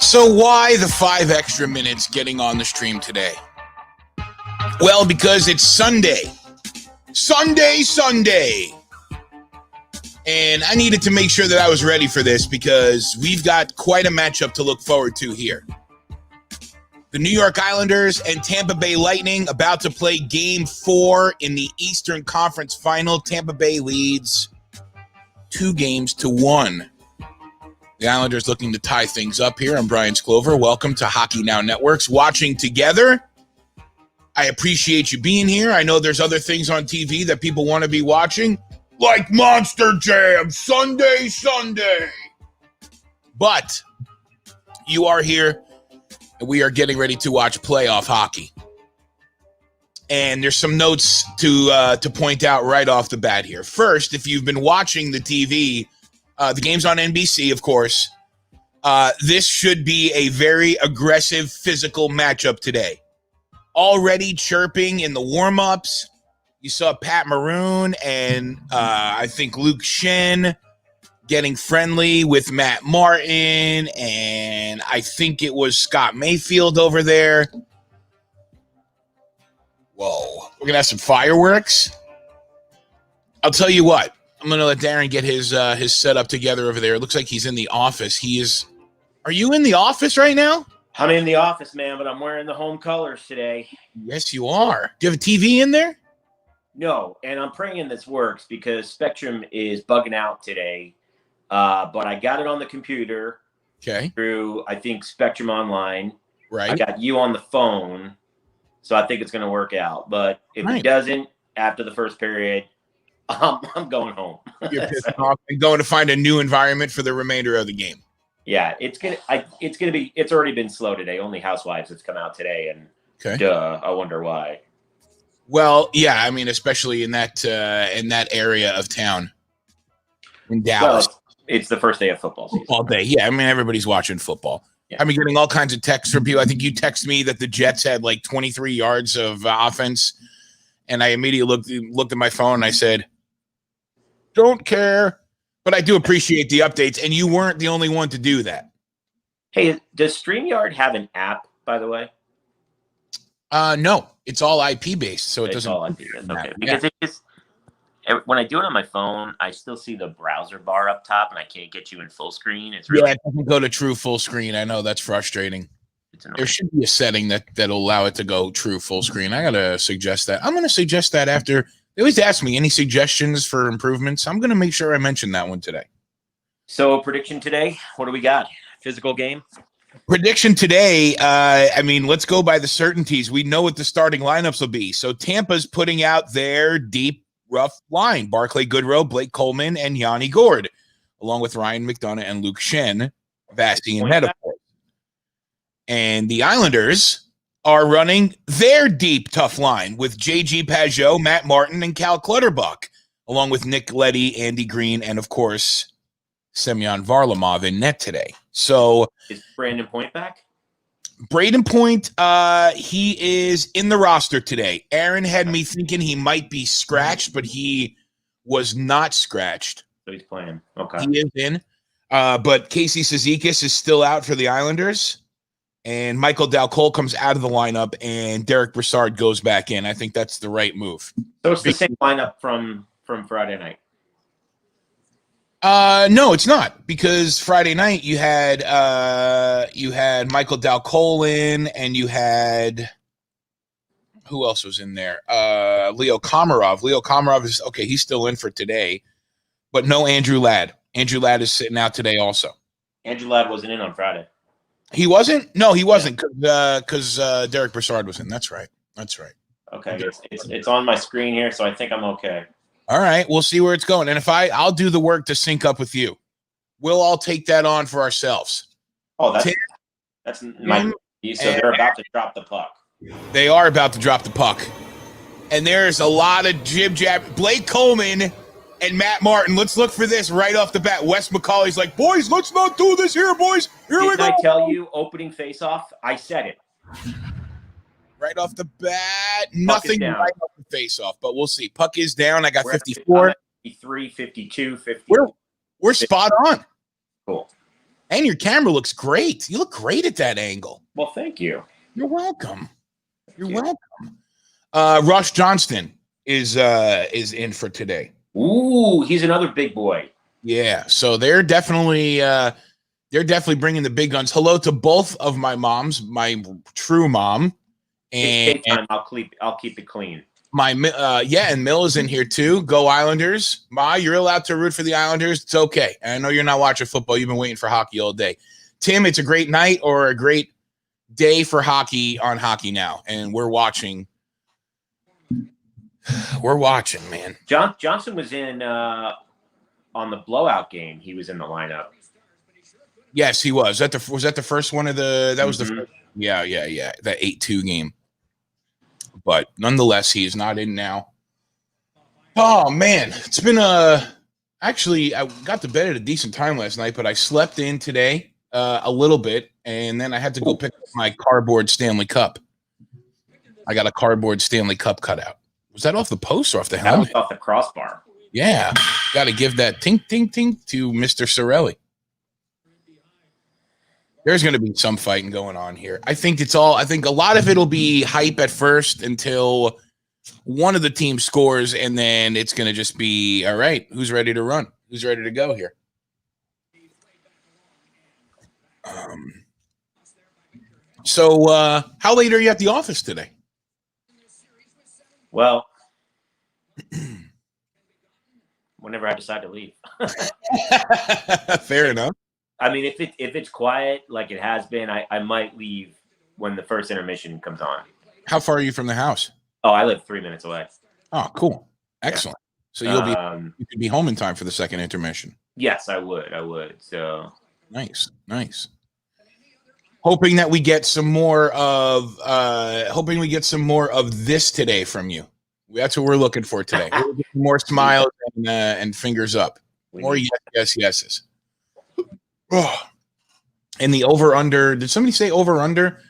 So why the 5 extra minutes getting on the stream today? Well, because it's Sunday. Sunday. And I needed to make sure that I was ready for this because we've got quite a matchup to look forward to here. The New York Islanders and Tampa Bay Lightning about to play Game 4 in the Eastern Conference Final. Tampa Bay leads 2-1. The Islanders looking to tie things up here. I'm Brian Sklover. Welcome to Hockey Now Network's Watching Together. I appreciate you being here. I know there's other things on TV that people want to be watching, like Monster Jam, Sunday. But you are here, and we are getting ready to watch playoff hockey. And there's some notes to point out right off the bat here. First, if you've been watching the TV, the game's on NBC, of course. This should be a very aggressive physical matchup today. Already chirping in the warm-ups. You saw Pat Maroon and I think Luke Shen getting friendly with Matt Martin, and I think it was Scott Mayfield over there. Whoa. We're going to have some fireworks. I'll tell you what. I'm going to let Darren get his setup together over there. It looks like he's in the office. He is. Are you in the office right now? I'm in the office, man, but I'm wearing the home colors today. Yes, you are. Do you have a TV in there? No, and I'm praying this works because Spectrum is bugging out today. But I got it on the computer. Okay. Through, I think, Spectrum Online. Right. I got you on the phone, so I think it's going to work out. But if it doesn't, after the first period, I'm going home. You're pissed off and going to find a new environment for the remainder of the game. Yeah, it's already been slow today. Only Housewives has come out today, and I wonder why. Well, yeah, I mean, especially in that area of town in Dallas. Well, it's the first day of football season. All day, yeah. I mean, everybody's watching football. Yeah. I'm getting all kinds of texts from people. I think you text me that the Jets had like 23 yards of offense, and I immediately looked at my phone and I said, "Don't care." But I do appreciate the updates, and you weren't the only one to do that. Hey, does StreamYard have an app, by the way? No, it's all IP based, so it doesn't. All IP based. Okay, because it just when I do it on my phone, I still see the browser bar up top, and I can't get you in full screen. It's really it doesn't go to true full screen. I know that's frustrating. There should be a setting that'll allow it to go true full screen. I gotta suggest that. I'm gonna suggest that after. They always ask me any suggestions for improvements. I'm going to make sure I mention that one today. So prediction today, what do we got? Physical game? Prediction today, let's go by the certainties. We know what the starting lineups will be. So Tampa's putting out their deep, rough line. Barclay Goodrow, Blake Coleman, and Yanni Gourde, along with Ryan McDonough and Luke Shen, Vasi and Metaphor. And the Islanders are running their deep, tough line with J.G. Pageau, Matt Martin, and Cal Clutterbuck, along with Nick Leddy, Andy Green, and, of course, Semyon Varlamov in net today. So is Brandon Point back? Braden Point, he is in the roster today. Aaron had me thinking he might be scratched, but he was not scratched. So he's playing. Okay. He is in. But Casey Cizikas is still out for the Islanders. And Michael Dalcol comes out of the lineup, and Derek Brassard goes back in. I think that's the right move. So it's the same lineup from Friday night. No, it's not, because Friday night you had Michael Dalcol in, and you had who else was in there? Leo Komarov. Leo Komarov is okay. He's still in for today, but no Andrew Ladd. Andrew Ladd is sitting out today also. Andrew Ladd wasn't in on Friday. He wasn't? No, he wasn't, because Derek Brassard was in. That's right. Okay, it's on my screen here, so I think I'm okay. All right, we'll see where it's going. And if I'll do the work to sync up with you. We'll all take that on for ourselves. Oh, that's my. So they're about to drop the puck. They are about to drop the puck, and there's a lot of jib jab. Blake Coleman and Matt Martin. Let's look for this right off the bat. Wes McCauley's like, boys, let's not do this here, boys. Here we go. Didn't I tell you opening face-off? I said it. Right off the bat, nothing right off the face-off, but we'll see. Puck is down. I got 54. 53, 52, 50. We're spot on. Cool. And your camera looks great. You look great at that angle. Well, thank you. You're welcome. You're welcome. Ross Johnston is in for today. Ooh, he's another big boy. Yeah, so they're definitely bringing the big guns. Hello to both of my moms, my true mom, and I'll keep it clean. And Mill is in here too. Go Islanders. Ma, you're allowed to root for the Islanders. It's okay. I know you're not watching football. You've been waiting for hockey all day. Tim, it's a great night or a great day for hockey on Hockey Now, and we're watching. We're watching, man. Johnson was in on the blowout game. He was in the lineup. Yes, he was. Was that the first one of the? That was the first. Yeah. That 8-2 game. But nonetheless, he is not in now. Oh man, it's been actually I got to bed at a decent time last night, but I slept in today a little bit, and then I had to go pick up my cardboard Stanley Cup. I got a cardboard Stanley Cup cutout. Was that off the post or off the helmet? That was off the crossbar. Yeah, got to give that tink tink tink to Mr. Sorelli. There's going to be some fighting going on here. I think a lot of it'll be hype at first until one of the teams scores, and then it's going to just be, all right, who's ready to run? Who's ready to go here? So how late are you at the office today? Well, whenever I decide to leave. Fair enough. I mean, if it's quiet like it has been, I might leave when the first intermission comes on. How far are you from the house? Oh, I live 3 minutes away. Oh, cool. Excellent. Yeah. So you could be home in time for the second intermission. Yes, I would. So nice. Hoping that we get some more of this today from you. That's what we're looking for today. More smiles and fingers up. More yeses. Oh. And the over-under, did somebody say over-under?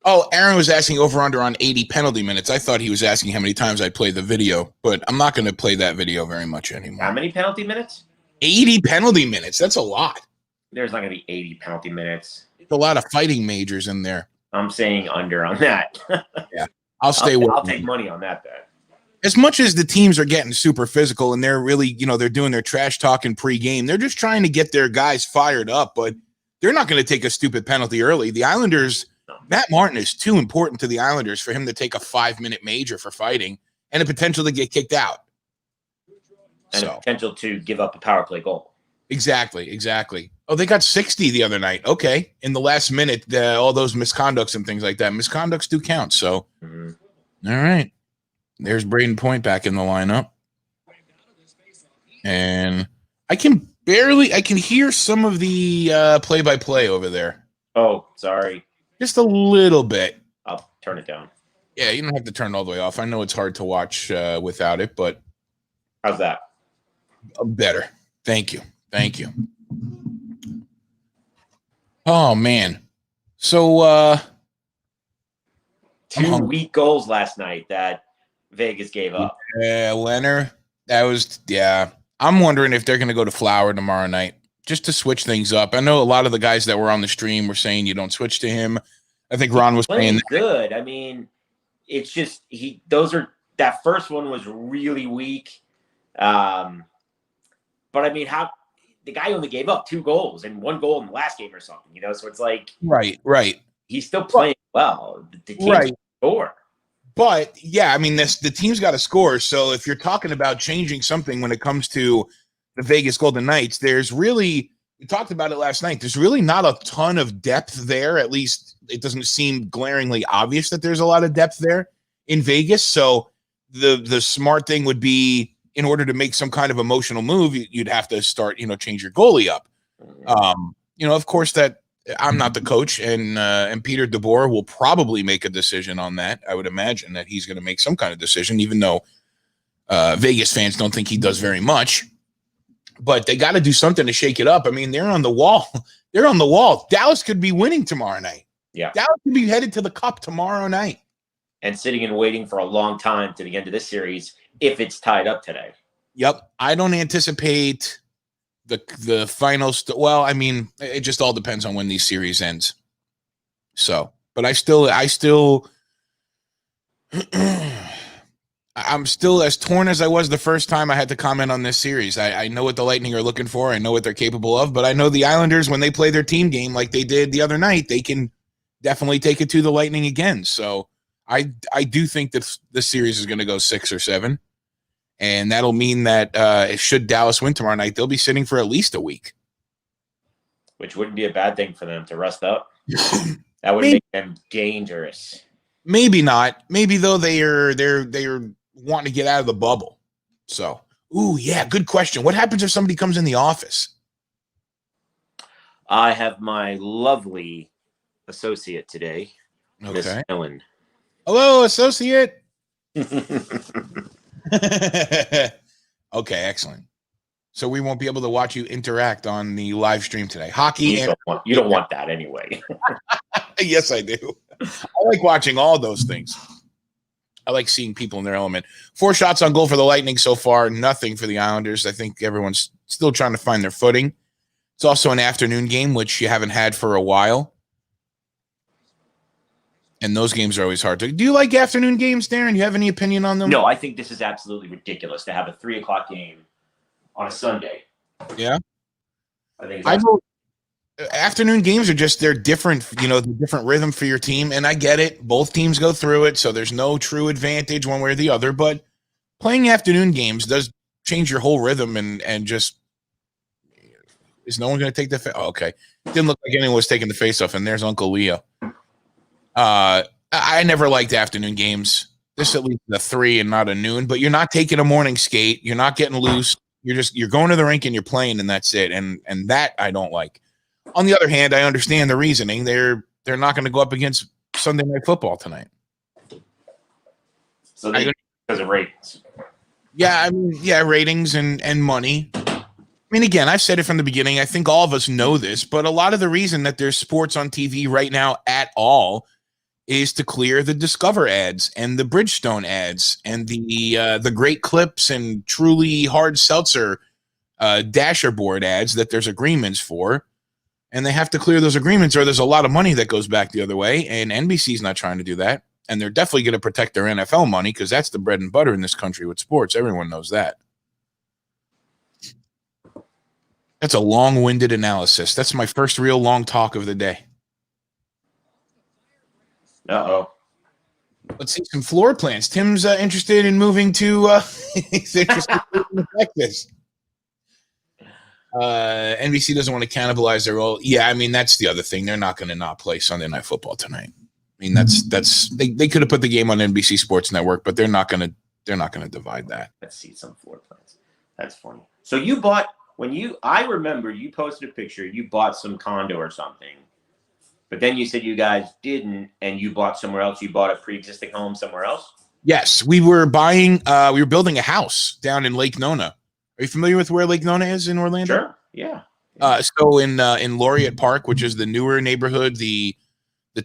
Oh, Aaron was asking over-under on 80 penalty minutes. I thought he was asking how many times I played the video, but I'm not going to play that video very much anymore. How many penalty minutes? 80 penalty minutes. That's a lot. There's not going to be 80 penalty minutes. There's a lot of fighting majors in there. I'm saying under on that. Yeah, I'll take money on that bet. As much as the teams are getting super physical and they're really, they're doing their trash talking pregame, they're just trying to get their guys fired up, but they're not going to take a stupid penalty early. The Islanders, Matt Martin is too important to the Islanders for him to take a 5-minute major for fighting and a potential to get kicked out. And a potential to give up a power play goal. Exactly. Oh, they got 60 the other night. Okay. In the last minute, all those misconducts and things like that. Misconducts do count. So, All right. There's Braden Point back in the lineup. And I can hear some of the play-by-play over there. Oh, sorry. Just a little bit. I'll turn it down. Yeah, you don't have to turn it all the way off. I know it's hard to watch without it, but. How's that? Better. Thank you. Oh, man. So, 2 weak goals last night that Vegas gave up. Yeah, Leonard. I'm wondering if they're going to go to Flower tomorrow night just to switch things up. I know a lot of the guys that were on the stream were saying you don't switch to him. I think Ron was saying that. Good. I mean, it's just that first one was really weak. But I mean, the guy only gave up 2 goals and 1 goal in the last game or something, so it's like right. He's still playing well. The team's score. But yeah, I mean, the team's got to score. So if you're talking about changing something when it comes to the Vegas Golden Knights, we talked about it last night. There's really not a ton of depth there. At least it doesn't seem glaringly obvious that there's a lot of depth there in Vegas. So the smart thing would be, in order to make some kind of emotional move, you'd have to start, change your goalie up. Of course, that I'm not the coach, and Peter DeBoer will probably make a decision on that. I would imagine that he's going to make some kind of decision, even though Vegas fans don't think he does very much. But they got to do something to shake it up. I mean, they're on the wall. Dallas could be winning tomorrow night. Yeah, Dallas could be headed to the Cup tomorrow night. And sitting and waiting for a long time to the end of this series if it's tied up today. Yep. I don't anticipate the final. Well, I mean, it just all depends on when these series ends. So, but I still. I'm still as torn as I was the first time I had to comment on this series. I know what the Lightning are looking for. I know what they're capable of, but I know the Islanders, when they play their team game like they did the other night, they can definitely take it to the Lightning again. So I do think that this series is going to go 6 or 7, and that'll mean that should Dallas win tomorrow night, they'll be sitting for at least a week. Which wouldn't be a bad thing for them to rest up. That would make them dangerous. Maybe not. Maybe though they're wanting to get out of the bubble. So, good question. What happens if somebody comes in the office? I have my lovely associate today, Miss Ellen. Hello, associate. Okay, excellent. So we won't be able to watch you interact on the live stream today. Hockey. You don't want that anyway. Yes, I do. I like watching all those things. I like seeing people in their element. 4 shots on goal for the Lightning so far. Nothing for the Islanders. I think everyone's still trying to find their footing. It's also an afternoon game, which you haven't had for a while. And those games are always hard to. Do you like afternoon games, Darren? You have any opinion on them? No, I think this is absolutely ridiculous to have a 3:00 game on a Sunday. Yeah. I think afternoon games are just, they're different, the different rhythm for your team. And I get it. Both teams go through it. So there's no true advantage one way or the other. But playing afternoon games does change your whole rhythm and just, is no one going to take the okay. Didn't look like anyone was taking the face off. And there's Uncle Leo. I never liked afternoon games. This at least a 3 and not a noon, but you're not taking a morning skate. You're not getting loose. You're going to the rink and you're playing, and that's it. And that I don't like. On the other hand, I understand the reasoning. They're not going to go up against Sunday Night Football tonight. So because of ratings. Yeah, ratings and money. I mean, again, I've said it from the beginning. I think all of us know this, but a lot of the reason that there's sports on TV right now at all is to clear the Discover ads and the Bridgestone ads and the great clips and truly hard seltzer dasher board ads that there's agreements for. And they have to clear those agreements, or there's a lot of money that goes back the other way. And NBC's not trying to do that. And they're definitely going to protect their NFL money because that's the bread and butter in this country with sports. Everyone knows that. That's a long-winded analysis. That's my first real long talk of the day. Uh-oh. Let's see some floor plans. Tim's interested in moving to he's interested in Texas. NBC doesn't want to cannibalize their role. Yeah, I mean, that's the other thing. They're not going to not play Sunday Night Football tonight. I mean, they could have put the game on NBC Sports Network, but they're not going to divide that. Let's see some floor plans. That's funny. So you bought I remember you posted a picture, you bought some condo or something, but then you said you guys didn't, and you bought somewhere else. You bought a pre-existing home somewhere else? Yes, we were building a house down in Lake Nona. Are you familiar with where Lake Nona is in Orlando? Sure. Yeah. So in Laureate Park, which is the newer neighborhood, the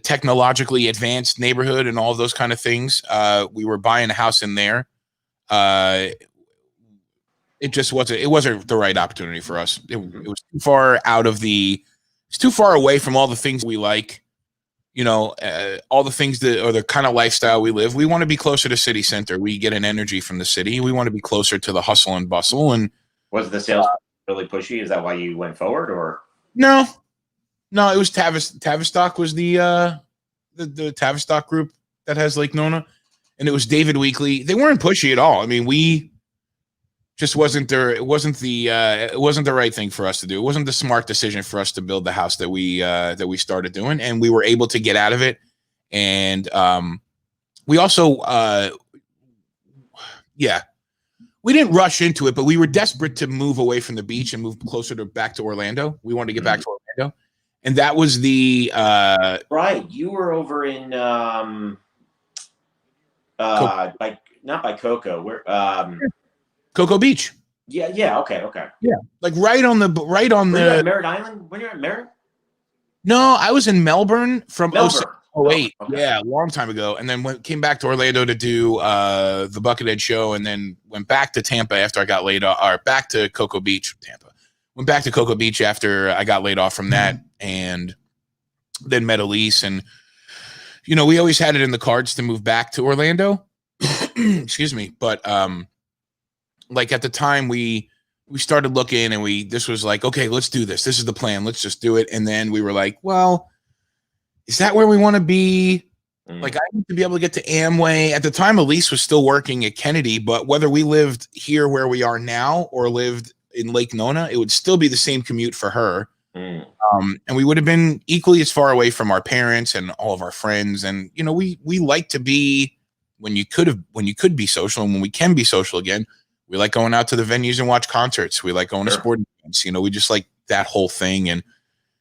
technologically advanced neighborhood, and all those kind of things, we were buying a house in there. It just wasn't the right opportunity for us. It was too far it's too far away from all the things we like. All the things or the kind of lifestyle we live. We want to be closer to city center. We get an energy from the city. We want to be closer to the hustle and bustle. And was the sales really pushy? Is that why you went forward, or no? It was Tavistock was the Tavistock group that has Lake Nona, and it was David Weekley. They weren't pushy at all. I mean, we just wasn't there. It wasn't the right thing for us to do. It wasn't the smart decision for us to build the house that we started doing, and we were able to get out of it. And we also, we didn't rush into it, but we were desperate to move away from the beach and move closer back to Orlando. We wanted to get back to Orlando, and that was the right. You were over in not by Cocoa. Where Cocoa Beach. Yeah. Okay. Yeah, like right on the Merritt Island. When you're at Merritt? No, I was in Melbourne from 06, 08. Okay. Yeah, a long time ago, and then came back to Orlando to do the Buckethead show, and then went back to Tampa after I got laid off, or back to Cocoa Beach, Tampa. went back to Cocoa Beach after I got laid off from that, and then met Elise. And, you know, we always had it in the cards to move back to Orlando. Excuse me. But like at the time we started looking, and this was like, okay, let's do this. This is the plan. Let's just do it. And then we were like, well, is that where we want to be? Like, I need to be able to get to Amway. At the time, Elise was still working at Kennedy, but whether we lived here where we are now or lived in Lake Nona, it would still be the same commute for her. And we would have been equally as far away from our parents and all of our friends. And, you know, we like to be, when you could be social, and when we can be social again, we like going out to the venues and watch concerts. We like going to sporting events. You know, we just like that whole thing. And,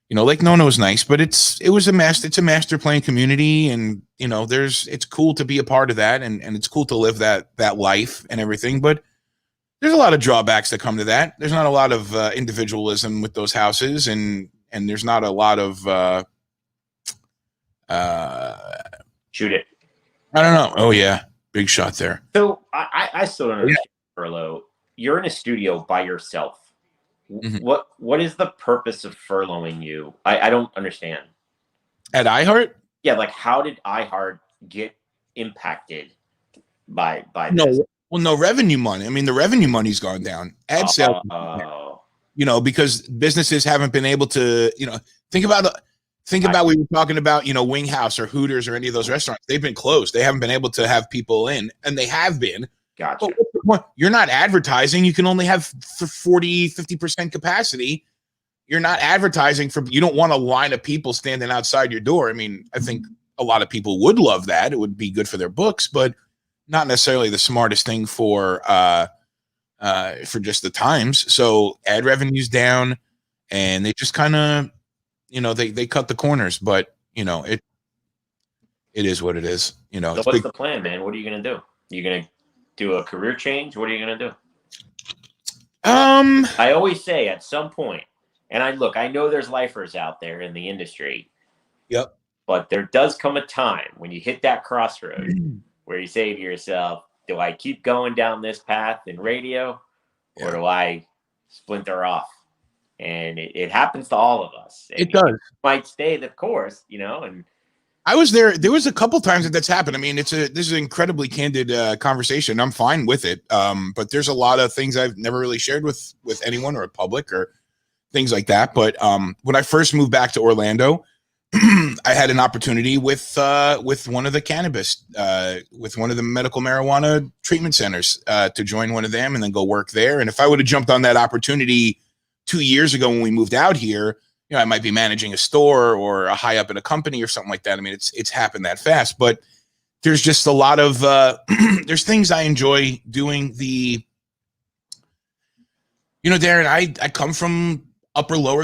you know, Lake Nona was nice, but it's a master plan community, and, you know, it's cool to be a part of that, and it's cool to live that life and everything. But there's a lot of drawbacks that come to that. There's not a lot of individualism with those houses, and there's not a lot of shoot it. I don't know. Oh yeah, big shot there. So I still don't understand furlough. You're in a studio by yourself. Mm-hmm. What is the purpose of furloughing you? I don't understand. At iHeart? Yeah, like how did iHeart get impacted by this? Well, no revenue money. I mean, the revenue money's gone down. Ad sales, you know, because businesses haven't been able to, you know, think about we were talking about, you know, Wing House or Hooters or any of those restaurants. They've been closed. They haven't been able to have people in, and they have been. Gotcha. But you're not advertising. You can only have 40-50% capacity. You're not advertising you don't want a line of people standing outside your door. I mean, I think a lot of people would love that. It would be good for their books, but not necessarily the smartest thing for just the times. So ad revenue's down, and they just kind of, you know, they cut the corners, but, you know, it is what it is. You know, so what's the plan, man? What are you going to do? You going to do a career change? What are you going to do? I always say at some point, and I know there's lifers out there in the industry. Yep. But there does come a time when you hit that crossroad where you say to yourself, do I keep going down this path in radio, or do I splinter off? And it happens to all of us. It does. You might stay the course, you know, and I was there. There was a couple times that's happened. I mean, this is an incredibly candid conversation. I'm fine with it. But there's a lot of things I've never really shared with anyone or a public or things like that. But when I first moved back to Orlando, I had an opportunity with one of the cannabis, with one of the medical marijuana treatment centers to join one of them and then go work there. And if I would have jumped on that opportunity 2 years ago when we moved out here, you know, I might be managing a store or a high up in a company or something like that. I mean, it's happened that fast, but there's just a lot of, there's things I enjoy doing. You know, Darren, I come from lower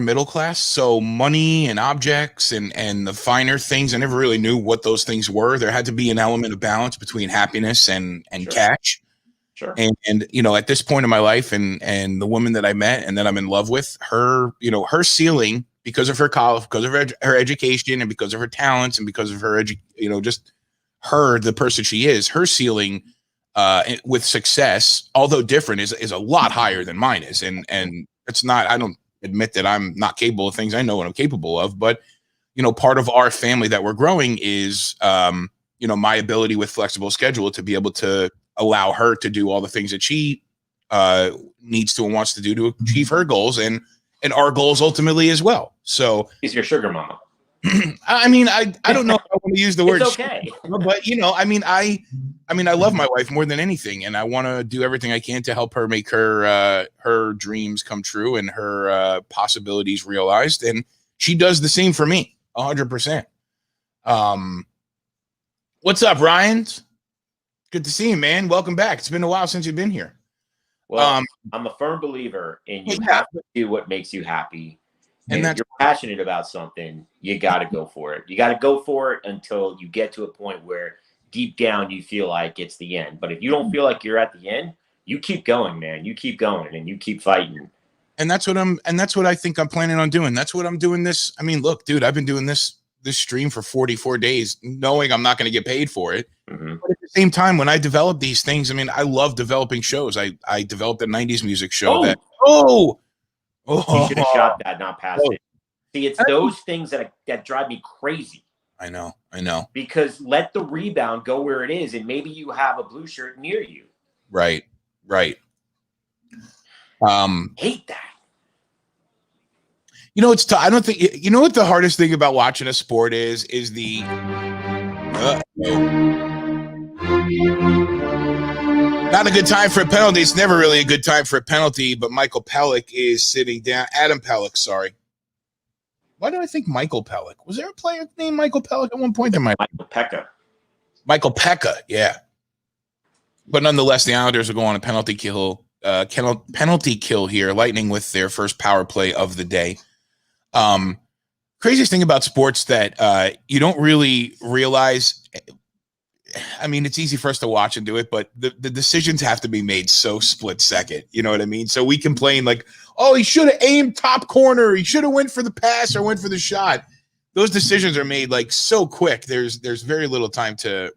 middle class. So money and objects and the finer things, I never really knew what those things were. There had to be an element of balance between happiness and cash. Sure. And you know, at this point in my life, and the woman that I met and that I'm in love with, her, you know, her ceiling, because of her college, because of her education, and because of her talents, and because of her you know, just her, the person she is, her ceiling with success, although different, is a lot higher than mine is. And it's not, I don't admit that I'm not capable of things I know what I'm capable of, but, you know, part of our family that we're growing is, you know, my ability with flexible schedule to be able to allow her to do all the things that she needs to and wants to do to achieve her goals and our goals ultimately as well. So he's your sugar mama. I mean, I don't know if I want to use the word, it's okay. Sugar, but you know, I mean, I love my wife more than anything, and I want to do everything I can to help her make her dreams come true and her possibilities realized. And she does the same for me 100%. What's up, Ryan? Good to see you, man. Welcome back. It's been a while since you've been here. Well, I'm a firm believer in you have to do what makes you happy. And if you're passionate about something, you got to go for it. You got to go for it until you get to a point where deep down you feel like it's the end. But if you don't feel like you're at the end, you keep going, man. You keep going and you keep fighting. And that's what I think I'm planning on doing. That's what I'm doing this. I mean, look, dude, I've been doing this stream for 44 days, knowing I'm not going to get paid for it. Mm-hmm. But at the same time, when I develop these things, I mean, I love developing shows. I developed a 90s music show Oh, He should have shot that, not passed Oh. it. See, it's those things that drive me crazy. I know. Because let the rebound go where it is, and maybe you have a blue shirt near you. Right. Hate that. You know, it's I don't think you know what the hardest thing about watching a sport is the not a good time for a penalty. It's never really a good time for a penalty, but Michael Pellick is sitting down. Adam Pellick, sorry. Why do I think Michael Pellick? Was there a player named Michael Pellick at one point? Michael Pekka. Michael Pekka, yeah. But nonetheless, the Islanders are going on a penalty kill here. Lightning with their first power play of the day. Craziest thing about sports that you don't really realize. I mean, it's easy for us to watch and do it, but the decisions have to be made so split second. You know what I mean? So we complain like, oh, he should have aimed top corner. He should have went for the pass or went for the shot. Those decisions are made like so quick. There's very little time to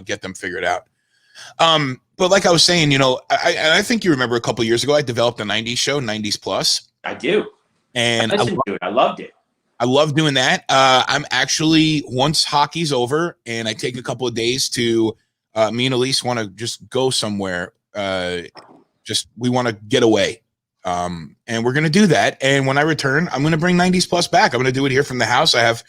get them figured out. But like I was saying, I think you remember a couple of years ago, I developed a 90s show, 90s Plus. I do. And I listened to it. I loved it. I love doing that. I'm actually, once hockey's over and I take a couple of days to, me and Elise want to just go somewhere. We want to get away. And we're going to do that. And when I return, I'm going to bring 90s Plus back. I'm going to do it here from the house. I've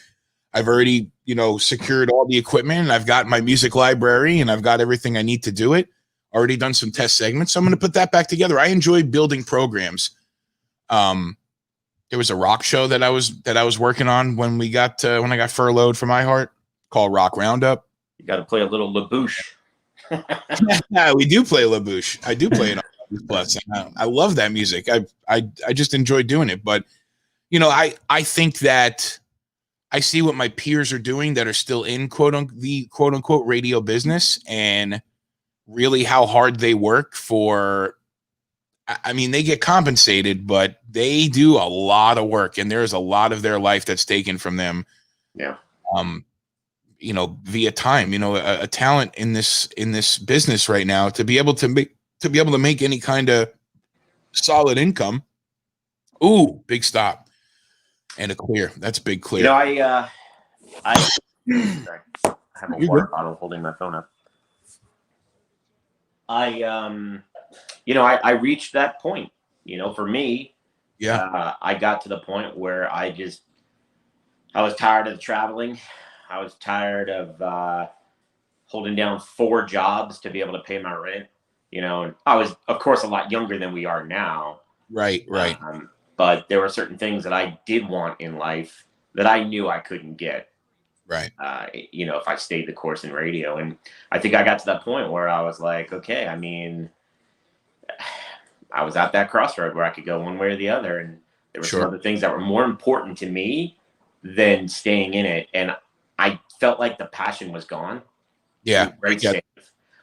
already, secured all the equipment, and I've got my music library, and I've got everything I need to do it. Already done some test segments. So I'm going to put that back together. I enjoy building programs. There was a rock show that I was working on when I got furloughed from iHeart called Rock Roundup. You got to play a little LaBouche. Yeah, we do play LaBouche. I do play it on Plus. I love that music. I just enjoy doing it. But I think that I see what my peers are doing that are still in quote unquote radio business, and really how hard they work for. I mean, they get compensated, but they do a lot of work, and there's a lot of their life that's taken from them. Yeah. Via time, a talent in this business right now to be able to make any kind of solid income. Ooh, big stop and a clear. That's big clear. Sorry. I have a water bottle holding my phone up. I reached that point, for me. Yeah. I got to the point where I was tired of the traveling. I was tired of holding down 4 jobs to be able to pay my rent, and I was, of course, a lot younger than we are now. Right. But there were certain things that I did want in life that I knew I couldn't get. Right. If I stayed the course in radio. And I think I got to that point where I was like, okay, I mean, I was at that crossroad where I could go one way or the other. And there were some other things that were more important to me than staying in it. And I felt like the passion was gone. Yeah. Great save.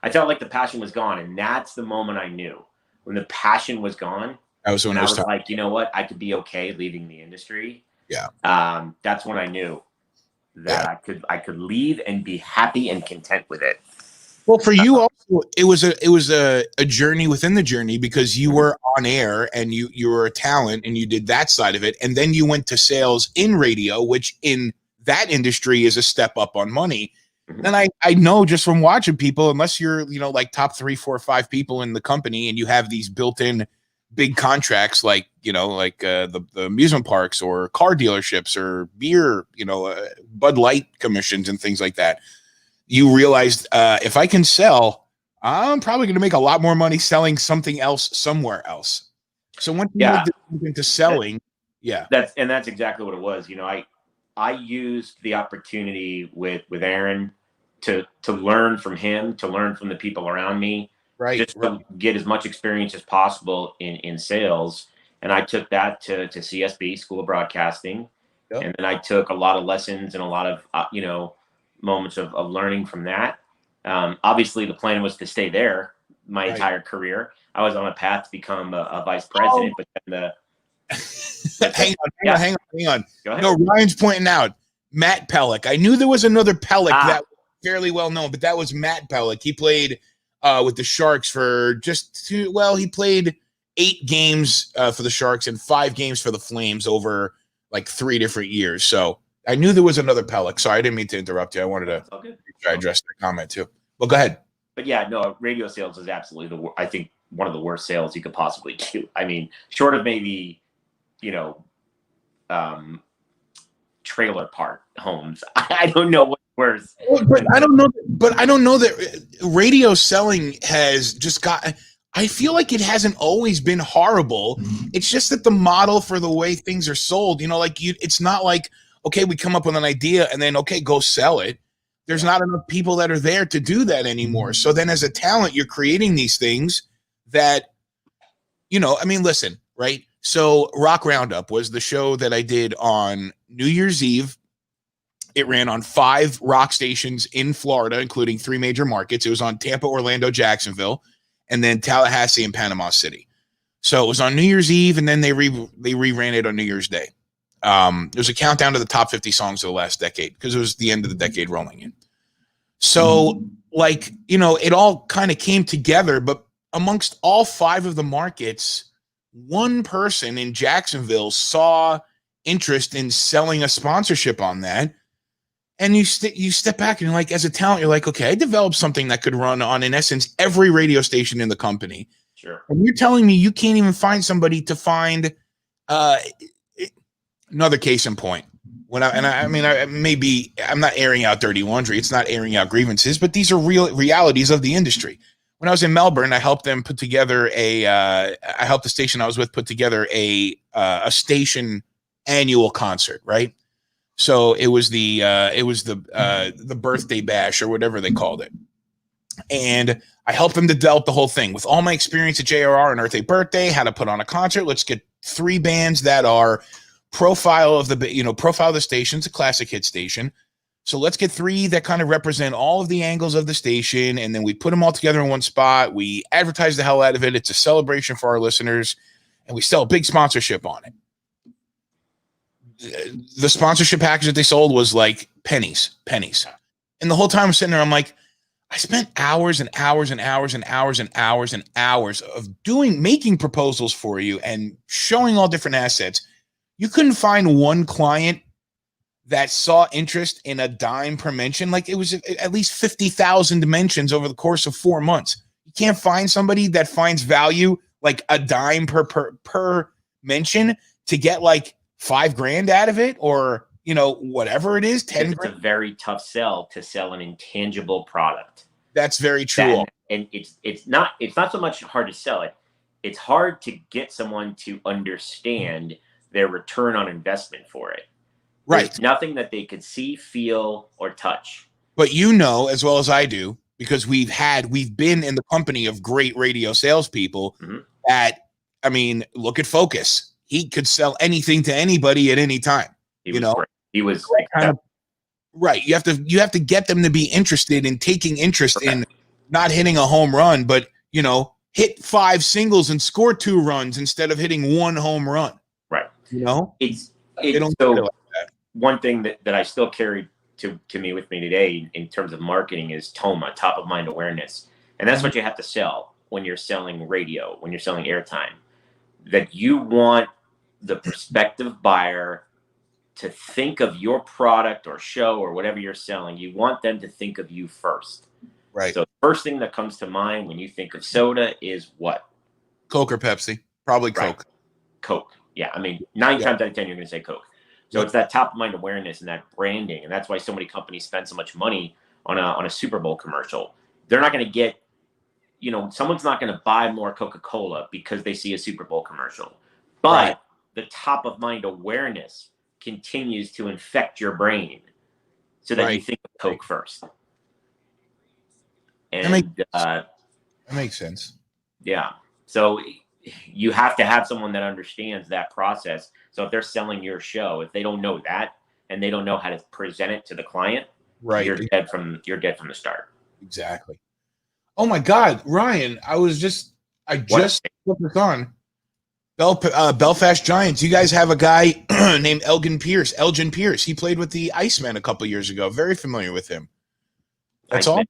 I felt like the passion was gone. And that's the moment I knew when the passion was gone. I was like, you know what? I could be okay leaving the industry. Yeah. That's when I knew that I could leave and be happy and content with it. Well, for you also, it was a journey within the journey, because you were on air and you were a talent and you did that side of it. And then you went to sales in radio, which in that industry is a step up on money. Mm-hmm. And I know just from watching people, unless you're, like top 3, 4, 5 people in the company and you have these built-in big contracts like the amusement parks or car dealerships or beer, Bud Light commissions and things like that, you realized if I can sell, I'm probably going to make a lot more money selling something else somewhere else. So once you moved into selling, that's exactly what it was. I used the opportunity with Aaron to learn from him, to learn from the people around me. Right. Just to get as much experience as possible in sales. And I took that to CSB, School of Broadcasting. Yep. And then I took a lot of lessons and a lot of, moments of learning from that. Obviously, the plan was to stay there my entire career. I was on a path to become a vice president, but then hang on. Go ahead. No, Ryan's pointing out Matt Pellick. I knew there was another Pellick that was fairly well known, but that was Matt Pellick. He played with the Sharks for he played 8 games for the Sharks and 5 games for the Flames over like 3 different years. So I knew there was another Pellick. Sorry, I didn't mean to interrupt you. I wanted to try to address that comment too. Well, go ahead. But yeah, no, radio sales is absolutely I think one of the worst sales you could possibly do. I mean, short of maybe, trailer park homes. I don't know what's worse. But I don't know. But I don't know that radio selling has just got. I feel like it hasn't always been horrible. It's just that the model for the way things are sold, it's not like, okay, we come up with an idea and then, okay, go sell it. There's not enough people that are there to do that anymore. So then as a talent, you're creating these things that, listen, right? So Rock Roundup was the show that I did on New Year's Eve. It ran on 5 rock stations in Florida, including 3 major markets. It was on Tampa, Orlando, Jacksonville, and then Tallahassee and Panama City. So it was on New Year's Eve, and then they reran it on New Year's Day. There's a countdown to the top 50 songs of the last decade because it was the end of the decade rolling in. So, it all kind of came together, but amongst all 5 of the markets, one person in Jacksonville saw interest in selling a sponsorship on that. And you step back and you're like, as a talent, you're like, okay, I developed something that could run on, in essence, every radio station in the company. Sure. And you're telling me you can't even find somebody to find another case in point. I'm not airing out dirty laundry. It's not airing out grievances, but these are real realities of the industry. When I was in Melbourne, I helped them put together I helped the station I was with put together a station annual concert, right? So it was the birthday bash or whatever they called it. And I helped them to develop the whole thing with all my experience at JRR and Earth Day Birthday, how to put on a concert. Let's get 3 bands that are profile of the station. It's a classic hit station. So let's get 3 that kind of represent all of the angles of the station. And then we put them all together in one spot. We advertise the hell out of it. It's a celebration for our listeners. And we sell a big sponsorship on it. The sponsorship package that they sold was like pennies. And the whole time I'm sitting there, I'm like, I spent hours and hours and hours and hours and hours and hours of making proposals for you and showing all different assets. You couldn't find one client that saw interest in a dime per mention. Like it was at least 50,000 mentions over the course of 4 months. You can't find somebody that finds value like a dime per mention to get like $5,000 out of it, or whatever it is. 10. It's a very tough sell to sell an intangible product. That's very true. And it's not so much hard to sell it. It's hard to get someone to understand their return on investment for it. Right. There's nothing that they could see, feel, or touch. But as well as I do, because we've been in the company of great radio salespeople that, look at Focus. He could sell anything to anybody at any time. He was kind of right. You have to get them to be interested in taking interest in not hitting a home run, but hit 5 singles and score 2 runs instead of hitting 1 home run. Right. It's so like that. One thing that I still carry to me with me today in terms of marketing is TOMA, top of mind awareness. And that's what you have to sell when you're selling radio, when you're selling airtime, that you want the prospective buyer to think of your product or show or whatever you're selling. You want them to think of you first. Right. So the first thing that comes to mind when you think of soda is what? Coke or Pepsi? Probably Coke. Right. Coke. Yeah. 9 times out of 10, you're going to say Coke. So it's that top of mind awareness and that branding. And that's why so many companies spend so much money on a Super Bowl commercial. They're not going to get, someone's not going to buy more Coca-Cola because they see a Super Bowl commercial. But the top of mind awareness continues to infect your brain so that you think of Coke first. And that makes sense. Yeah. So you have to have someone that understands that process. So if they're selling your show, if they don't know that and they don't know how to present it to the client, you're dead from the start. Exactly. Oh my God, Ryan, I just put this on. Belfast Giants. You guys have a guy named Elgin Pierce. He played with the Icemen a couple years ago. Very familiar with him. That's all.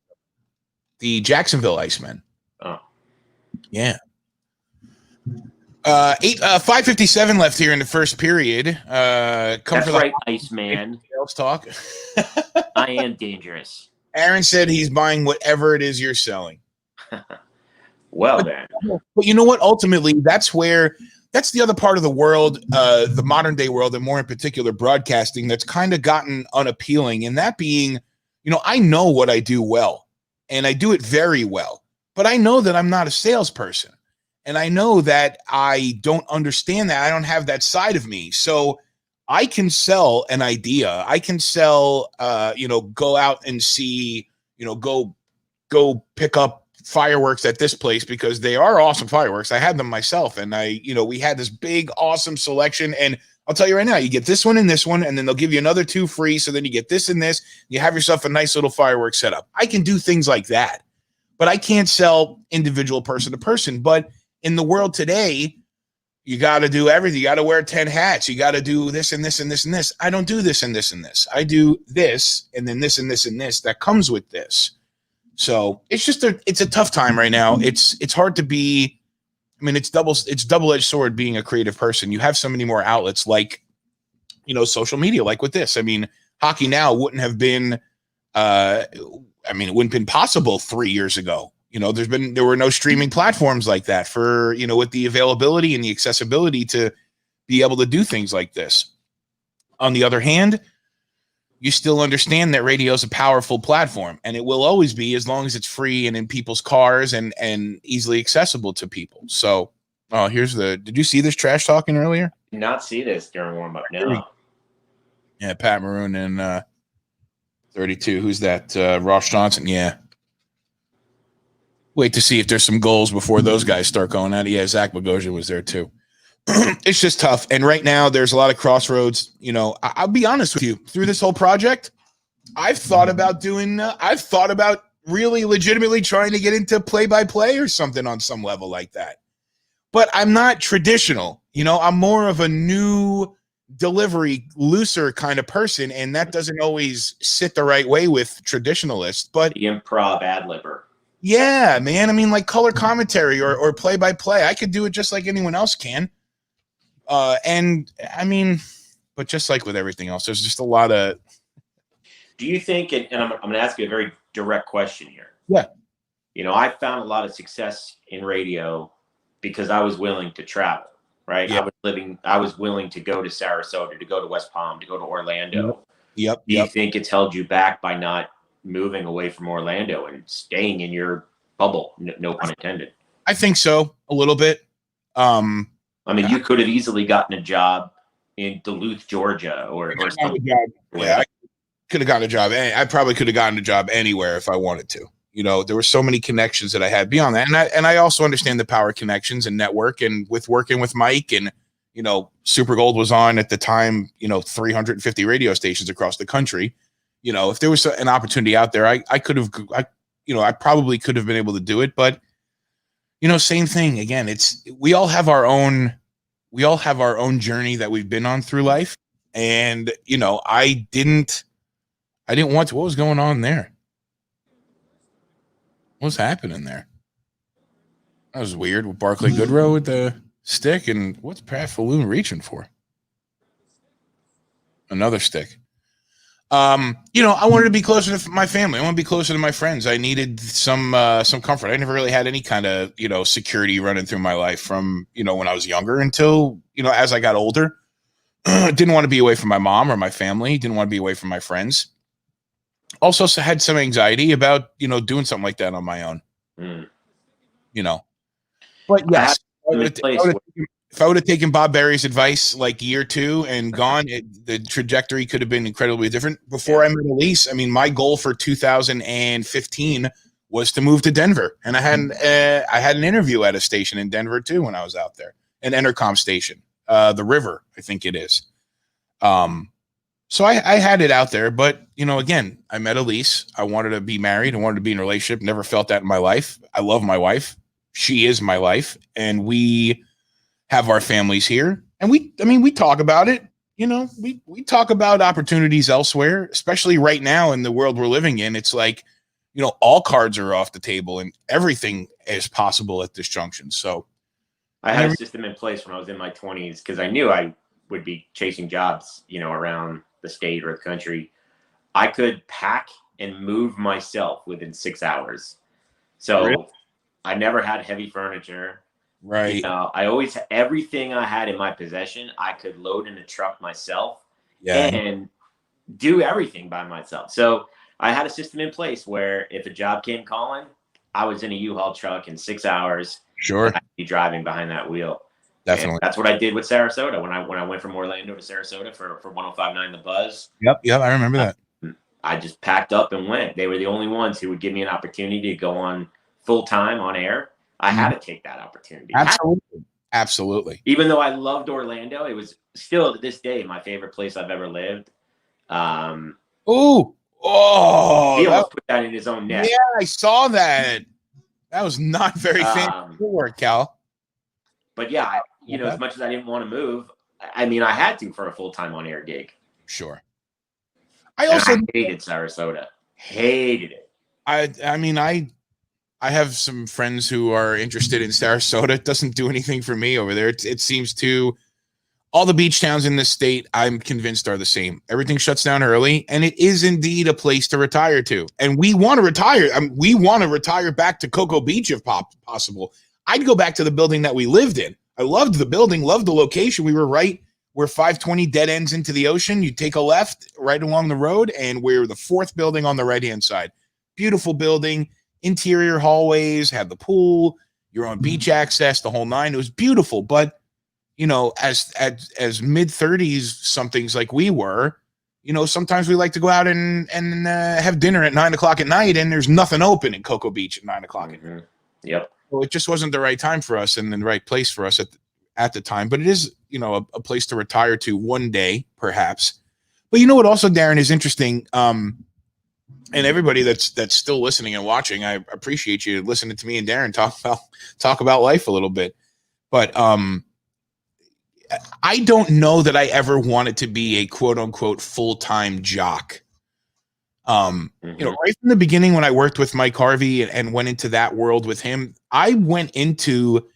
The Jacksonville Icemen. Oh, yeah. Eight 5:57 left here in the first period. That's right, Iceman. Sales talk. I am dangerous. Aaron said he's buying whatever it is you're selling. Well, then. But you know what? Ultimately, that's the other part of the world, the modern day world, and more in particular broadcasting, that's kind of gotten unappealing. And that being, I know what I do well, and I do it very well. But I know that I'm not a salesperson. And I know that I don't understand that. I don't have that side of me. So I can sell an idea. I can sell, go out and see, go pick up fireworks at this place because they are awesome fireworks. I had them myself. And we had this big, awesome selection. And I'll tell you right now, you get this one and this one, and then they'll give you another 2 free. So then you get this and this. You have yourself a nice little fireworks setup. I can do things like that, but I can't sell individual person to person. But in the world today, you got to do everything. You got to wear 10 hats. You got to do this and this and this and this. I don't do this and this and this. I do this and then this and this and this that comes with this. So it's just it's a tough time right now. It's hard to be. I mean, it's double-edged sword being a creative person. You have so many more outlets like, social media, like with this. I mean, Hockey Now wouldn't have been. It wouldn't have been possible 3 years ago. There were no streaming platforms like that for, with the availability and the accessibility to be able to do things like this. On the other hand, you still understand that radio is a powerful platform, and it will always be as long as it's free and in people's cars and easily accessible to people. So, did you see this trash talking earlier? Did not see this during warm up. No. Yeah. Pat Maroon and 32. Who's that? Ross Johnson. Yeah. Wait to see if there's some goals before those guys start going at it. Yeah, Zach Bogosian was there too. It's just tough. And right now there's a lot of crossroads. I'll be honest with you. Through this whole project, I've thought about really legitimately trying to get into play-by-play or something on some level like that. But I'm not traditional. I'm more of a new delivery, looser kind of person. And that doesn't always sit the right way with traditionalists. But the improv ad-libber. Yeah, man. I mean, like color commentary or play-by-play. I could do it just like anyone else can. But just like with everything else, there's just a lot of... Do you think, and I'm going to ask you a very direct question here. Yeah. I found a lot of success in radio because I was willing to travel, right? Yeah. I was willing to go to Sarasota, to go to West Palm, to go to Orlando. Yep. Do you think it's held you back by not moving away from Orlando and staying in your bubble? No pun intended. I think so, a little bit. You could have easily gotten a job in Duluth, Georgia, or something. Yeah, I could have gotten a job. I probably could have gotten a job anywhere if I wanted to. There were so many connections that I had beyond that, and I also understand the power connections and network. And with working with Mike, and Super Gold was on at the time. 350 radio stations across the country. If there was an opportunity out there, I probably could have been able to do it. But, same thing again, we all have our own journey that we've been on through life. And, I didn't want to. What was going on there? What's happening there? That was weird with Barclay Goodrow with the stick. And what's Pat Falloon reaching for? Another stick. I wanted to be closer to my family. I want to be closer to my friends. I needed some comfort. I never really had any kind of, security running through my life from, when I was younger until, as I got older. Didn't want to be away from my mom or my family. Didn't want to be away from my friends. Also had some anxiety about, doing something like that on my own. But yes, if I would have taken Bob Berry's advice like year 2 and gone, the trajectory could have been incredibly different. Before I met Elise, my goal for 2015 was to move to Denver, and I had an interview at a station in Denver too when I was out there, an intercom station, the River, I think it is. So I had it out there, but again, I met Elise. I wanted to be married. I wanted to be in a relationship. Never felt that in my life. I love my wife. She is my life, and we have our families here, and we talk about it. We talk about opportunities elsewhere, especially right now in the world we're living in. It's like, all cards are off the table and everything is possible at this junction. So, I had a system in place when I was in my 20s because I knew I would be chasing jobs, around the state or the country. I could pack and move myself within 6 hours. So Really? I never had heavy furniture. Right. I always, everything I had in my possession, I could load in a truck myself and do everything by myself. So I had a system in place where if a job came calling, I was in a U-Haul truck in 6 hours. Sure. And I'd be driving behind that wheel. Definitely. And that's what I did with Sarasota when I went from Orlando to Sarasota for 105.9 The Buzz. Yep. I remember that. I just packed up and went. They were the only ones who would give me an opportunity to go on full time on air. I had to take that opportunity. Absolutely. Even though I loved Orlando, it was still to this day my favorite place I've ever lived. He almost put that in his own net. Yeah, I saw that. That was not very fancy work, Cal. But yeah, as much as I didn't want to move, I mean, I had to for a full-time on-air gig. Sure. I hated Sarasota. Hated it. I mean, I have some friends who are interested in Sarasota. It doesn't do anything for me over there. It seems to all the beach towns in this state, I'm convinced, are the same. Everything shuts down early, and it is indeed a place to retire to. And we want to retire. We want to retire back to Cocoa Beach if possible. I'd go back to the building that we lived in. I loved the building, loved the location. We were right where 520 dead ends into the ocean. You take a left right along the road, and we're the fourth building on the right-hand side. Beautiful building, interior hallways, had the pool, your own beach access, the whole nine. It was beautiful, but as mid-30s somethings like we were, sometimes we like to go out and have dinner at 9 o'clock at night, and there's nothing open in Cocoa Beach at 9 o'clock at night. Yep. So it just wasn't the right time for us and the right place for us at the time. But it is, a place to retire to one day, perhaps. But what also, Darren, is interesting, and everybody that's still listening and watching, I appreciate you listening to me and Darren talk about life a little bit. But I don't know that I ever wanted to be a quote unquote full-time jock. Right from the beginning when I worked with Mike Harvey and went into that world with him, I went into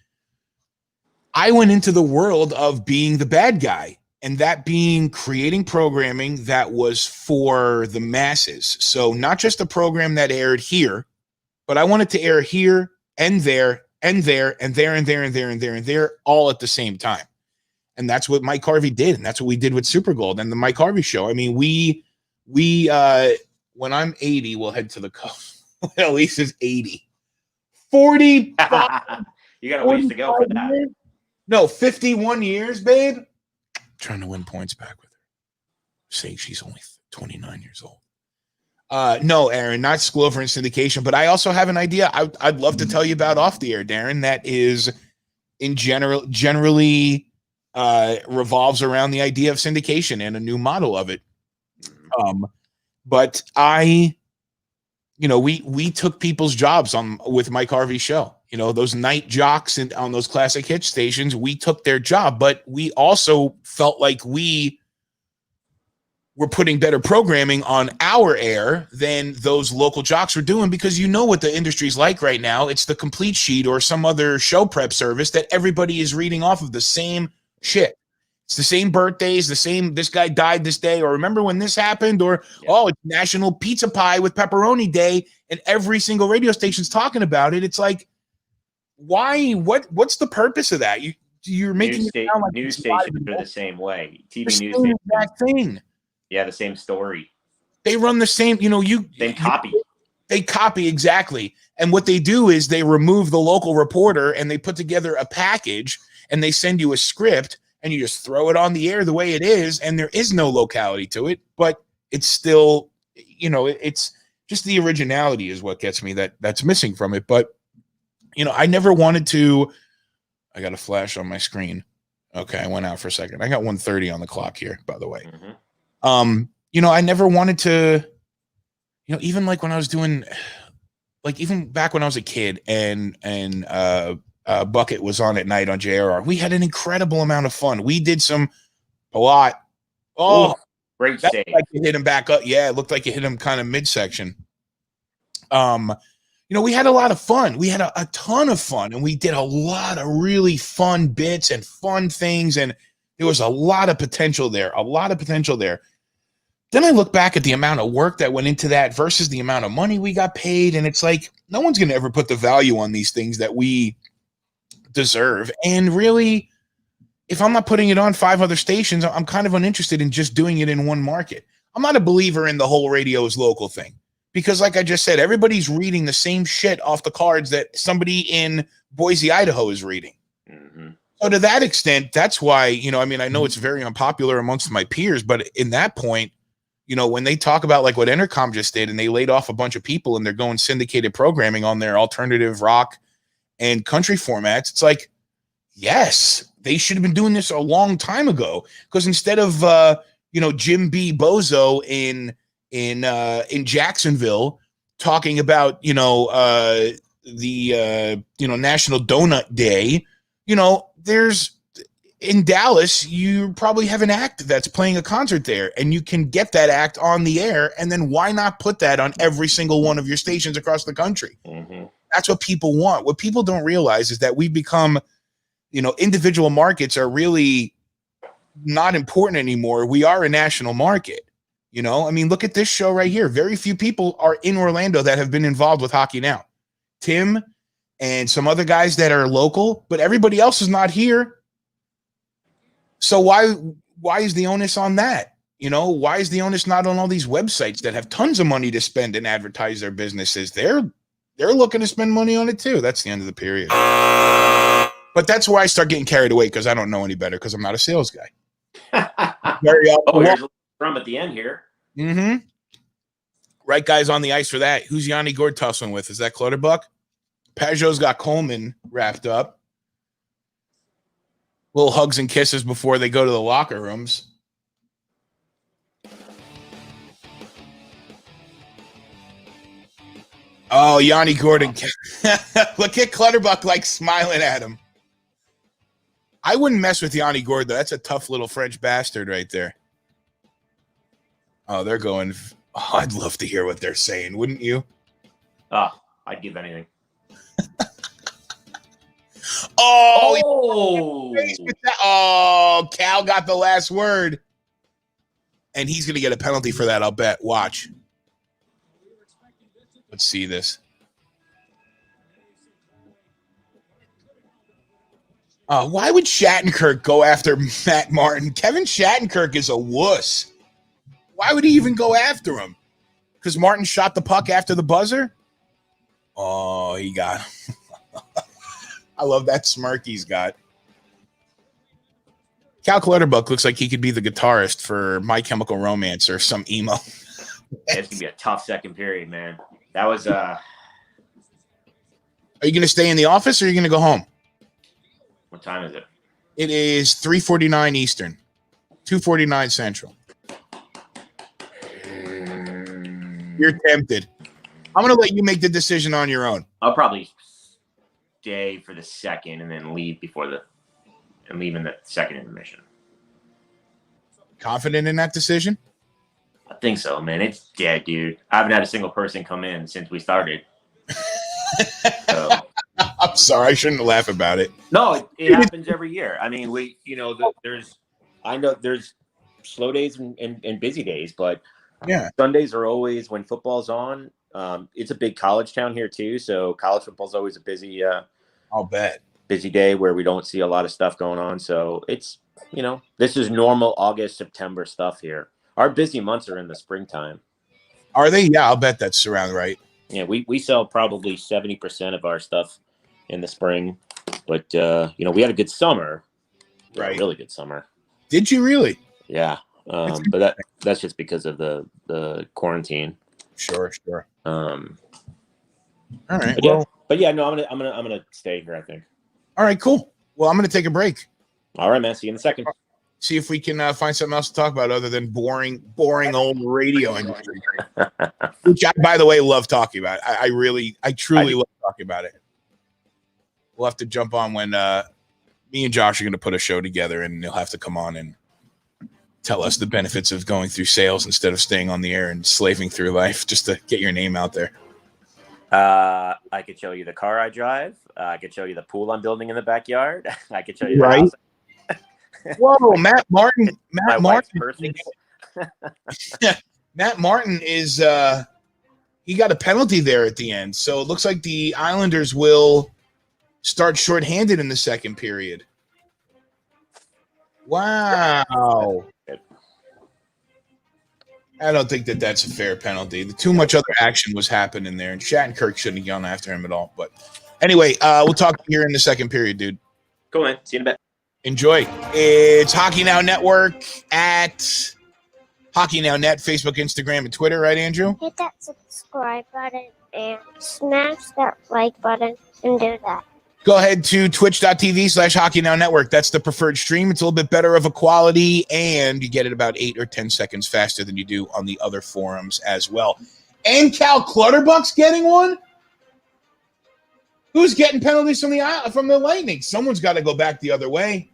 the world of being the bad guy, and that being creating programming that was for the masses. So not just a program that aired here, but I wanted to air here and there and there and there and there and there and there and there all at the same time. And that's what Mike Harvey did. And that's what we did with Super Gold and the Mike Harvey Show. I mean, we when I'm 80, we'll head to the coast. Elise is 80. 40. You got a ways to go for that. Years? No, 51 years, babe. I'm trying to win points back with her. Saying she's only 29 years old. No, Aaron, not School over in syndication, but I also have an idea I'd love to tell you about off the air, Darren, that is generally revolves around the idea of syndication and a new model of it. But we took people's jobs with Mike Harvey's show. Those night jocks on those classic hit stations, we took their job, but we also felt like we were putting better programming on our air than those local jocks were doing, because what the industry's like right now. It's the complete sheet or some other show prep service that everybody is reading off of the same shit. It's the same birthdays, the same, this guy died this day, or remember when this happened, or, it's National Pizza Pie with Pepperoni Day, and every single radio station's talking about it. It's like, why? What's the purpose of that? You're making it sound like news stations are the same way. TV news stations, exact thing. Yeah, the same story. They run the same, They copy. They copy, exactly. And what they do is they remove the local reporter and they put together a package and they send you a script and you just throw it on the air the way it is. And there is no locality to it, but it's still, it's just the originality is what gets me that's missing from it. But, I never wanted to, I got a flash on my screen. Okay. I went out for a second. I got 1:30 on the clock here, by the way. I never wanted to, even like when I was doing, like even back when I was a kid and Bucket was on at night on JRR, we had an incredible amount of fun. We did a lot. Oh, great save. Like you hit him back up. Yeah, it looked like you hit him kind of midsection. we had a lot of fun. We had a ton of fun, and we did a lot of really fun bits and fun things, and there was a lot of potential there, Then I look back at the amount of work that went into that versus the amount of money we got paid, and it's like, no one's going to ever put the value on these things that we deserve. And really, if I'm not putting it on 5 other stations, I'm kind of uninterested in just doing it in one market. I'm not a believer in the whole radio is local thing. Because like I just said, everybody's reading the same shit off the cards that somebody in Boise, Idaho is reading. Mm-hmm. So to that extent, that's why, I know it's very unpopular amongst my peers, but in that point, when they talk about like what Entercom just did and they laid off a bunch of people and they're going syndicated programming on their alternative rock and country formats, it's like, yes, they should have been doing this a long time ago. Because instead of, Jim B. Bozo in Jacksonville talking about the National Donut Day, there's in Dallas you probably have an act that's playing a concert there, and you can get that act on the air, and then why not put that on every single one of your stations across the country? Mm-hmm. That's what people want. What people don't realize is that we become individual markets are really not important anymore. We are a national market. Look at this show right here. Very few people are in Orlando that have been involved with Hockey Now. Tim and some other guys that are local, but everybody else is not here. So why is the onus on that? Why is the onus not on all these websites that have tons of money to spend and advertise their businesses? They're looking to spend money on it too. That's the end of the period. But that's why I start getting carried away, because I don't know any better, because I'm not a sales guy. Here's a drum at the end here. Mm-hmm. Right guys on the ice for that. Who's Yanni Gord tussling with? Is that Clutterbuck? Pajot's got Coleman wrapped up. Little hugs and kisses before they go to the locker rooms. Oh, Yanni Gordon. Look at Clutterbuck like smiling at him. I wouldn't mess with Yanni Gord, though. That's a tough little French bastard right there. Oh, they're going. Oh, I'd love to hear what they're saying, wouldn't you? Oh, I'd give anything. Oh, Cal got the last word. And he's going to get a penalty for that, I'll bet. Watch. Let's see this. Why would Shattenkirk go after Matt Martin? Kevin Shattenkirk is a wuss. Why would he even go after him? Because Martin shot the puck after the buzzer? Oh, he got him. I love that smirk he's got. Cal Clutterbuck looks like he could be the guitarist for My Chemical Romance or some emo. It's going to be a tough second period, man. That was... Are you going to stay in the office or are you going to go home? What time is it? It is 3:49 Eastern, 2:49 Central. You're tempted. I'm going to let you make the decision on your own. I'll probably stay for the second and then leave in the second intermission. Confident in that decision? I think so, man. It's dead, dude. I haven't had a single person come in since we started. So. I'm sorry, I shouldn't laugh about it. No, it happens every year. I mean, there's slow days and busy days, but yeah, Sundays are always when football's on. It's a big college town here too, so college football's always a busy. I'll bet busy day where we don't see a lot of stuff going on. So it's this is normal August, September stuff here. Our busy months are in the springtime. Are they? Yeah, I'll bet that's around right. Yeah, we sell probably 70% of our stuff in the spring, but we had a good summer, right? A really good summer. Did you really? Yeah, but that's just because of the quarantine. Sure. All right. But yeah, no, I'm gonna stay here, I think. All right, cool. Well, I'm gonna take a break. All right, man. See you in a second. See if we can find something else to talk about other than boring old radio industry, which I, by the way, love talking about. I truly love talking about it. We'll have to jump on when me and Josh are going to put a show together, and he'll have to come on and tell us the benefits of going through sales instead of staying on the air and slaving through life just to get your name out there. I could show you the car I drive. I could show you the pool I'm building in the backyard. I could show you the Right. house. Whoa, Matt Martin. My wife's purses. Matt Martin is he got a penalty there at the end. So it looks like the Islanders will start shorthanded in the second period. Wow. I don't think that that's a fair penalty. Too much other action was happening there, and Shattenkirk shouldn't have gone after him at all. But anyway, we'll talk here in the second period, dude. Cool, man. See you in a bit. Enjoy. It's Hockey Now Network at Hockey Now Net, Facebook, Instagram, and Twitter, right, Andrew? Hit that subscribe button and smash that like button and do that. Go ahead to twitch.tv/Hockey Now Network. That's the preferred stream. It's a little bit better of a quality, and you get it about 8 or 10 seconds faster than you do on the other forums as well. And Cal Clutterbuck's getting one? Who's getting penalties from the Lightning? Someone's got to go back the other way.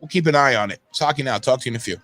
We'll keep an eye on it. It's Hockey Now. Talk to you in a few.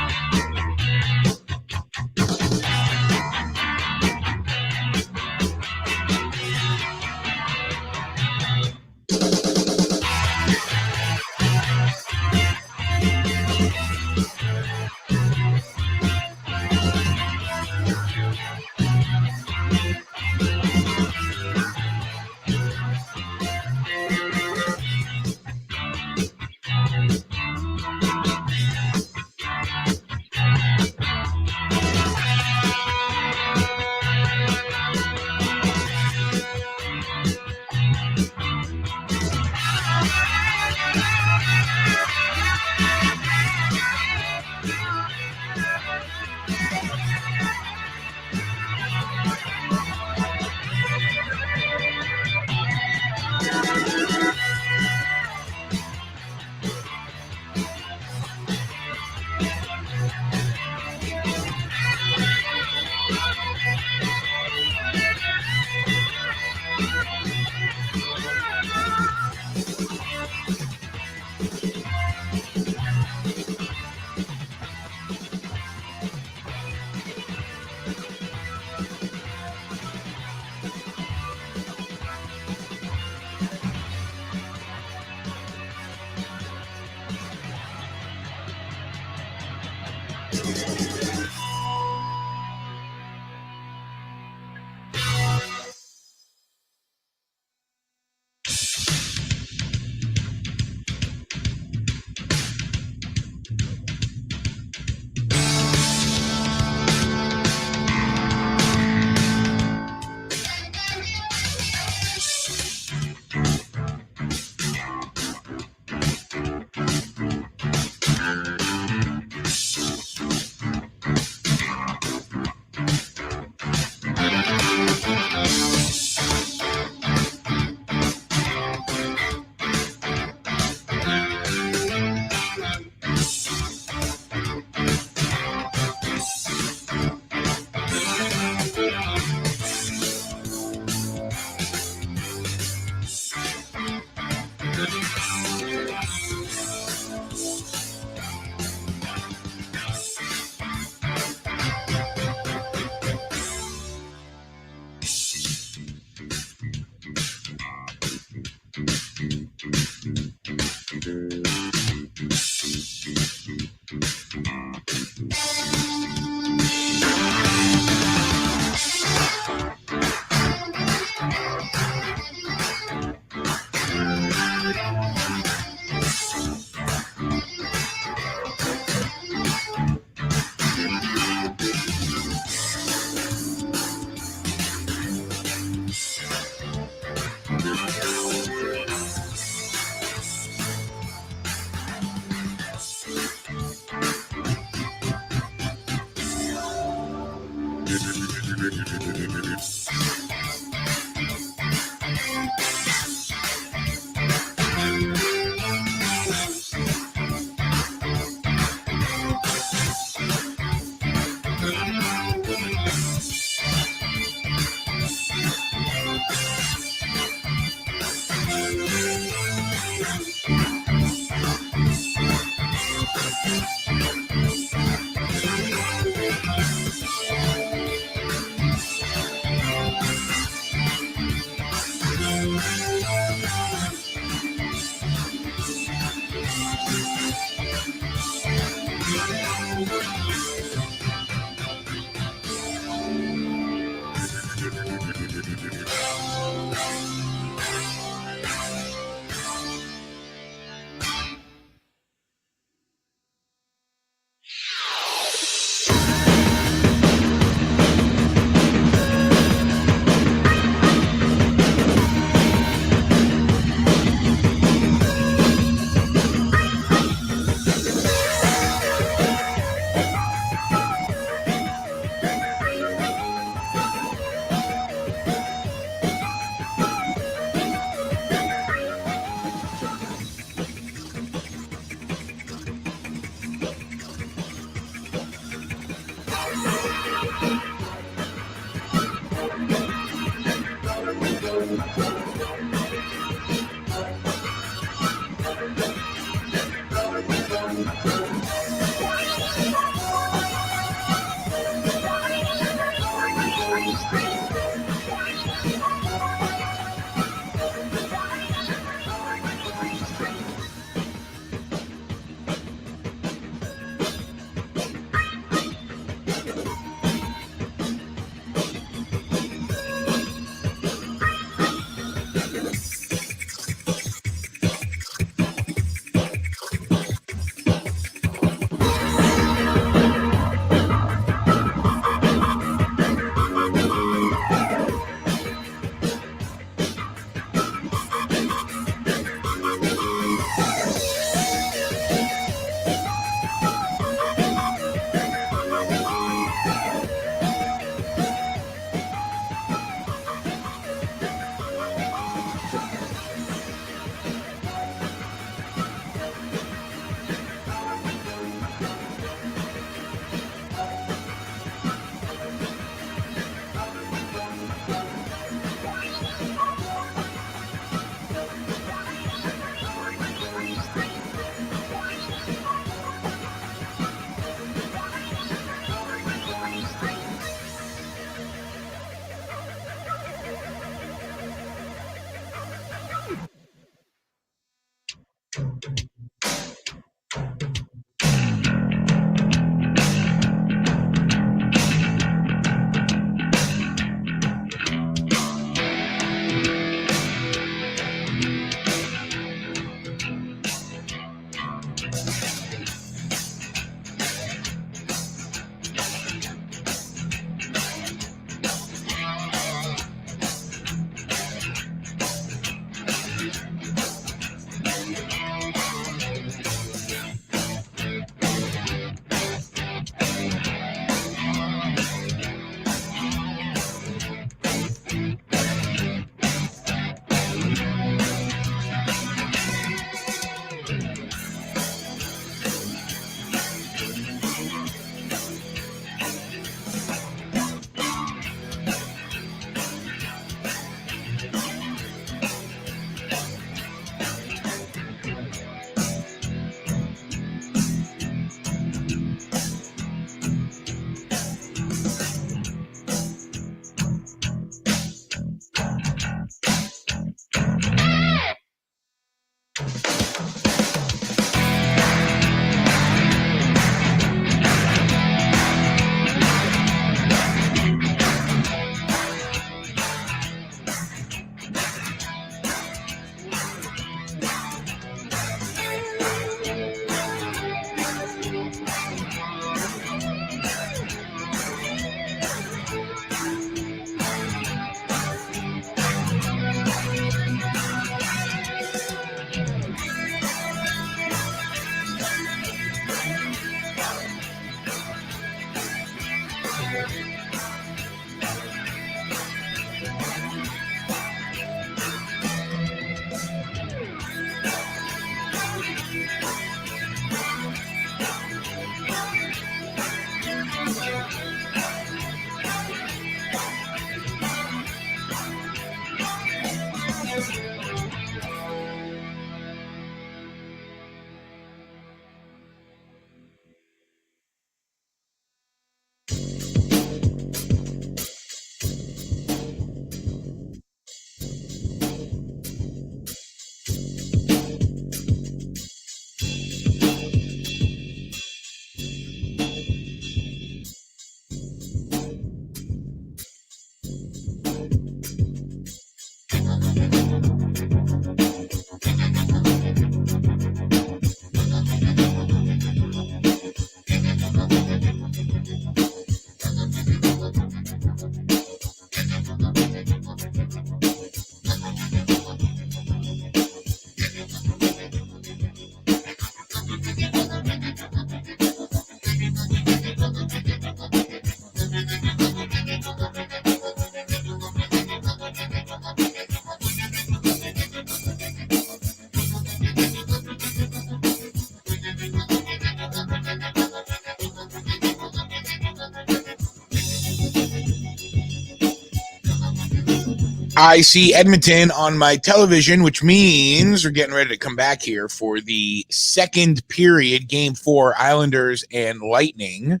I see Edmonton on my television, which means we're getting ready to come back here for the second period, Game 4, Islanders and Lightning.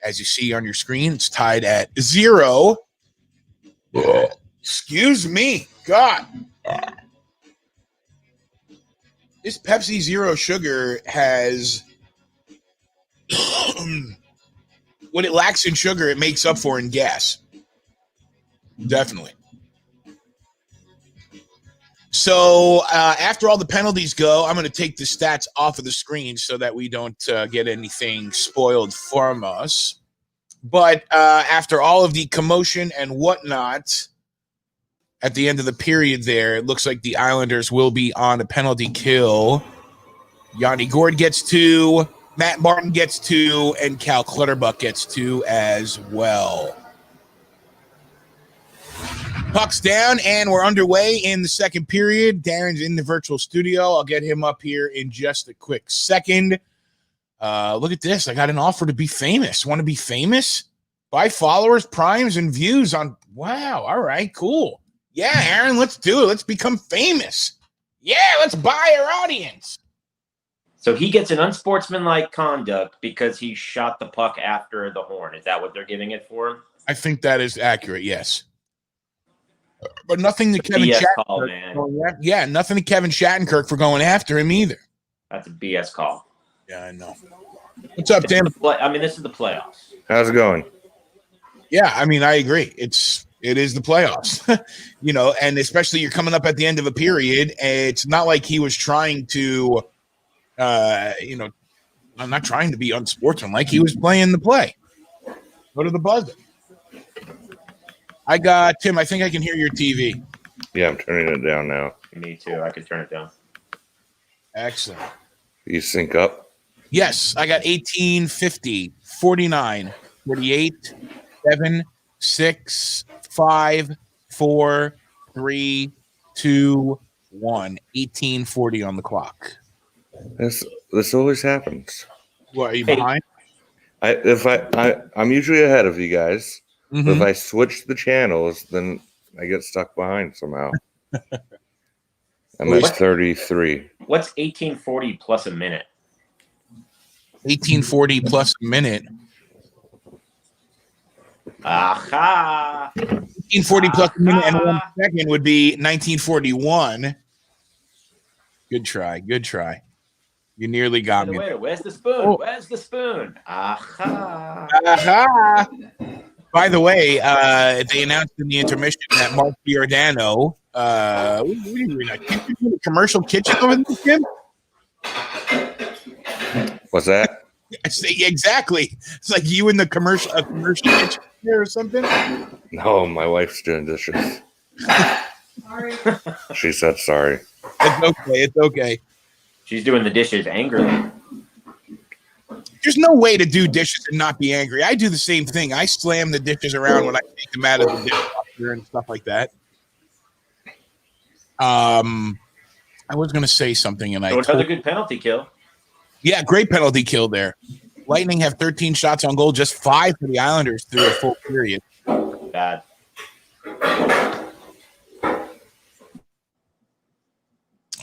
As you see on your screen, it's tied at 0. Excuse me. God. This Pepsi Zero Sugar has what it lacks in sugar, it makes up for in gas. Definitely. So after all the penalties go, I'm going to take the stats off of the screen so that we don't get anything spoiled from us. But after all of the commotion and whatnot, at the end of the period there, it looks like the Islanders will be on a penalty kill. Yanni Gourde gets 2, Matt Martin gets 2, and Cal Clutterbuck gets 2 as well. Puck's down, and we're underway in the second period. Darren's in the virtual studio. I'll get him up here in just a quick second. Look at this. I got an offer to be famous. Want to be famous? Buy followers, primes, and views on... Wow. All right, cool. Yeah, Aaron, let's do it. Let's become famous. Yeah, let's buy our audience. So he gets an unsportsmanlike conduct because he shot the puck after the horn. Is that what they're giving it for him? I think that is accurate, yes. But nothing to Kevin BS Shattenkirk. call, man. Yeah, nothing to Kevin Shattenkirk for going after him either. That's a BS call. Yeah, I know. What's up, Tim? This is the playoffs. How's it going? Yeah, I mean, I agree. It is the playoffs, and especially you're coming up at the end of a period. It's not like he was trying to, I'm not trying to be unsportsmanlike. He was playing the play. Go to the buzzer. I got Tim. I think I can hear your TV. Yeah, I'm turning it down now. Me too. I could turn it down. Excellent. You sync up? Yes, I got 18, 50, 49, 48, 7, 6, 5, 4, 3, 2, 1. 1840 on the clock. This always happens. What, are you behind? I'm usually ahead of you guys. Mm-hmm. But if I switch the channels, then I get stuck behind somehow. I'm at 33. What's 1840 plus a minute? 1840 plus a minute. Aha! 1840 plus a minute and 1 second would be 1941. Good try. Good try. You nearly got me. Wait, where's the spoon? Oh. Where's the spoon? Aha! Aha! By the way, they announced in the intermission that Mark Giordano, what are you doing? A commercial kitchen over there, Tim? What's that? I say exactly. It's like you in the commercial kitchen here or something. No, my wife's doing dishes. Sorry. She said sorry. It's okay. It's okay. She's doing the dishes angrily. There's no way to do dishes and not be angry. I do the same thing. I slam the dishes around when I take them out of the dishwasher and stuff like that. I was going to say something, and So another good penalty kill. Yeah, great penalty kill there. Lightning have 13 shots on goal, just 5 for the Islanders through a full period. Bad.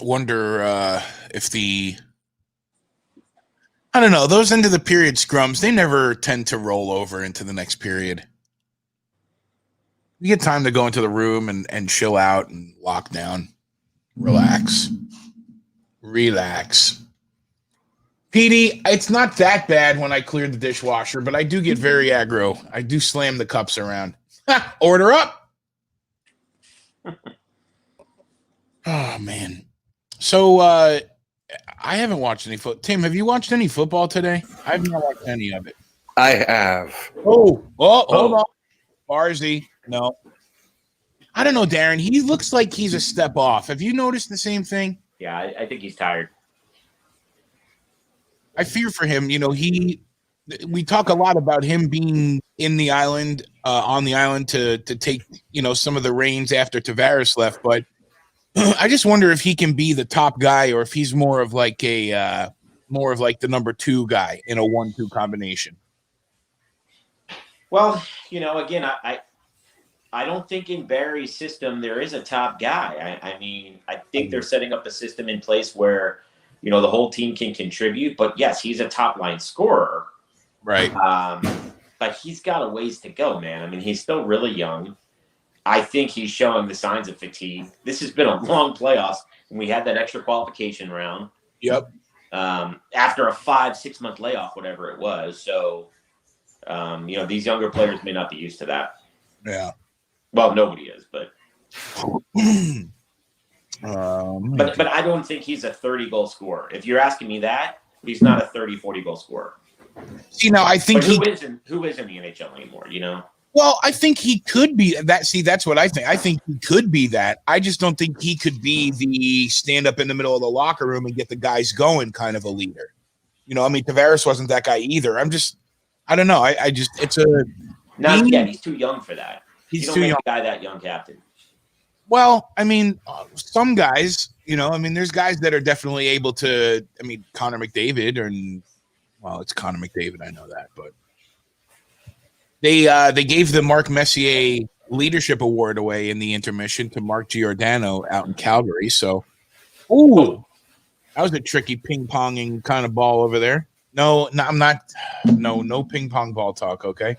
Wonder if I don't know, those end of the period scrums, they never tend to roll over into the next period. You get time to go into the room and chill out and lock down. Relax. Petey, it's not that bad when I clear the dishwasher, but I do get very aggro. I do slam the cups around. Order up. Oh, man. So, I haven't watched any football. Tim, have you watched any football today? I've not watched any of it. I have. Hold on. Barzy, no. I don't know, Darren. He looks like he's a step off. Have you noticed the same thing? Yeah, I think he's tired. I fear for him. We talk a lot about him being in the island, on the island to take, some of the reins after Tavares left. But I just wonder if he can be the top guy or if he's more of like the number 2 guy in a 1-2 combination. Well, again, I don't think in Barry's system there is a top guy. I mean, I think they're setting up a system in place where, the whole team can contribute. But yes, he's a top line scorer. Right. But he's got a ways to go, man. I mean, he's still really young. I think he's showing the signs of fatigue. This has been a long playoffs, and we had that extra qualification round. Yep. After a 5-6 month layoff, whatever it was. So, these younger players may not be used to that. Yeah. Well, nobody is, but but I don't think he's a 30-goal scorer. If you're asking me that, he's not a 30, 40-goal scorer. See, now I think who is in the NHL anymore, Well, I think he could be that. See, that's what I think. I think he could be that. I just don't think he could be the stand up in the middle of the locker room and get the guys going kind of a leader. I mean, Tavares wasn't that guy either. I don't know. He's too young for that. He's you don't too make young. a guy that young captain. Well, I mean, some guys, there's guys that are definitely able to. I mean, Connor McDavid, it's Connor McDavid. I know that, but they gave the Mark Messier Leadership Award away in the intermission to Mark Giordano out in Calgary. So, that was a tricky ping-ponging kind of ball over there. No, I'm not. No ping pong ball talk. Okay,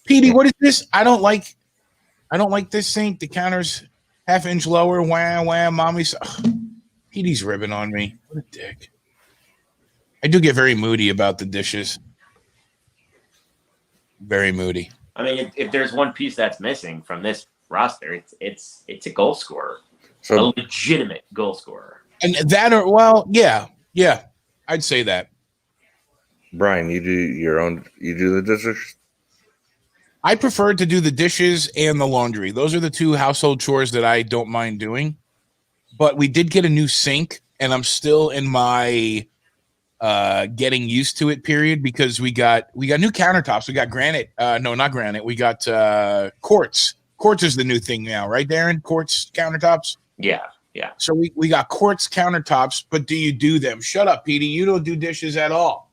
Petey, what is this? I don't like this sink. The counter's half-inch lower. Wham, wham, mommy's. Petey's ribbing on me. What a dick. I do get very moody about the dishes. Very moody. I mean, if there's one piece that's missing from this roster, it's a goal scorer, a legitimate goal scorer. And yeah, I'd say that. Brian, you do the dishes? I prefer to do the dishes and the laundry. Those are the two household chores that I don't mind doing. But we did get a new sink, and I'm still in my getting used to it period because we got new countertops. We got granite. No, not granite. We got quartz. Quartz is the new thing now, right, Darren? Quartz countertops? Yeah. So we got quartz countertops, but do you do them? Shut up, Petey. You don't do dishes at all.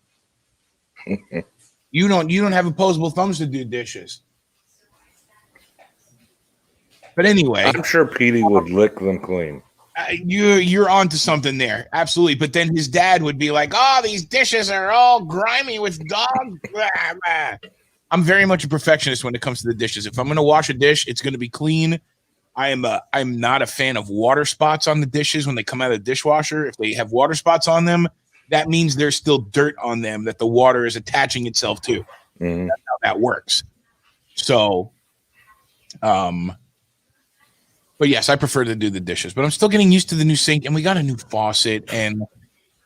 You don't have opposable thumbs to do dishes. But anyway, I'm sure Petey would lick them clean. You're onto something there, absolutely. But then his dad would be like, "Oh, these dishes are all grimy with dog." I'm very much a perfectionist when it comes to the dishes. If I'm going to wash a dish, it's going to be clean. I'm not a fan of water spots on the dishes when they come out of the dishwasher. If they have water spots on them, that means there's still dirt on them that the water is attaching itself to. Mm-hmm. That's how that works. So, but yes, I prefer to do the dishes. But I'm still getting used to the new sink, and we got a new faucet, and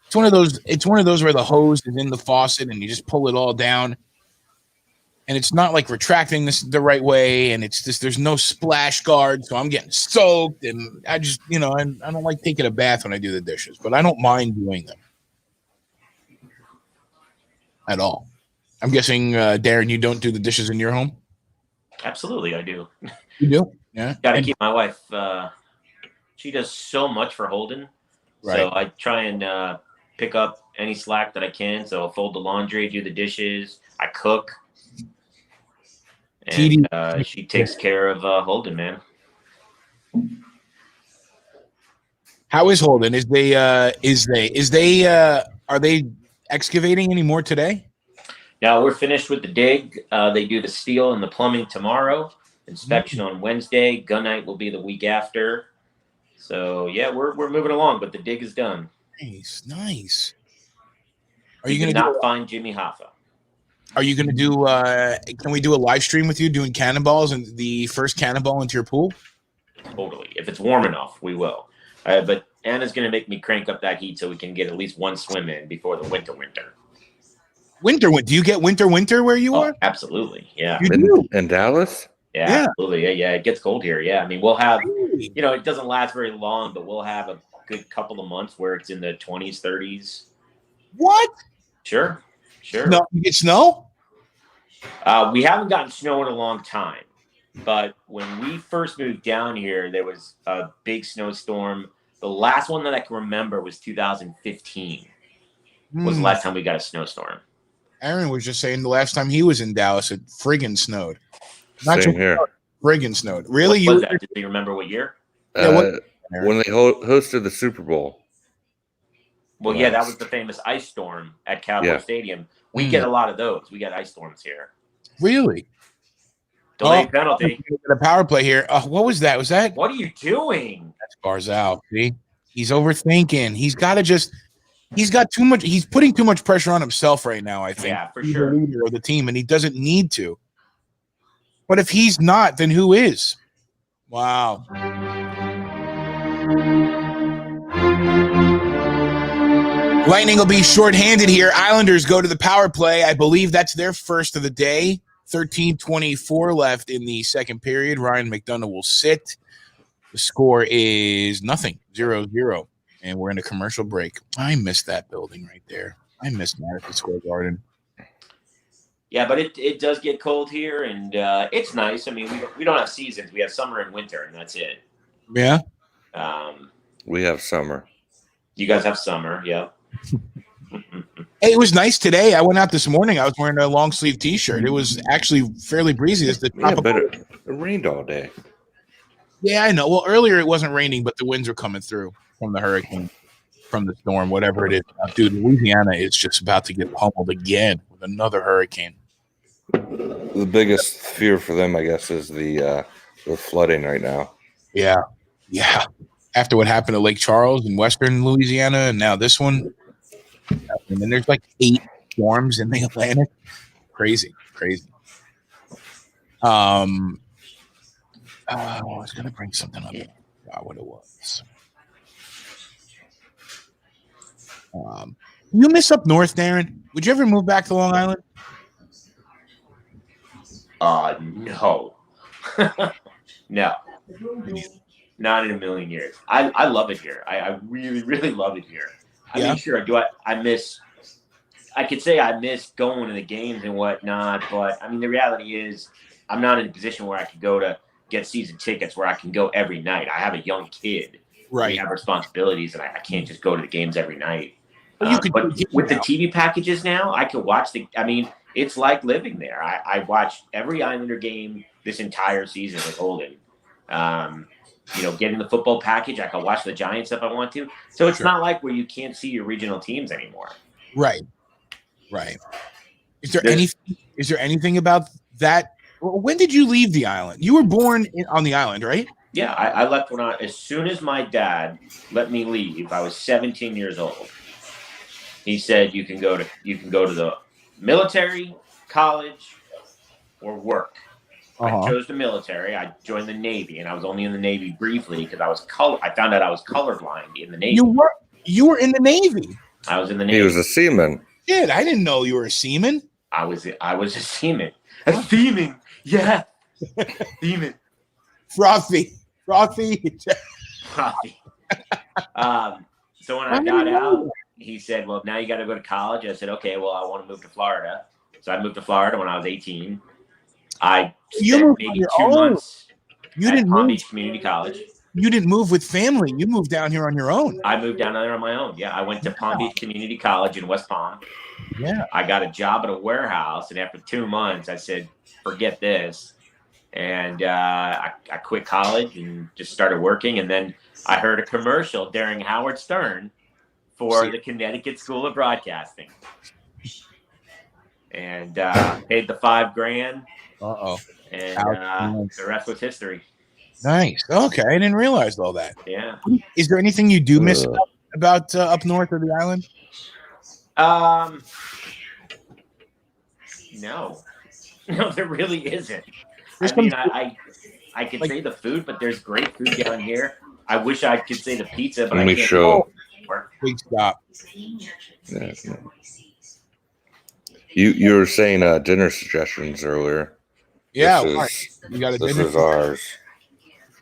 it's one of those where the hose is in the faucet, and you just pull it all down, and it's not like retracting this the right way, and it's just there's no splash guard, so I'm getting soaked, and I just I don't like taking a bath when I do the dishes, but I don't mind doing them at all. I'm guessing, Darren, you don't do the dishes in your home? Absolutely, I do. You do? Yeah. Got to keep my wife. She does so much for Holden. Right. So I try and pick up any slack that I can. So I'll fold the laundry, do the dishes. I cook. And she takes care of Holden, man. How is Holden? Are they excavating anymore today? Now we're finished with the dig. They do the steel and the plumbing tomorrow. Inspection on Wednesday. Gun night will be the week after. So yeah, we're moving along, but the dig is done. Nice. Are you going to find Jimmy Hoffa? Are you going to do? Can we do a live stream with you doing cannonballs and the first cannonball into your pool? Totally. If it's warm enough, we will. But Anna's going to make me crank up that heat so we can get at least one swim in before the winter. Winter. Do you get winter where you are? Absolutely. Yeah. You do? In Dallas? Yeah, absolutely. Yeah. It gets cold here. Yeah. I mean, we'll have, it doesn't last very long, but we'll have a good couple of months where it's in the 20s, 30s. What? Sure. No, you get snow? We haven't gotten snow in a long time, but when we first moved down here, there was a big snowstorm. The last one that I can remember was 2015 was the last time we got a snowstorm. Aaron was just saying the last time he was in Dallas, it friggin' snowed. Same here. friggin' snowed. Really? What was that? Do you remember what year? Yeah, When they hosted the Super Bowl. Well, yeah, that was the famous ice storm at Cowboy Stadium. We get a lot of those. We get ice storms here. Really? Delayed penalty. The power play here. What was that? Was that? What are you doing? That's Barzal. See? He's overthinking. He's got too much. He's putting too much pressure on himself right now, I think. Yeah, for he's sure. the leader of the team, and he doesn't need to. But if he's not, then who is? Wow. Lightning will be shorthanded here. Islanders go to the power play. I believe that's their first of the day. 13:24 left in the second period. Ryan McDonough will sit. The score is 0-0. And we're in a commercial break. I missed that building right there. I missed Madison Square Garden. Yeah, but it does get cold here, and it's nice. I mean, we don't have seasons. We have summer and winter, and that's it. Yeah? We have summer. You guys have summer, yeah. Hey, it was nice today. I went out this morning. I was wearing a long sleeve T-shirt. It was actually fairly breezy. But it rained all day. Yeah, I know. Well, earlier it wasn't raining, but the winds were coming through from the hurricane, from the storm, whatever it is. Dude, Louisiana is just about to get pummeled again with another hurricane. The biggest fear for them, I guess, is the flooding right now. Yeah. After what happened to Lake Charles in western Louisiana, and now this one. And then there's like 8 storms in the Atlantic. Crazy. I was going to bring something up. I forgot what it was. You miss up north, Darren? Would you ever move back to Long Island? No. No. Not in a million years. I love it here. I really, really love it here. I mean, sure, I could say I miss going to the games and whatnot, but I mean, the reality is I'm not in a position where I could go to get season tickets where I can go every night. I have a young kid. Right. We have responsibilities, and I can't just go to the games every night. Well, but with the TV packages now, I can watch it's like living there. I watched every Islander game this entire season with Holden. Getting the football package, I can watch the Giants if I want to. So it's not like where you can't see your regional teams anymore. Right. Is there anything about that? When did you leave the island? You were born on the island, right? Yeah, I left as soon as my dad let me leave. I was 17 years old. He said you can go to the military, college, or work. I chose the military. I joined the Navy, and I was only in the Navy briefly because I found out I was colorblind in the Navy. You were in the Navy. I was in the Navy. He was a seaman. Dude, I didn't know you were a seaman. I was a seaman. A seaman, yeah. Seaman. Frothy. So when I got out, he said, "Well, now you got to go to college." I said, "Okay, well, I want to move to Florida." So I moved to Florida when I was 18. I spent maybe 2 months at Palm Beach Community College. You didn't move with family. You moved down here on your own. I moved down there on my own. Yeah, I went to Palm Beach Community College in West Palm. Yeah. I got a job at a warehouse, and after 2 months, I said, "Forget this," and I quit college and just started working. And then I heard a commercial during Howard Stern for the Connecticut School of Broadcasting, and paid the $5,000. And the rest was history. Nice. Okay, I didn't realize all that. Yeah. Is there anything you do miss about up north of the island? No, there really isn't. I could say the food, but there's great food down here. I wish I could say the pizza, but I can't. Big stop. Yeah. You were saying dinner suggestions earlier. Yeah, you got a dinner. This is ours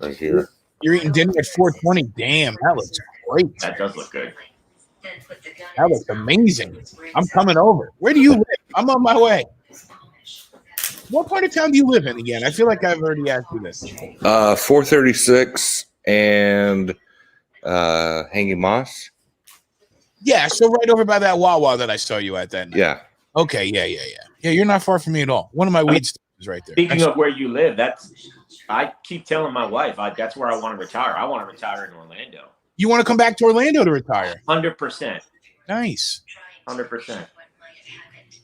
right here. You're eating dinner at 420. Damn, that looks great. That does look good. That looks amazing. I'm coming over. Where do you live? I'm on my way. What part of town do you live in again? I feel like I've already asked you this. 436 and Hanging Moss. Yeah, so right over by that Wawa that I saw you at that night. Yeah. Okay, yeah. Yeah, you're not far from me at all. One of my weed stores is right there. Speaking of where you live, I keep telling my wife that's where I want to retire. I want to retire in Orlando. You want to come back to Orlando to retire? 100%. Nice. 100%.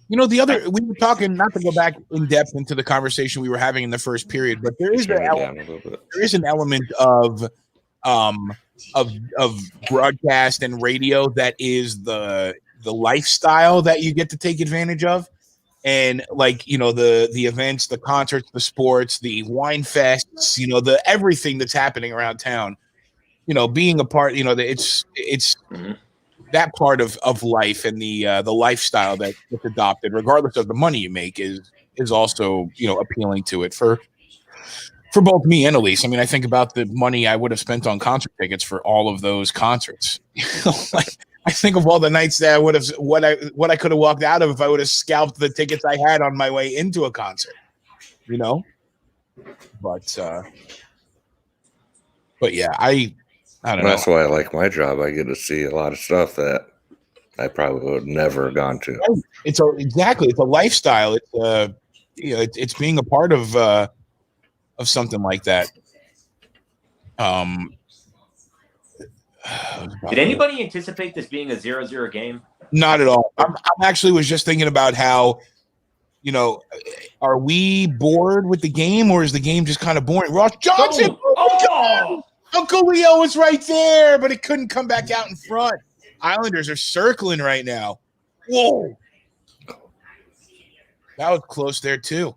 We were talking, not to go back in depth into the conversation we were having in the first period, but there is an element of broadcast and radio that is the lifestyle that you get to take advantage of. And the events, the concerts, the sports, the wine fests, the everything that's happening around town, being a part, it's that part of life and the lifestyle that gets adopted, regardless of the money you make, is also, appealing to it for both me and Elise. I mean, I think about the money I would have spent on concert tickets for all of those concerts. I think of all the nights that I would have, what I could have walked out of if I would have scalped the tickets I had on my way into a concert, But yeah, I don't know. That's why I like my job. I get to see a lot of stuff that I probably would have never gone to. It's a lifestyle. It's it's being a part of something like that. Did anybody anticipate this being a 0-0 game? Not at all. I'm actually was just thinking about how, are we bored with the game, or is the game just kind of boring? Ross Johnson, Uncle Leo was right there, but it couldn't come back out in front. Islanders are circling right now. Whoa, that was close there too.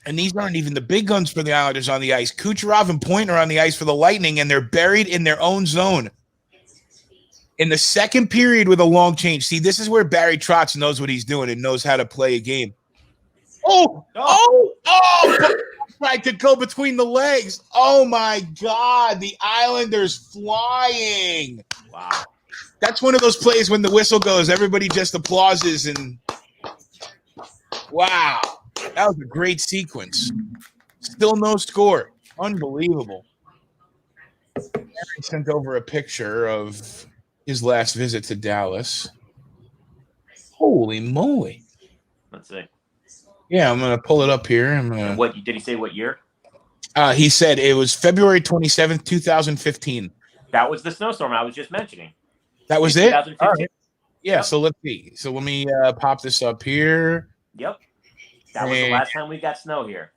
And these aren't even the big guns for the Islanders on the ice. Kucherov and Point are on the ice for the Lightning, and they're buried in their own zone. In the second period with a long change. See, this is where Barry Trotz knows what he's doing and knows how to play a game. Tried to go between the legs. Oh, my God. The Islanders flying. Wow. That's one of those plays when the whistle goes, everybody just applauses and wow. That was a great sequence. Still no score. Unbelievable. Aaron sent over a picture of his last visit to Dallas. Holy moly. Let's see. Yeah, I'm going to pull it up here. Did he say what year? He said it was February 27th, 2015. That was the snowstorm I was just mentioning. That was it? 2015. Right. Yeah, yep. So let's see. So let me pop this up here. Yep. That was the last time we got snow here.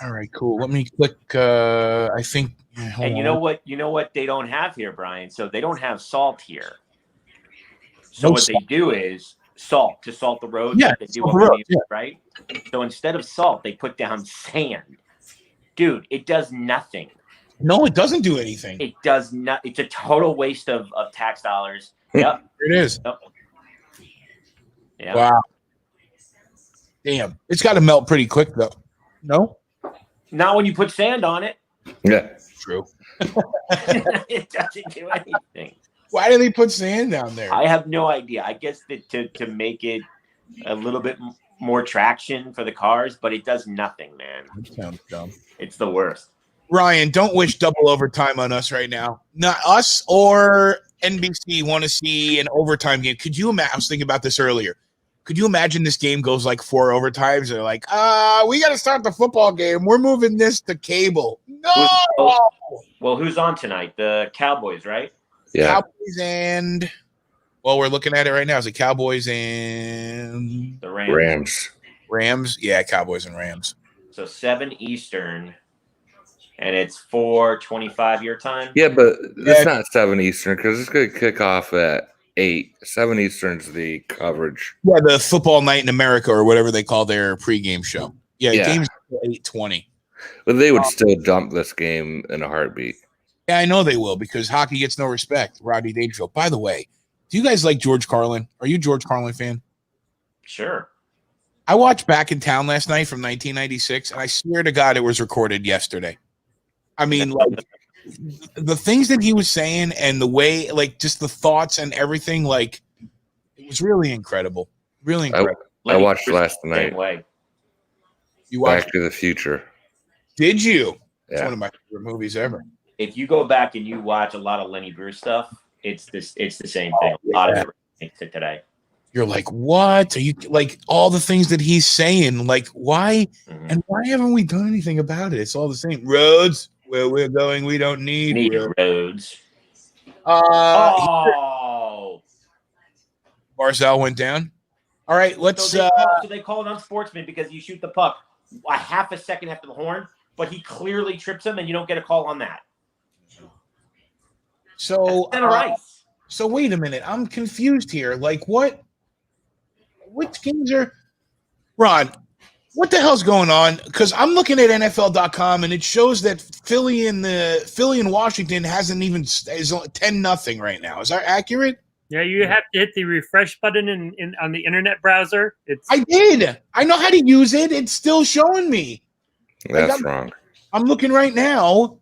All right, cool. Let me click. I think. And you know what? You know what they don't have here, Brian? So they don't have salt here. So what they do is salt to salt the roads. Yeah, like they do right? So instead of salt, they put down sand. Dude, it does nothing. No, it doesn't do anything. It does not. It's a total waste of tax dollars. Yep. It is. Yep. Yeah. Wow. Damn. It's got to melt pretty quick, though. No? Not when you put sand on it. Yeah. True. It doesn't do anything. Why do they put sand down there? I have no idea. I guess that to make it a little bit more traction for the cars, but it does nothing, man. That sounds dumb. It's the worst. Ryan, don't wish double overtime on us right now. Not us or NBC want to see an overtime game. Could you imagine? I was thinking about this earlier. Could you imagine this game goes like 4 overtimes? They're like, we got to start the football game. We're moving this to cable. No. Well, who's on tonight? The Cowboys, right? Yeah. Cowboys and we're looking at it right now. Is it Cowboys and the Rams? Rams? Yeah, Cowboys and Rams. So 7 Eastern, and it's 4:25 your time. Yeah, but it's not 7 Eastern because it's going to kick off at 8. 7 Eastern's the coverage. Yeah, the Football Night in America or whatever they call their pregame show. Yeah. Game's 8:20. But they would still dump this game in a heartbeat. Yeah, I know they will because hockey gets no respect. Rodney Dangerfield. By the way, do you guys like George Carlin? Are you a George Carlin fan? Sure. I watched Back in Town last night from 1996, and I swear to God it was recorded yesterday. I mean, like, the things that he was saying and the way, like, just the thoughts and everything, like, it was really incredible. Really incredible. I watched last night. You watched Back to the Future. Did you? Yeah. It's one of my favorite movies ever. If you go back and you watch a lot of Lenny Bruce stuff, it's the same thing. A lot of it to today. you're like, what are you like? All the things that he's saying, like, why and why haven't we done anything about it? It's all the same. Roads where we're going, we don't need roads. Barzal went down. All right, let's. So they call it unsportsman because you shoot the puck a half a second after the horn, but he clearly trips him, and you don't get a call on that. So center ice. So wait a minute, I'm confused here. Like, what? Which games are? Ron, what the hell's going on? Because I'm looking at NFL.com and it shows that Philly and Washington hasn't even is 10-0 right now. Is that accurate? Yeah, you have to hit the refresh button in on the internet browser. I did. I know how to use it. It's still showing me. That's wrong. I'm looking right now.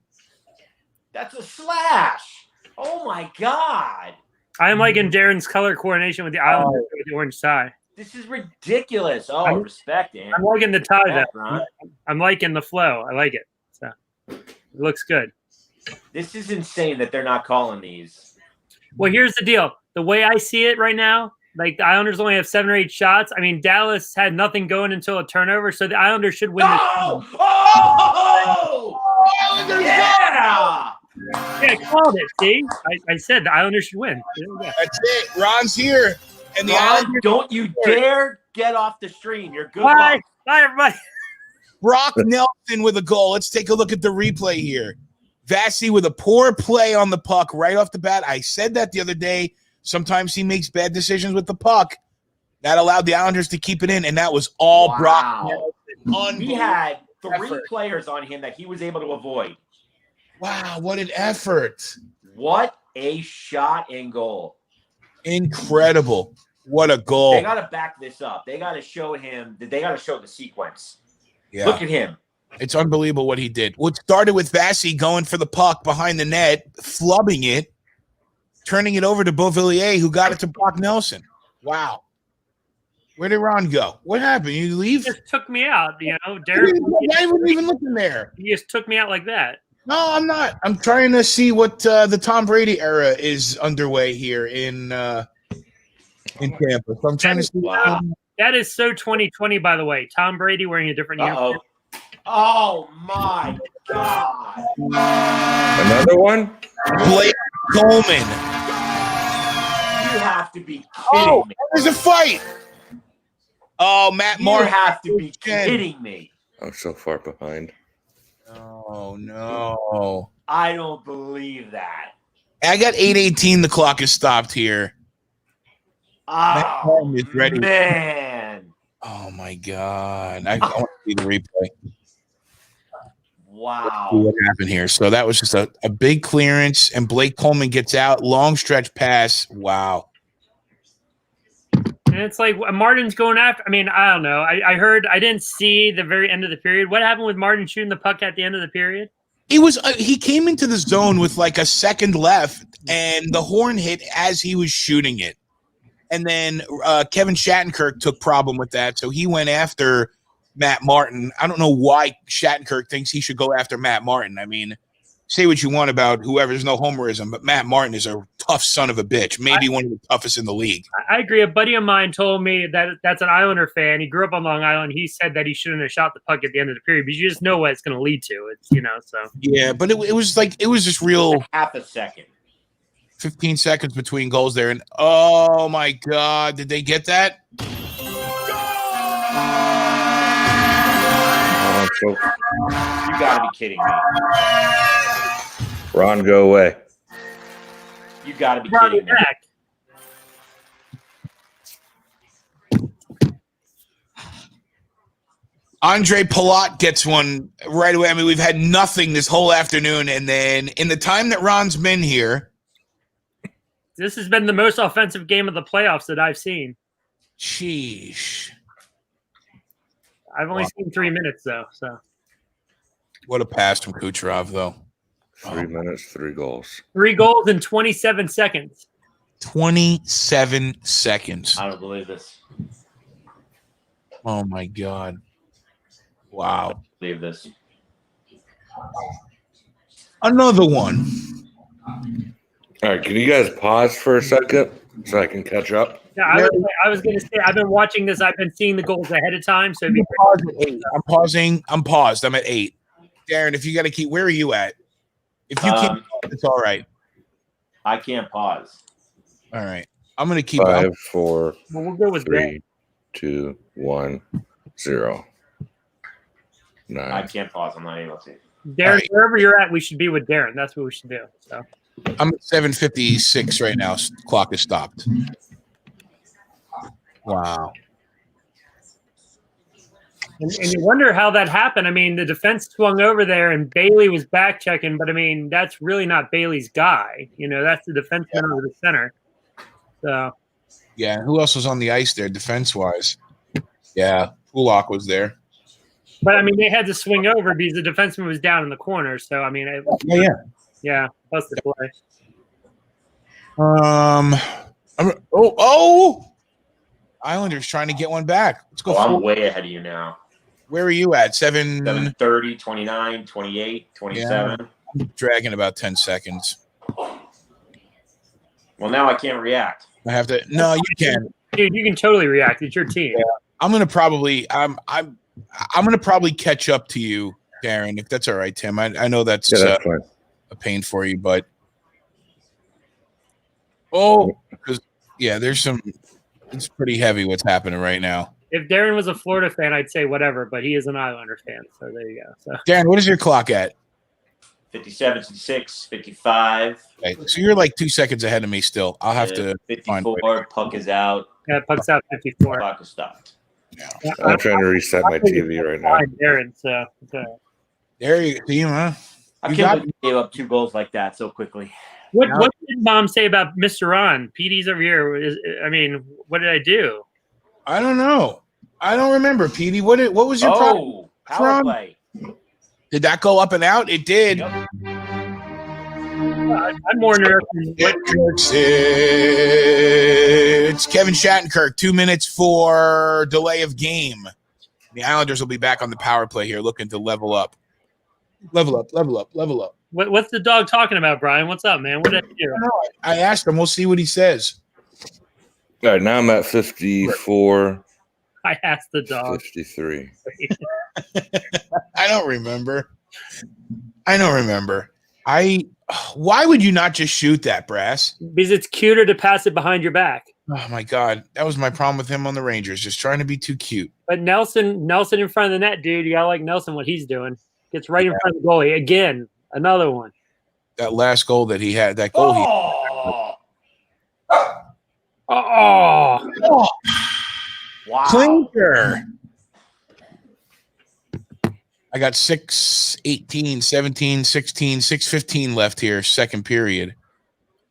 That's a slash. Oh my God. I'm like in Darren's color coordination with the Islanders with the orange tie. This is ridiculous. Oh, respect, Dan. I'm liking the tie though. I'm liking the flow. I like it. So it looks good. This is insane that they're not calling these. Well, here's the deal. The way I see it right now, like the Islanders only have 7 or 8 shots. I mean, Dallas had nothing going until a turnover, so the Islanders should win. Oh! Yeah! Yeah, I called it. See, I said the Islanders should win. Yeah. That's it. Ron's here, and the Ron, Islanders. don't you dare get off the stream. You're good. Bye, everybody. Brock Nelson with a goal. Let's take a look at the replay here. Vassy with a poor play on the puck right off the bat. I said that the other day. Sometimes he makes bad decisions with the puck. That allowed the Islanders to keep it in, and that was all Brock Nelson. He had 3 players on him that he was able to avoid. Wow, what an effort. What a shot and goal. Incredible. What a goal. They got to back this up. They got to show him that they got to show the sequence. Yeah. Look at him. It's unbelievable what he did. What started with Vassy going for the puck behind the net, flubbing it, turning it over to Beauvillier, who got it to Brock Nelson. Wow. Where did Ron go? What happened? You leave? He just took me out, Derek. Why were you even looking there? He just took me out like that. No, I'm not. I'm trying to see what the Tom Brady era is underway here in Tampa. So I'm trying to see. Wow. That is so 2020, by the way. Tom Brady wearing a different uniform. Oh, my God. Another one? Blake Coleman. You have to be kidding me. There's a fight. Oh, Matt Martin. You have to be kidding me. I'm so far behind. Oh, no. I don't believe that. I got 8:18. The clock is stopped here. Oh, is ready. Man. Oh, my God. I want to see the replay. Wow. What happened here? So that was just a big clearance, and Blake Coleman gets out. Long stretch pass. Wow. And it's like Martin's going after. I mean, I don't know. I heard. I didn't see the very end of the period. What happened with Martin shooting the puck at the end of the period? It was he came into the zone with like a second left, and the horn hit as he was shooting it. And then Kevin Shattenkirk took problem with that, so he went after Matt Martin. I don't know why Shattenkirk thinks he should go after Matt Martin. I mean, say what you want about whoever. There's no homerism, but Matt Martin is a tough son of a bitch. Maybe one of the toughest in the league. I agree. A buddy of mine told me that's an Islander fan. He grew up on Long Island. He said that he shouldn't have shot the puck at the end of the period, but you just know what it's going to lead to. It's so yeah. But it was just real. Half a second. 15 seconds between goals there, and oh my God, did they get that? So, you got to be kidding me. Ron, go away. You got to be kidding me. Andre Palat gets one right away. I mean, we've had nothing this whole afternoon, and then in the time that Ron's been here, this has been the most offensive game of the playoffs that I've seen. Sheesh. I've only seen 3 minutes, though. So, what a pass from Kucherov, though. 3 minutes, 3 goals. 3 goals in 27 seconds. 27 seconds. I don't believe this. Oh, my God. Wow. I don't believe this. Another one. All right, can you guys pause for a second so I can catch up? Yeah, I was going to say I've been watching this. I've been seeing the goals ahead of time. So I'm paused. I'm at 8. Darren, if you got to keep, where are you at? If you can't, it's all right. I can't pause. All right. I'm going to keep 5, 4, well, we'll go with 3, 2, 1, 0. 9. I can't pause. I'm not able to. Darren. Right. Wherever you're at, we should be with Darren. That's what we should do. So I'm at 7:56 right now. Clock is stopped. Wow. and you wonder how that happened. I mean, the defense swung over there, and Bailey was back checking, but I mean, that's really not Bailey's guy. That's the defenseman over the center. So Yeah. Who else was on the ice there, defense-wise? Yeah. Pulak was there. But I mean, they had to swing over because the defenseman was down in the corner. So I mean, yeah, plus the play. Islanders trying to get one back. Let's go. I'm way ahead of you now. Where are you at? 7:30, 29, 28, 27. Yeah, I'm dragging about 10 seconds. Well, now I can't react. I have to. No, you can, dude. You can totally react. It's your team. Yeah. I'm gonna probably catch up to you, Darren, if that's all right, Tim. I know that's fine. a pain for you, but there's some. It's pretty heavy what's happening right now. If Darren was a Florida fan, I'd say whatever, but he is an Islander fan, so there you go. So Darren, what is your clock at? 57, 56, 55. Okay, so you're like 2 seconds ahead of me still. I'll have to 54. Puck is out. Yeah, puck's out 54. Puck is stopped. Yeah. I'm trying to reset my TV right now. Darren, so there you see him, huh? I can't believe you gave up 2 goals like that so quickly. What did Mom say about Mr. Ron? PD's over here. What did I do? I don't know. I don't remember, PD. What was your problem? Power play. Did that go up and out? It did. Yep. I'm more interested. It's Kevin Shattenkirk. 2 minutes for delay of game. The Islanders will be back on the power play here, looking to level up. Level up. What's the dog talking about, Brian? What's up, man? What did I do? I asked him. We'll see what he says. All right, now I'm at 54. I asked the dog. 53. I don't remember. Why would you not just shoot that, Brass? Because it's cuter to pass it behind your back. Oh my God, that was my problem with him on the Rangers, just trying to be too cute. But Nelson in front of the net, dude. You gotta like Nelson what he's doing. Gets right in front of the goalie again. Another one. That last goal that he had, that goal Wow. Clinker. I got 6:18, 17, 16, 6:15 left here, second period.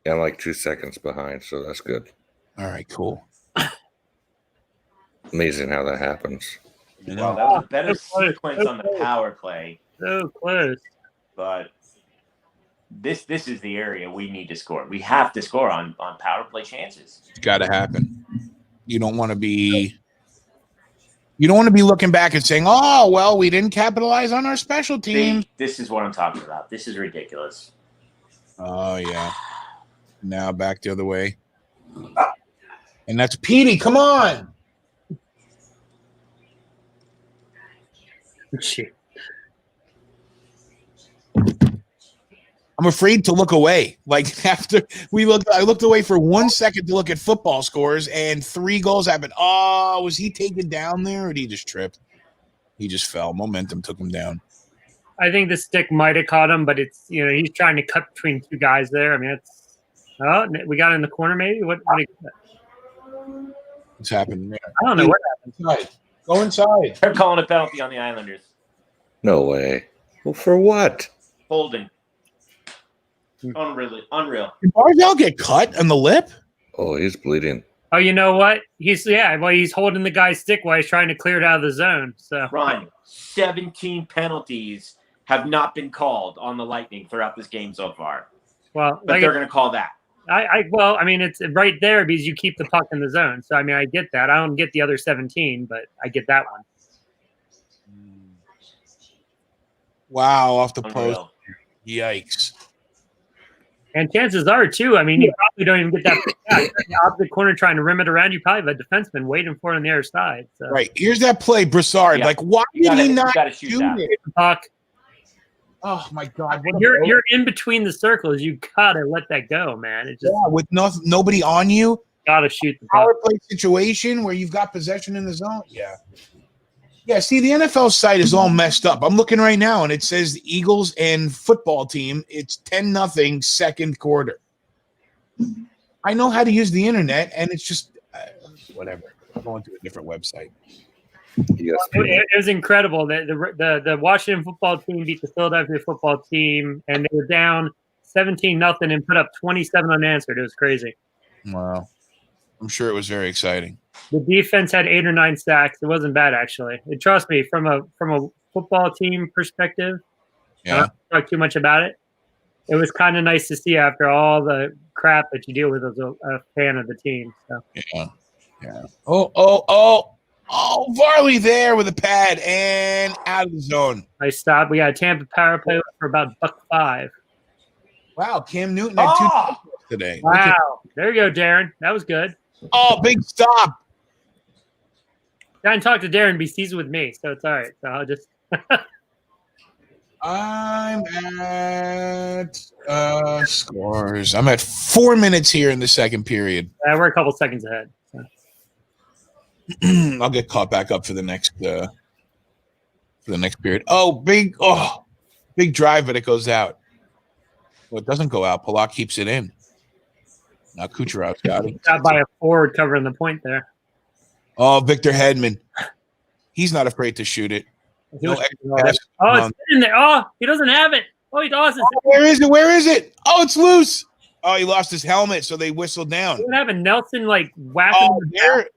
Yeah, I'm like 2 seconds behind, so that's good. All right, cool. Amazing how that happens. Wow, that was a better sequence on the power play. So close. But this is the area we need to score. We have to score on power play chances. It's got to happen. You don't want to be looking back and saying, "Oh, well, we didn't capitalize on our special team." This is what I'm talking about. This is ridiculous. Oh yeah. Now back the other way. And that's Petey. Come on. Shit. I'm afraid to look away. Like after I looked away for 1 second to look at football scores, and 3 goals happened. Oh, was he taken down there, or did he just trip? He just fell. Momentum took him down. I think the stick might have caught him, but it's he's trying to cut between 2 guys there. I mean, we got in the corner maybe. What's happening there? I don't know what happened. Inside. Go inside. They're calling a penalty on the Islanders. No way. Well, for what? Holding. Unreal. Did Barzal get cut on the lip? Oh, he's bleeding. Oh, you know what? He's holding the guy's stick while he's trying to clear it out of the zone. So Ron, 17 penalties have not been called on the Lightning throughout this game so far. Well, but they're going to call that. It's right there because you keep the puck in the zone. So I mean, I get that. I don't get the other 17, but I get that one. Wow, off the post. Unreal. Yikes. And chances are, too, I mean, you probably don't even get that back. The opposite corner trying to rim it around, you probably have a defenseman waiting for it on the other side. So. Right. Here's that play, Broussard. Yeah. Like, why did he not shoot shoot that. it? Puck. Oh, my God. You're in between the circles. You got to let that go, man. It just with nobody on you. got to shoot the puck. Power play situation where you've got possession in the zone. Yeah. Yeah, see, the NFL site is all messed up. I'm looking right now, and it says the Eagles and football team. It's 10-0 second quarter. I know how to use the internet, and it's just whatever. I'm going to a different website. Yes. It was incredible that the Washington football team beat the Philadelphia football team, and they were down 17-0 and put up 27 unanswered. It was crazy. Wow. I'm sure it was very exciting. The defense had 8 or 9 sacks. It wasn't bad, actually. And trust me, from a football team perspective, I don't talk too much about it. It was kind of nice to see after all the crap that you deal with as a fan of the team. So. Yeah. Oh, Varley there with a pad and out of the zone. Nice stop. We got a Tampa power play for about $1.05. Wow, Cam Newton had 2 today. Wow. There you go, Darren. That was good. Oh, big stop. I didn't talk to Darren, but he's with me, so it's all right. So I'll just I'm at scores. I'm at 4 minutes here in the second period. we're a couple seconds ahead. So. I'll get caught back up for the next period. Oh, big drive, but it goes out. Well, it doesn't go out. Polak keeps it in. Now Kucherov's got it. Got by a forward covering the point there. Oh, Victor Hedman. He's not afraid to shoot it. No it's in there. Oh, he doesn't have it. Oh, he does. Where is it? Where is it? Oh, it's loose. Oh, he lost his helmet, so they whistled down. You have a Nelson like whacking there.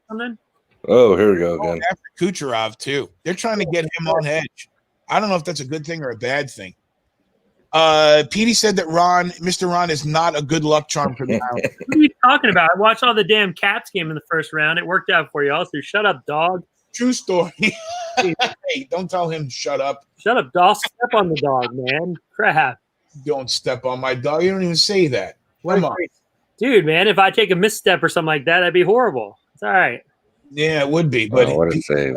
Oh, here we go again. After Kucherov too. They're trying to get him on edge. I don't know if that's a good thing or a bad thing. Petey said that Mr. Ron is not a good luck charm for the Islanders. What are you talking about? I watched all the damn Caps game in the first round. It worked out for you all, so shut up, dog. True story. Hey, don't tell him shut up. Shut up, dog. Step on the dog, man. Crap. Don't step on my dog. You don't even say that. Come on. Dude, man, if I take a misstep or something like that, that'd be horrible. It's all right. Yeah, it would be. But what a save.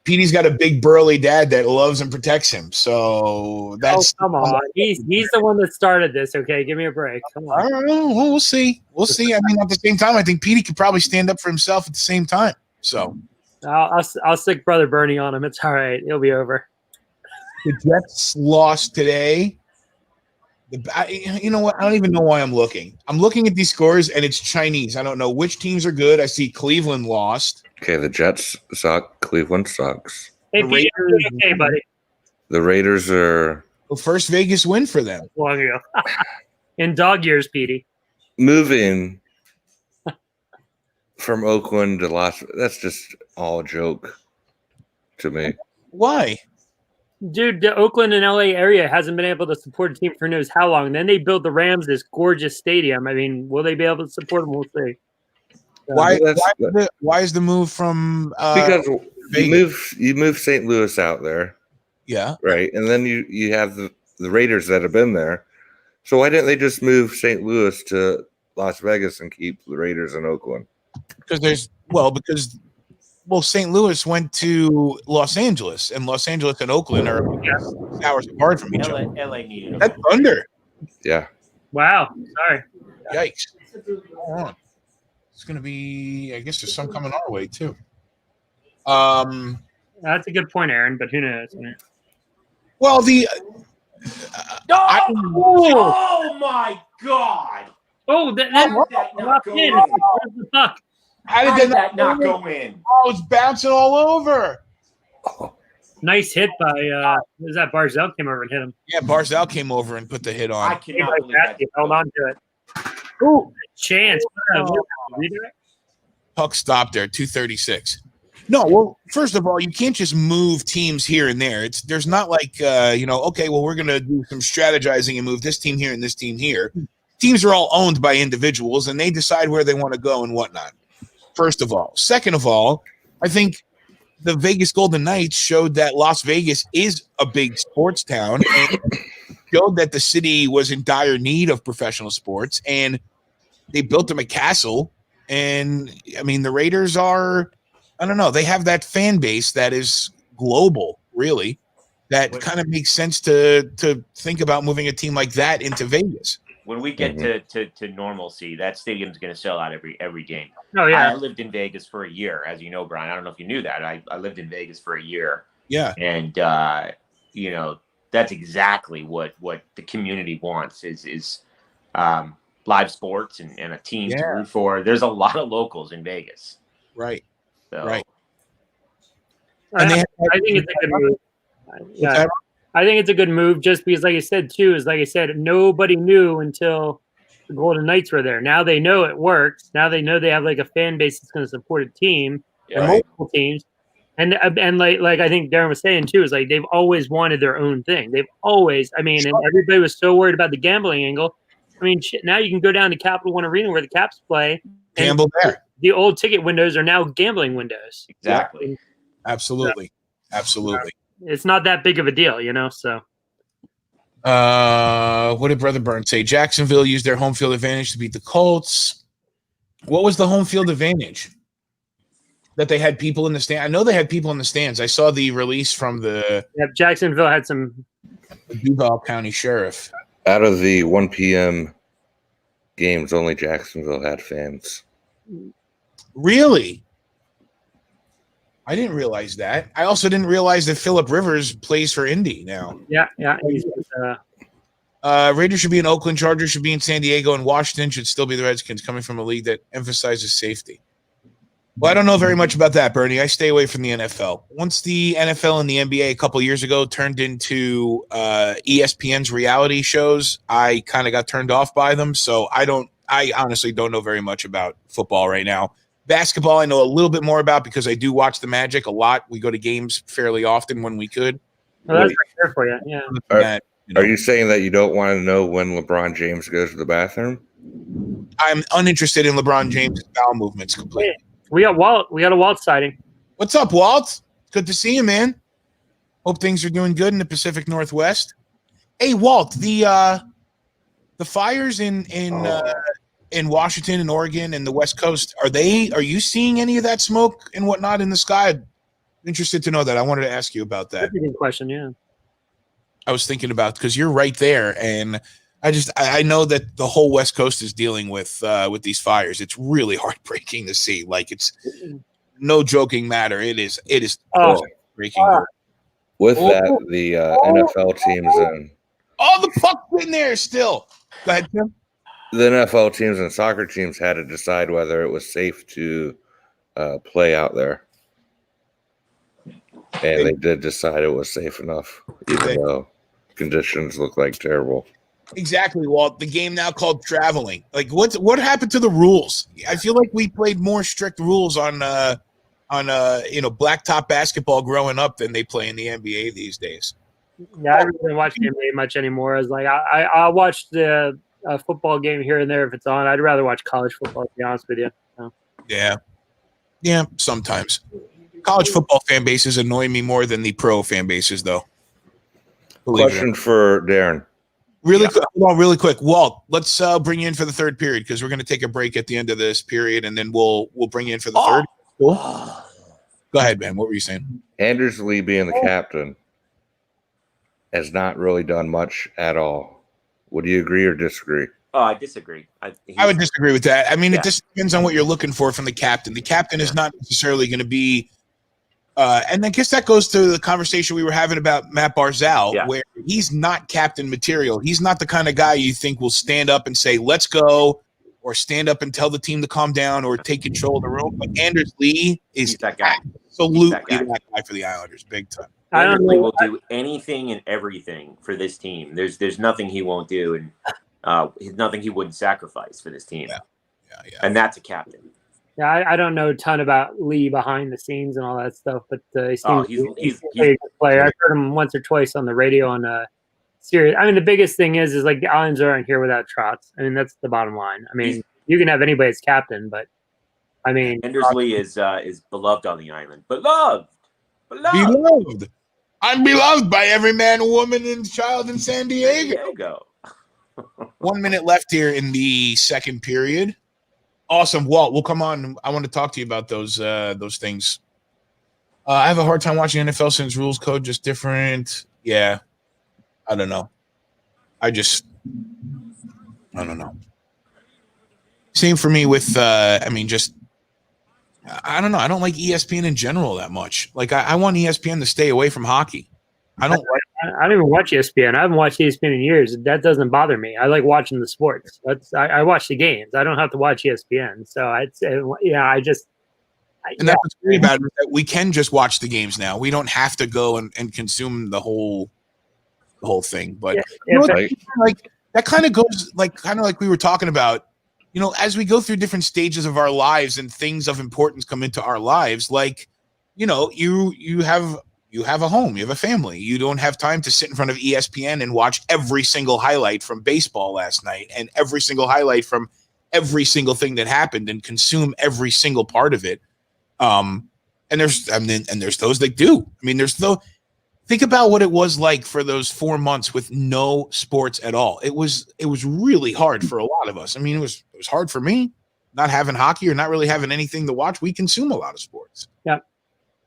Petey's got a big burly dad that loves and protects him. So that's come on. He's the one that started this, okay? Give me a break. Come on. I don't know. Well, we'll see. We'll see. I mean, at the same time, I think Petey could probably stand up for himself at the same time. So I'll stick Brother Bernie on him. It's all right. It'll be over. The Jets lost today. You know what? I don't even know why I'm looking. I'm looking at these scores, and it's Chinese. I don't know which teams are good. I see Cleveland lost. Okay, the Jets suck. Cleveland sucks. Hey, Pete, okay, buddy. The Raiders are the first Vegas win for them. Long ago. In dog years, Petey. Moving from Oakland to that's just all a joke to me. Why? Dude, the Oakland and LA area hasn't been able to support a team for knows how long. Then they build the Rams this gorgeous stadium. I mean, will they be able to support them? We'll see. Why is the move from because you move St. Louis out there, right, and then you have the Raiders that have been there. So why didn't they just move St. Louis to Las Vegas and keep the Raiders in Oakland? Because St. Louis went to Los Angeles, and Los Angeles and Oakland are 6 hours apart from each other. LA needed that's under. Yeah. Wow. Sorry. Yikes. Hold on. It's going to be, I guess there's some coming our way, too. That's a good point, Aaron, but who knows? Well, oh my God. Oh, that not go in? The puck. How did that not go in? Oh, it's bouncing all over. Nice hit by was that Barzell came over and hit him. Yeah, Barzell came over and put the hit on. I cannot believe that. Held on to it. Ooh, chance. Puck stopped there, 2:36. No, well, first of all, you can't just move teams here and there. There's not like okay, well, we're gonna do some strategizing and move this team here and this team here. Teams are all owned by individuals, and they decide where they want to go and whatnot. First of all. Second of all, I think the Vegas Golden Knights showed that Las Vegas is a big sports town. And showed that the city was in dire need of professional sports, and they built them a castle. And I mean, the Raiders are, I don't know, they have that fan base that is global, really. That kind of makes sense to think about moving a team like that into Vegas. When we get to normalcy, that stadium's going to sell out every game. Oh yeah. I lived in Vegas for a year, as you know, Brian. I don't know if you knew that. I lived in Vegas for a year. Yeah. And you know, that's exactly what the community wants is live sports and a team to root for. There's a lot of locals in Vegas. Right. So. Right. And I think it's a good move. Yeah, I think it's a good move just because, like I said, too, nobody knew until the Golden Knights were there. Now they know it works. Now they know they have like a fan base that's going to support a team and multiple teams. And like I think Darren was saying too, is like they've always wanted their own thing. They've always, I mean, and everybody was so worried about the gambling angle. I mean, shit, now you can go down to Capital One Arena where the Caps play. Gamble there. The old ticket windows are now gambling windows. Exactly. Absolutely. Absolutely. It's not that big of a deal, you know, so. What did Brother Burns say? Jacksonville used their home field advantage to beat the Colts. What was the home field advantage? That they had people in the stand. I know they had people in the stands. I saw the release from the Jacksonville had some Duval County Sheriff. Out of the 1 p.m. games, only Jacksonville had fans. Really? I didn't realize that. I also didn't realize that Phillip Rivers plays for Indy now. Yeah. Raiders should be in Oakland. Chargers should be in San Diego. And Washington should still be the Redskins, coming from a league that emphasizes safety. Well, I don't know very much about that, Bernie. I stay away from the NFL. Once the NFL and the NBA a couple years ago turned into ESPN's reality shows, I kind of got turned off by them. So I honestly don't know very much about football right now. Basketball, I know a little bit more about because I do watch the Magic a lot. We go to games fairly often when we could. Well, that's right there for you. Yeah. Are you saying that you don't want to know when LeBron James goes to the bathroom? I'm uninterested in LeBron James' bowel movements completely. Yeah. We got Walt. We got a Walt sighting. What's up, Walt? Good to see you, man. Hope things are doing good in the Pacific Northwest. Hey, Walt, the fires in Washington and Oregon and the West Coast, are you seeing any of that smoke and whatnot in the sky? I'm interested to know that. I wanted to ask you about that. That's a good question, yeah. I was thinking about, because you're right there, and I know that the whole West Coast is dealing with these fires. It's really heartbreaking to see. Like, it's no joking matter. It is heartbreaking. With that, the NFL teams and the puck's in there still. Go ahead, Tim. The NFL teams and soccer teams had to decide whether it was safe to play out there. And they did decide it was safe enough, even though conditions look like terrible. Exactly, Walt. The game now called traveling. Like, what happened to the rules? I feel like we played more strict rules on blacktop basketball growing up than they play in the NBA these days. Yeah, I really don't watch the NBA much anymore. It's like I'll watch the football game here and there if it's on. I'd rather watch college football, to be honest with you. So. Yeah, sometimes. College football fan bases annoy me more than the pro fan bases, though. Question for Darren. Really quick. Walt, let's bring you in for the third period because we're going to take a break at the end of this period, and then we'll bring you in for the third. Cool. Go ahead, man. What were you saying? Anders Lee being the captain has not really done much at all. Would you agree or disagree? Oh, I disagree. I would disagree with that. I mean, it just depends on what you're looking for from the captain. The captain is not necessarily going to be and I guess that goes to the conversation we were having about Matt Barzal, where he's not captain material. He's not the kind of guy you think will stand up and say, let's go, or stand up and tell the team to calm down or take control of the room. But Anders Lee is that guy. Absolutely that guy for the Islanders, big time. Anders Lee will do anything and everything for this team. There's nothing he won't do, and nothing he wouldn't sacrifice for this team. Yeah. And that's a captain. Yeah, I don't know a ton about Lee behind the scenes and all that stuff, but he's a good player. I've heard him once or twice on the radio on Sirius. I mean, the biggest thing is like the Islanders aren't here without Trotz. I mean, that's the bottom line. I mean, you can have anybody as captain, but I mean, Anders Lee is beloved on the island. Beloved. I'm beloved by every man, woman, and child in San Diego. 1 minute left here in the second period. Awesome, Walt. We'll come on. I want to talk to you about those things. I have a hard time watching NFL since rules code just different. Yeah, I don't know. I don't know. Same for me with. I don't know. I don't like ESPN in general that much. Like I want ESPN to stay away from hockey. I don't even watch ESPN. I haven't watched ESPN in years. That doesn't bother me. I like watching the sports. I watch the games. I don't have to watch ESPN. So that's what's great about it is that we can just watch the games now. We don't have to go and consume the whole thing. But like that kind of goes like we were talking about. You know, as we go through different stages of our lives and things of importance come into our lives, like, you know, you have a home, you have a family. You don't have time to sit in front of ESPN and watch every single highlight from baseball last night and every single highlight from every single thing that happened and consume every single part of it. And there's those that do. I mean, think about what it was like for those 4 months with no sports at all. It was really hard for a lot of us. I mean, it was hard for me not having hockey or not really having anything to watch. We consume a lot of sports. Yeah.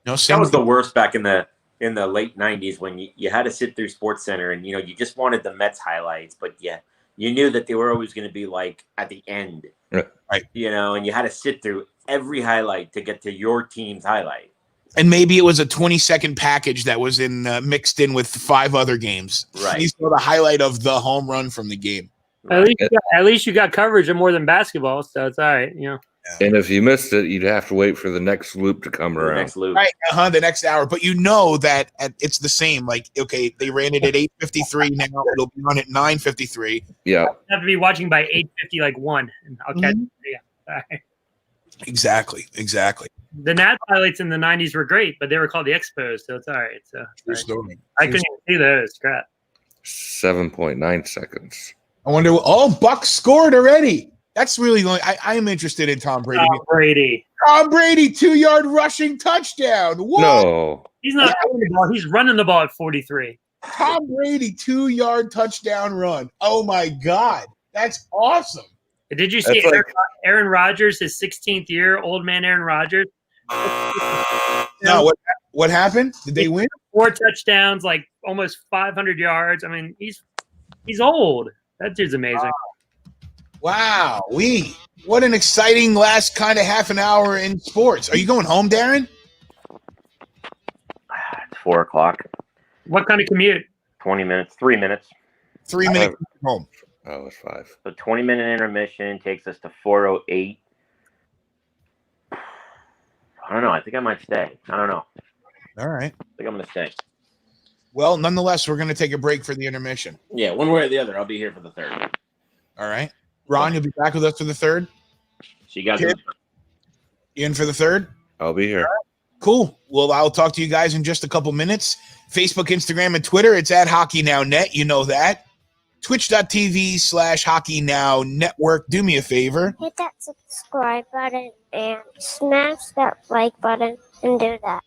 You know, that was the worst back in the late 90s when you had to sit through Sports Center and, you know, you just wanted the Mets highlights, but yeah, you knew that they were always going to be like at the end, right? You know, and you had to sit through every highlight to get to your team's highlight. And maybe it was a 20-second package that was mixed in with 5 other games. Right. You saw the highlight of the home run from the game. At least you got coverage of more than basketball, so it's all right, you know. And if you missed it, you'd have to wait for the next loop to come around. Next loop. Right, the next hour. But you know that it's the same. Like, okay, they ran it at 8:53 now. It'll be on at 9:53. Yeah. I have to be watching by 8:50, like 1, and I'll catch it. Yeah. All right. Exactly. The Nats highlights in the 90s were great, but they were called the Expos, so it's all right. So I couldn't even see those. Crap. 7.9 seconds. I wonder. Buck scored already. That's really going. I am interested in Tom Brady. Tom Brady 2-yard rushing touchdown. What? No, he's not throwing the ball. He's running the ball at 43. Tom Brady 2-yard touchdown run. Oh my God, that's awesome. Did you see Aaron Rodgers, his 16th year, old man Aaron Rodgers? No, what happened? Did they win? 4 touchdowns, like almost 500 yards. I mean, he's old. That dude's amazing. Wow. What an exciting last kind of half an hour in sports. Are you going home, Darren? It's 4 o'clock. What kind of commute? 20 minutes, 3 minutes. 3 minutes home. Oh, it's 5. So 20-minute intermission takes us to 4:08. I don't know. I think I might stay. I don't know. All right. I think I'm going to stay. Well, nonetheless, we're going to take a break for the intermission. Yeah, one way or the other. I'll be here for the third. All right. Ron, you'll be back with us for the third? So you guys are in for the third? I'll be here. Cool. Well, I'll talk to you guys in just a couple minutes. Facebook, Instagram, and Twitter. It's at HockeyNowNet. You know that. Twitch.tv/HockeyNowNetwork. Network. Do me a favor. Hit that subscribe button and smash that like button and do that.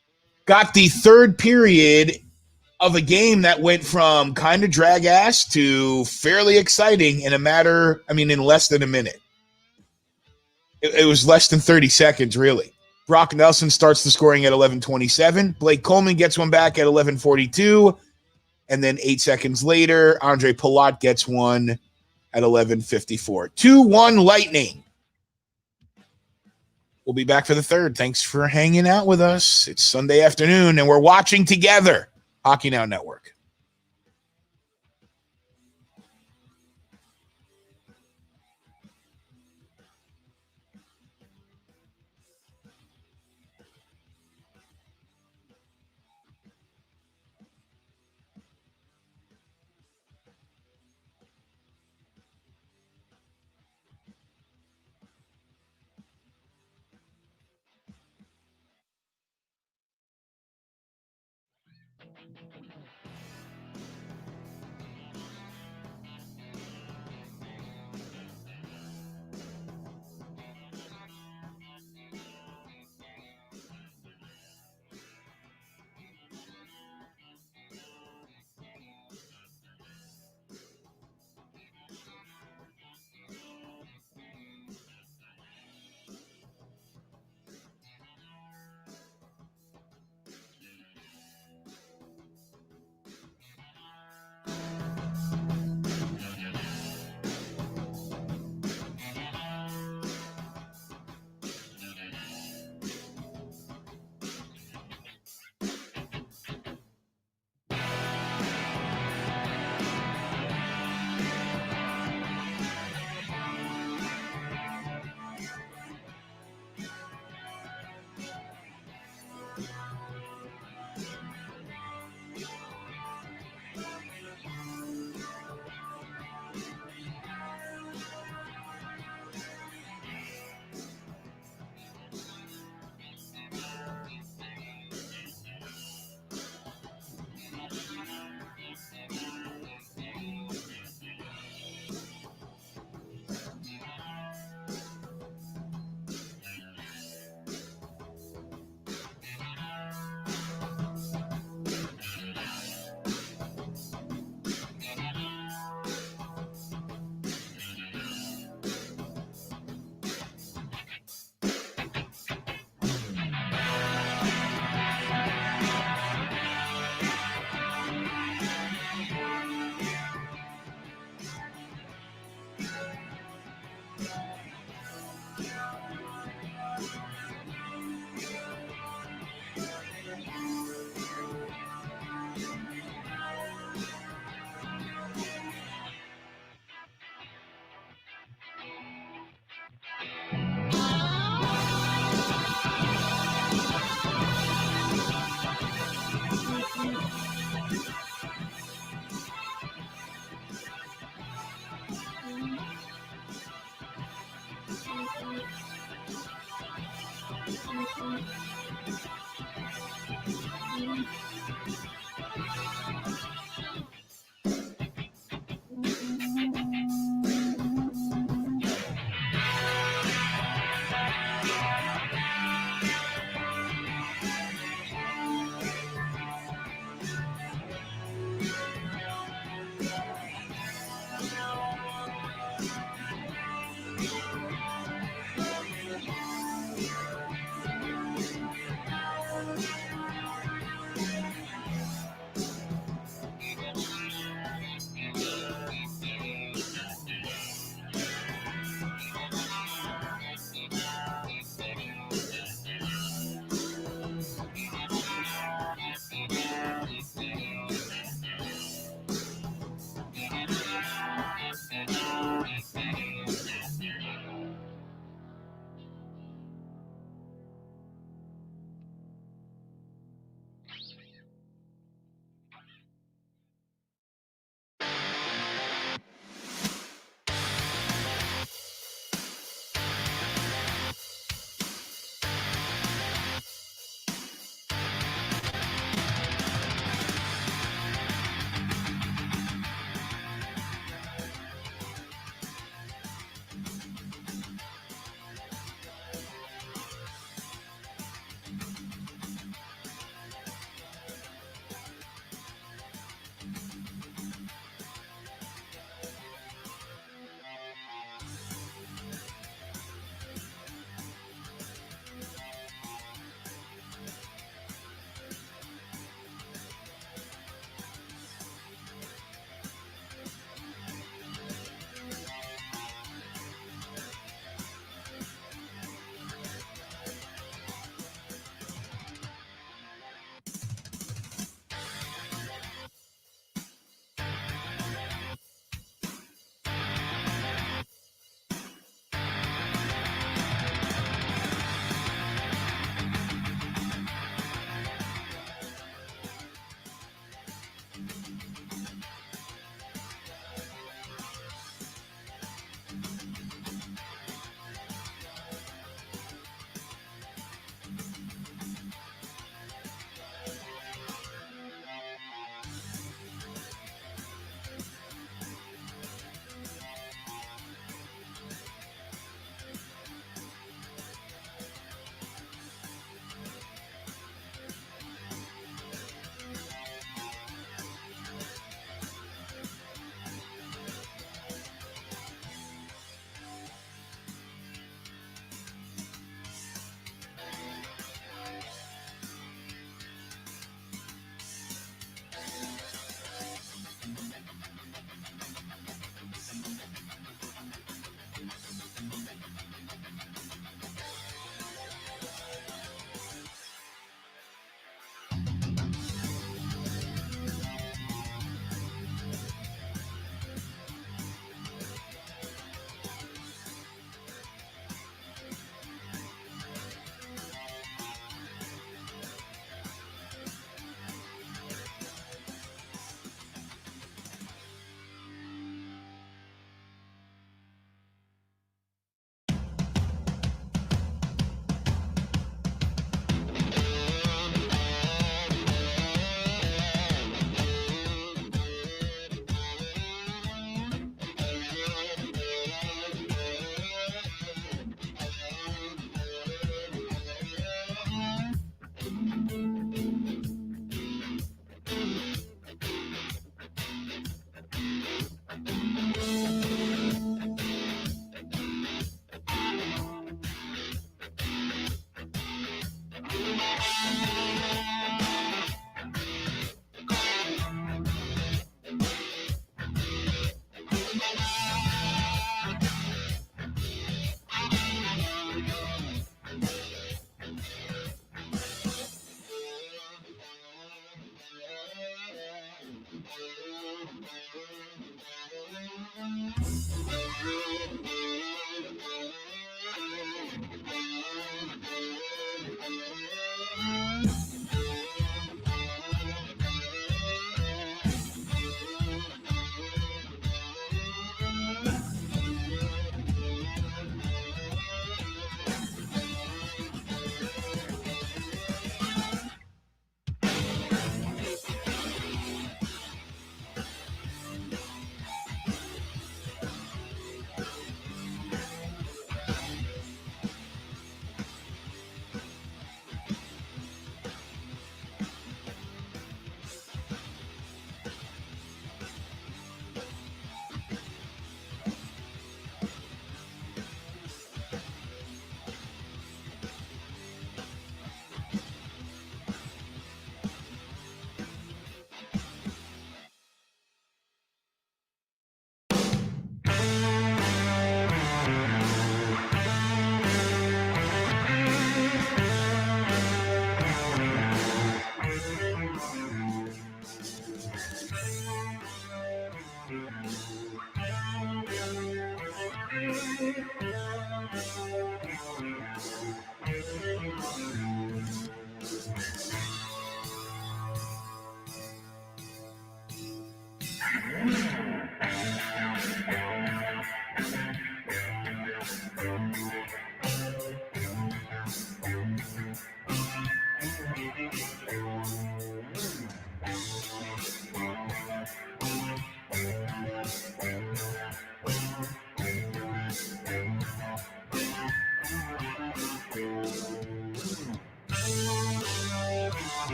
Got the third period of a game that went from kind of drag ass to fairly exciting in less than a minute. It was less than 30 seconds, really. Brock Nelson starts the scoring at 11:27. Blake Coleman gets one back at 11:42. And then 8 seconds later, Andre Palat gets one at 11:54. 2-1 Lightning. We'll be back for the third. Thanks for hanging out with us. It's Sunday afternoon, and we're watching together. Hockey Now Network.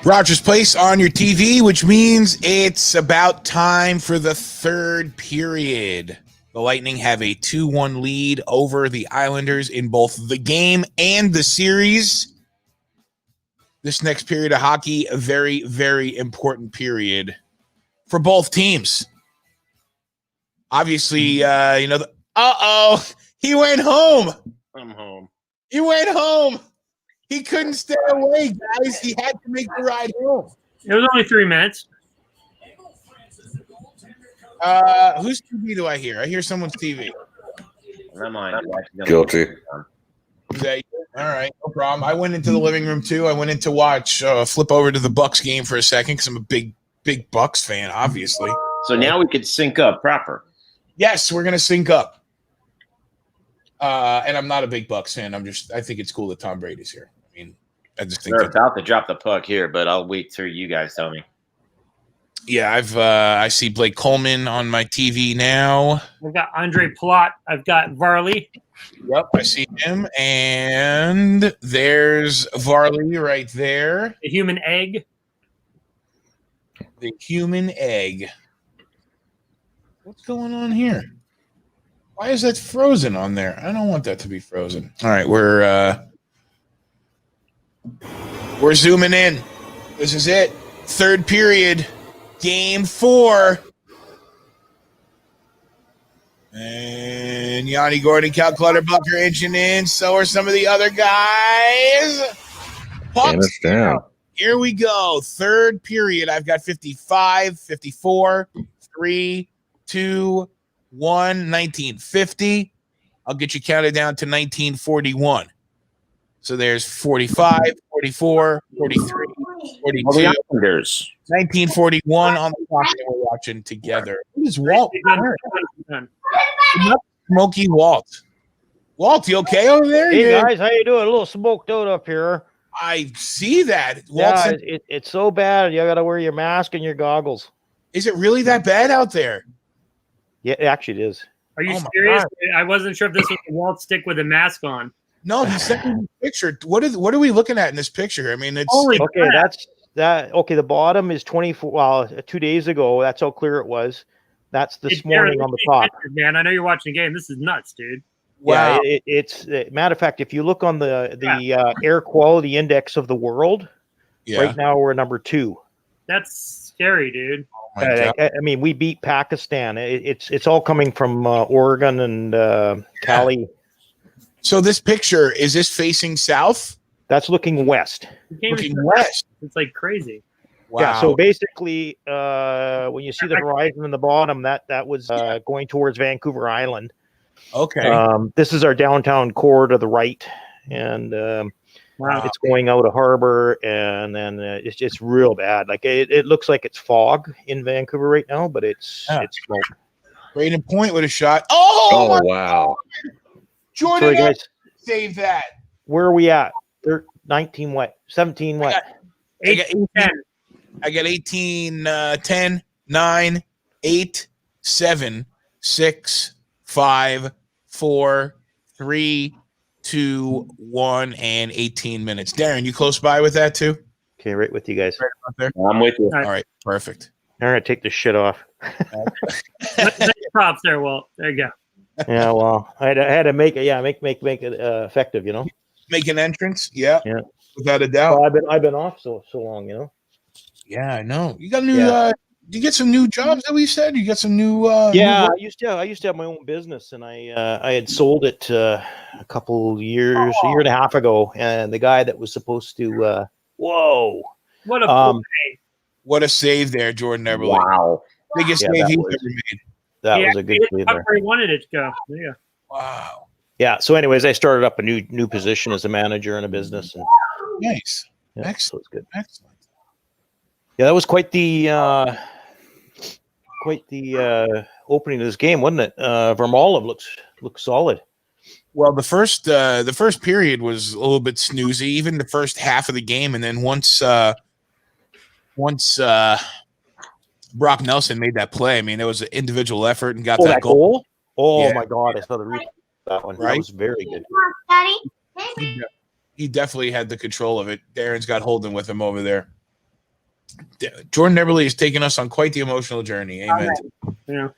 Rogers Place on your TV, which means it's about time for the third period. The Lightning have a 2-1 lead over the Islanders in both the game and the series. This next period of hockey, a very, very important period for both teams. Obviously, he went home. I'm home. He went home. He couldn't stay away, guys. He had to make the ride home. It was only 3 minutes. Whose TV do I hear? I hear someone's TV. Not mine. Guilty. Is that you? All right, no problem. I went into the living room too. I went in to watch, flip over to the Bucks game for a second because I'm a big Bucks fan, obviously. So now we could sync up proper. Yes, we're gonna sync up. And I'm not a big Bucks fan. I think it's cool that Tom Brady's here. I mean, I just think they're about to drop the puck here, but I'll wait till you guys tell me. Yeah, I see Blake Coleman on my TV now. I've got Andre Palat. I've got Varley. Yep, I see him. And there's Varley right there. The human egg. The human egg. What's going on here? Why is that frozen on there? I don't want that to be frozen. All right, we're zooming in. This is it. Third period. Game 4. And Yanni Gordon, Cal Clutterbuck are inching in. So are some of the other guys. Pucks down. Here we go. Third period. I've got 55, 54, 3, 2, 1, 1950. I'll get you counted down to 1941. So there's 45, 44, 43, 42. 1941 on the clock that we're watching together. What is Walt? Smoky Walt. Walt, you okay over there? Hey guys, how you doing? A little smoked out up here. I see that. Yeah, it's so bad. You got to wear your mask and your goggles. Is it really that bad out there? Yeah, actually it is. Are you serious? I wasn't sure if this was a Walt stick with a mask on. No, he sent me the picture. What are we looking at in this picture? I mean, it's holy okay. crap. That's that. Okay, the bottom is 24. Well, 2 days ago. That's how clear it was. That's this morning on the top. Man, I know you're watching the game. This is nuts, dude. Wow. Yeah, it's matter of fact, if you look on the air quality index of the world, right now we're number 2. That's scary, dude. I mean, we beat Pakistan. It's all coming from Oregon and Cali. So this picture, is this facing south? That's looking west. Looking west. It's like crazy. Wow. Yeah, so basically, when you see the horizon in the bottom, that was going towards Vancouver Island. Okay. This is our downtown core to the right, and it's going out of harbor, and then it's just real bad. Like it looks like it's fog in Vancouver right now, but it's smoke. Braden Point with a shot. Oh wow. God. Jordan, sorry, guys. Save that. Where are we at? 19 what? 17 what? I got 18. I got 18, 10, 9, 8, 7, 6, 5, 4, 3, 2, 1, and 18 minutes. Darren, you close by with that too? Okay, right with you guys. Right out there? I'm with you. All right, perfect. All right, take this shit off. Props there, Walt. There you go. Yeah, well, I had to make it. Yeah, make it effective. You know, make an entrance. Yeah, without a doubt. Well, I've been off so long. You know. Yeah, I know. You got a new. You get some new jobs that we said. You got some new. Yeah, I used to have my own business, and I had sold it a couple years, a year and a half ago, and the guy that was supposed to. Whoa! What a what a save there, Jordan Eberle. Wow, biggest save he's ever made. That was a good save there. Where he wanted it to go. Yeah. Wow. Yeah. So, anyways, I started up a new position as a manager in a business. And, nice. Yeah, excellent. So it's good. Excellent. Yeah, that was quite the opening of this game, wasn't it? Vermoliv looks solid. Well, the first period was a little bit snoozy, even the first half of the game, and then once Brock Nelson made that play, I mean, it was an individual effort and got that goal. Oh my God, I saw the replay. That one. Right? That was very good. He definitely had the control of it. Darren's got Holden with him over there. Jordan Eberle has taken us on quite the emotional journey. Amen. Yeah.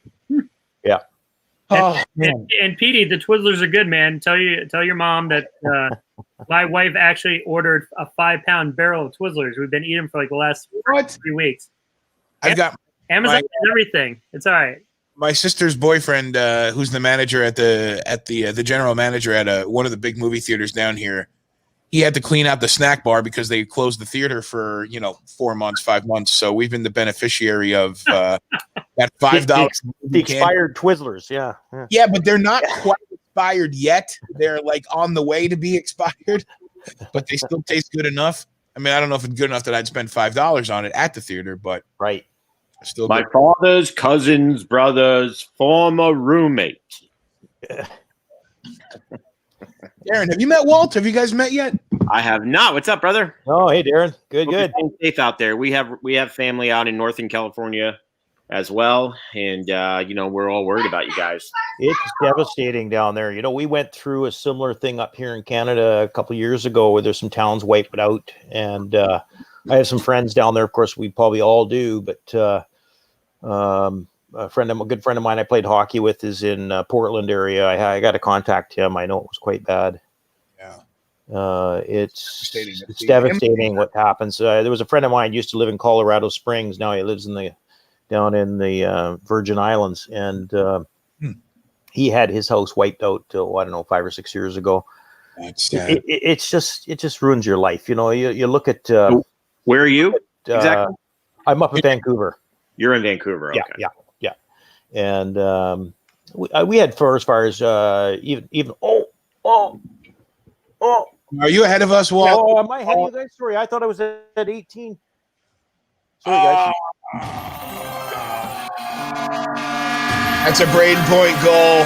Yeah. Oh man. And Petey, the Twizzlers are good, man. Tell your mom that my wife actually ordered a 5-pound barrel of Twizzlers. We've been eating them for like the last 3 weeks. I've got Amazon and everything. It's all right. My sister's boyfriend, who's the manager at the general manager at one of the big movie theaters down here, he had to clean out the snack bar because they closed the theater for 4 months, 5 months. So we've been the beneficiary of that $5. The expired Twizzlers, yeah, but they're not quite expired yet. They're like on the way to be expired, but they still taste good enough. I mean, I don't know if it's good enough that I'd spend $5 on it at the theater, but right. Still my good. father's cousin's brother's former roommate. Darren, have you met Walt? Have you guys met yet? I have not. What's up, brother? Oh, hey, Darren. Good. Stay safe out there. We have family out in Northern California as well, and we're all worried about you guys. It's devastating down there. We went through a similar thing up here in Canada a couple of years ago, where there's some towns wiped out, and I have some friends down there. Of course, we probably all do, but a good friend of mine I played hockey with is in Portland area. I got to contact him. I know it was quite bad. Yeah. It's devastating what happens. There was a friend of mine used to live in Colorado Springs. Now he lives down in the Virgin Islands, and he had his house wiped out till, I don't know, 5 or 6 years ago. That's sad. It just ruins your life. You look at where are you exactly? I'm up in Vancouver. You're in Vancouver. Okay. Yeah. And we had forest fires. Even Are you ahead of us, Walt? Oh, am I ahead of you guys? Sorry, I thought I was at 18. Sorry, guys. That's a Braden Point goal.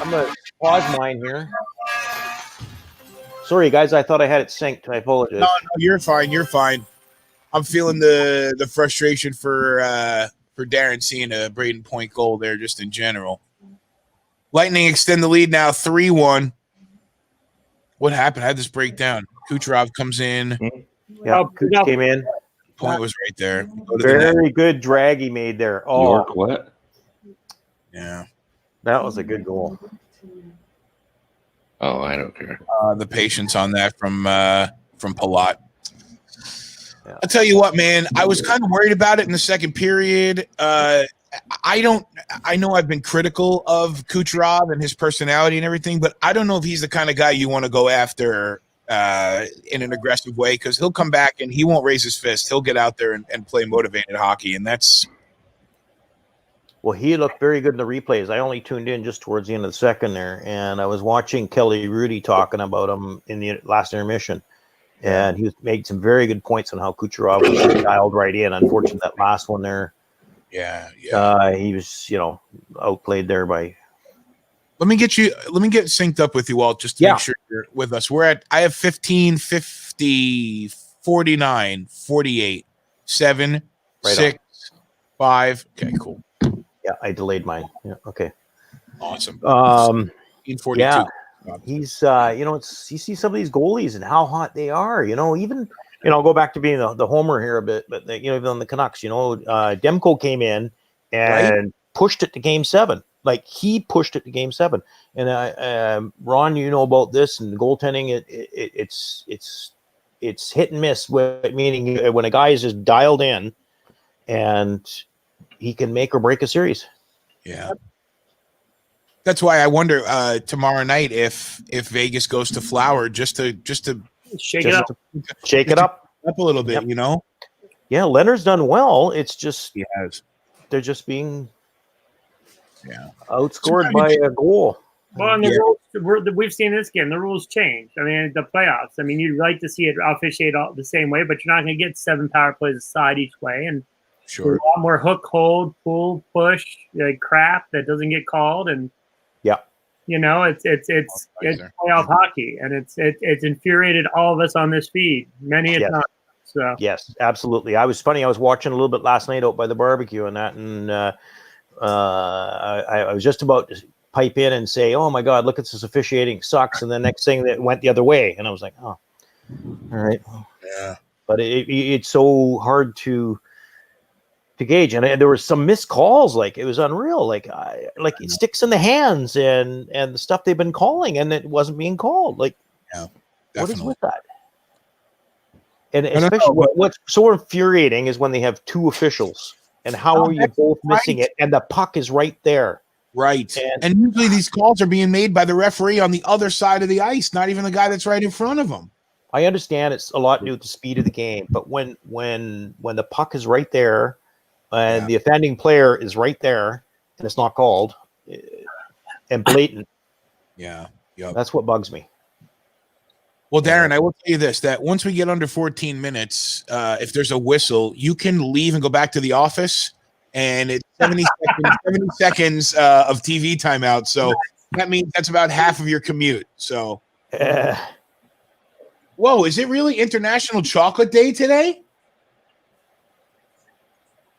I'm gonna pause mine here. Sorry, guys. I thought I had it synced. I apologize. No, you're fine. You're fine. I'm feeling the frustration for Darren seeing a Braden Point goal there, just in general. Lightning extend the lead now, 3-1. What happened? How did this break down? Kucherov comes in. Yeah, Kuch came in. Point was right there. Very good drag he made there. Oh, York, what? Yeah, that was a good goal. Oh, I don't care. The patience on that from Palat. Yeah. I'll tell you what, man. I was kind of worried about it in the second period. I know I've been critical of Kucherov and his personality and everything, but I don't know if he's the kind of guy you want to go after in an aggressive way, because he'll come back and he won't raise his fist. He'll get out there and play motivated hockey, and that's. Well, he looked very good in the replays. I only tuned in just towards the end of the second there, and I was watching Kelly Rudy talking about him in the last intermission, and he made some very good points on how Kucherov was dialed right in. Unfortunately, that last one there, he was outplayed there by. Let me get synced up with you all just to make sure you're with us. I have 15, 50, 49, 48, 7, right 6, on. 5. Okay, cool. Yeah, I delayed mine. Yeah, okay. Awesome. 42. Yeah, he's you see some of these goalies and how hot they are. Even I'll go back to being the homer here a bit, but even on the Canucks, Demko came in and pushed it to Game 7. Like, he pushed it to Game 7. And Ron, about this and goaltending. It's hit and miss. Meaning when a guy is just dialed in, and he can make or break a series. Yeah. That's why I wonder tomorrow night if Vegas goes to Flower just to shake it up a little bit, Yeah, Leonard's done well. It's just he has. They're just being outscored by a goal. Well, and the rules, we've seen this game. The rules change. I mean, the playoffs. I mean, you'd like to see it officiate all the same way, but you're not going to get 7 power plays aside each way, and sure, a lot more hook, hold, pull, push, crap that doesn't get called, and it's playoff hockey, and it's infuriated all of us on this feed many a time. So yes, absolutely. I was watching a little bit last night out by the barbecue and that, and I was just about to pipe in and say, "Oh my God, look at this officiating sucks," and the next thing that went the other way, and I was like, "Oh, all right." Yeah. but it's so hard to gauge. And there were some missed calls, like it was unreal. Like it sticks in the hands and the stuff they've been calling, and it wasn't being called. Like, what is with that? And especially what's so infuriating is when they have two officials, and how are you both missing it? And the puck is right there. Right. And usually these calls are being made by the referee on the other side of the ice, not even the guy that's right in front of him. I understand it's a lot to do with the speed of the game, but when the puck is right there and the offending player is right there and it's not called and blatant. Yeah. That's what bugs me. Well, Darren, I will tell you this, that once we get under 14 minutes, if there's a whistle, you can leave and go back to the office, and it's 70 seconds of TV timeout. So that means that's about half of your commute. So, whoa, is it really International Chocolate Day today?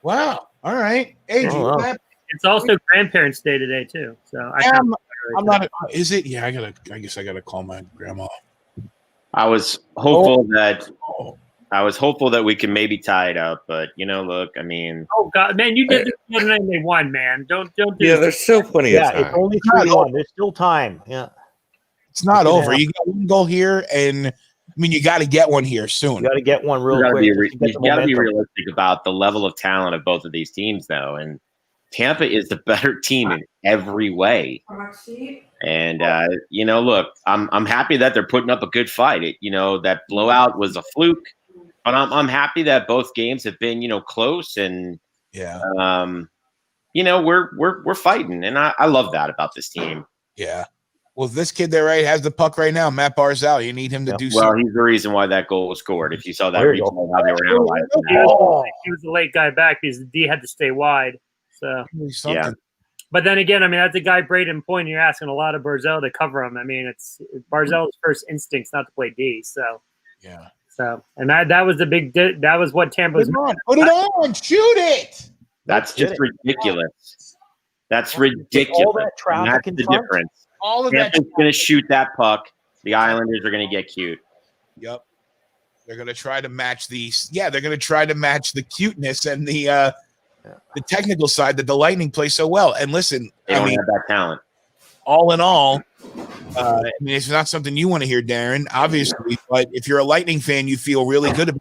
Wow. All right. Hey, it's also Grandparents' Day today too. So I'm not. Is it? Yeah, I guess I gotta call my grandma. I was hopeful that we can maybe tie it up, but look, I mean, oh god, man, you did this the other night and they won, man. Don't do there's still plenty of time. It's only 3-1. There's still time. Yeah, it's not over. You got one goal here, and I mean, you got to get one here soon. You got to get one real quick. You got to be realistic about the level of talent of both of these teams, though, and Tampa is the better team in every way. And look, I'm happy that they're putting up a good fight. That blowout was a fluke, but I'm happy that both games have been close, and we're fighting, and I love that about this team. Yeah. Well, this kid there has the puck right now, Matt Barzal. You need him to do something. Well, he's the reason why that goal was scored. If you saw that replay, how they were analyzing he was the late guy back because the D had to stay wide. So yeah. But then again, I mean, that's a guy Braden Point. You're asking a lot of Barzal to cover him. I mean, it's Barzal's first instinct's not to play D. So yeah. So and that was the big. That was what Tampa was. Put it on, shoot it. That's just ridiculous. That's ridiculous. All that traffic that's the difference. All of Tampa's going to shoot that puck. The Islanders are going to get cute. Yep. They're going to try to match they're going to try to match the cuteness and the technical side that the Lightning play so well. And listen, they don't have that talent. All in all, I mean, it's not something you want to hear, Darren, obviously, but if you're a Lightning fan, you feel really good about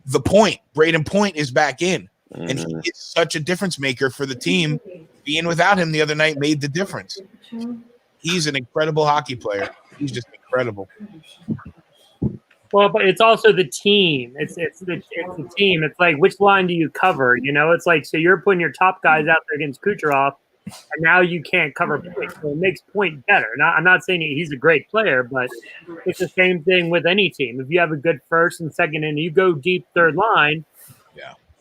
the point. Braden Point is back in, and he is such a difference maker for the team. Being without him the other night made the difference. He's an incredible hockey player. He's just incredible. Well, but it's also the team. It's the team. It's like, which line do you cover? It's like, so you're putting your top guys out there against Kucherov, and now you can't cover Point. So it makes Point better. I'm not saying he's a great player, but it's the same thing with any team. If you have a good first and second, and you go deep third line,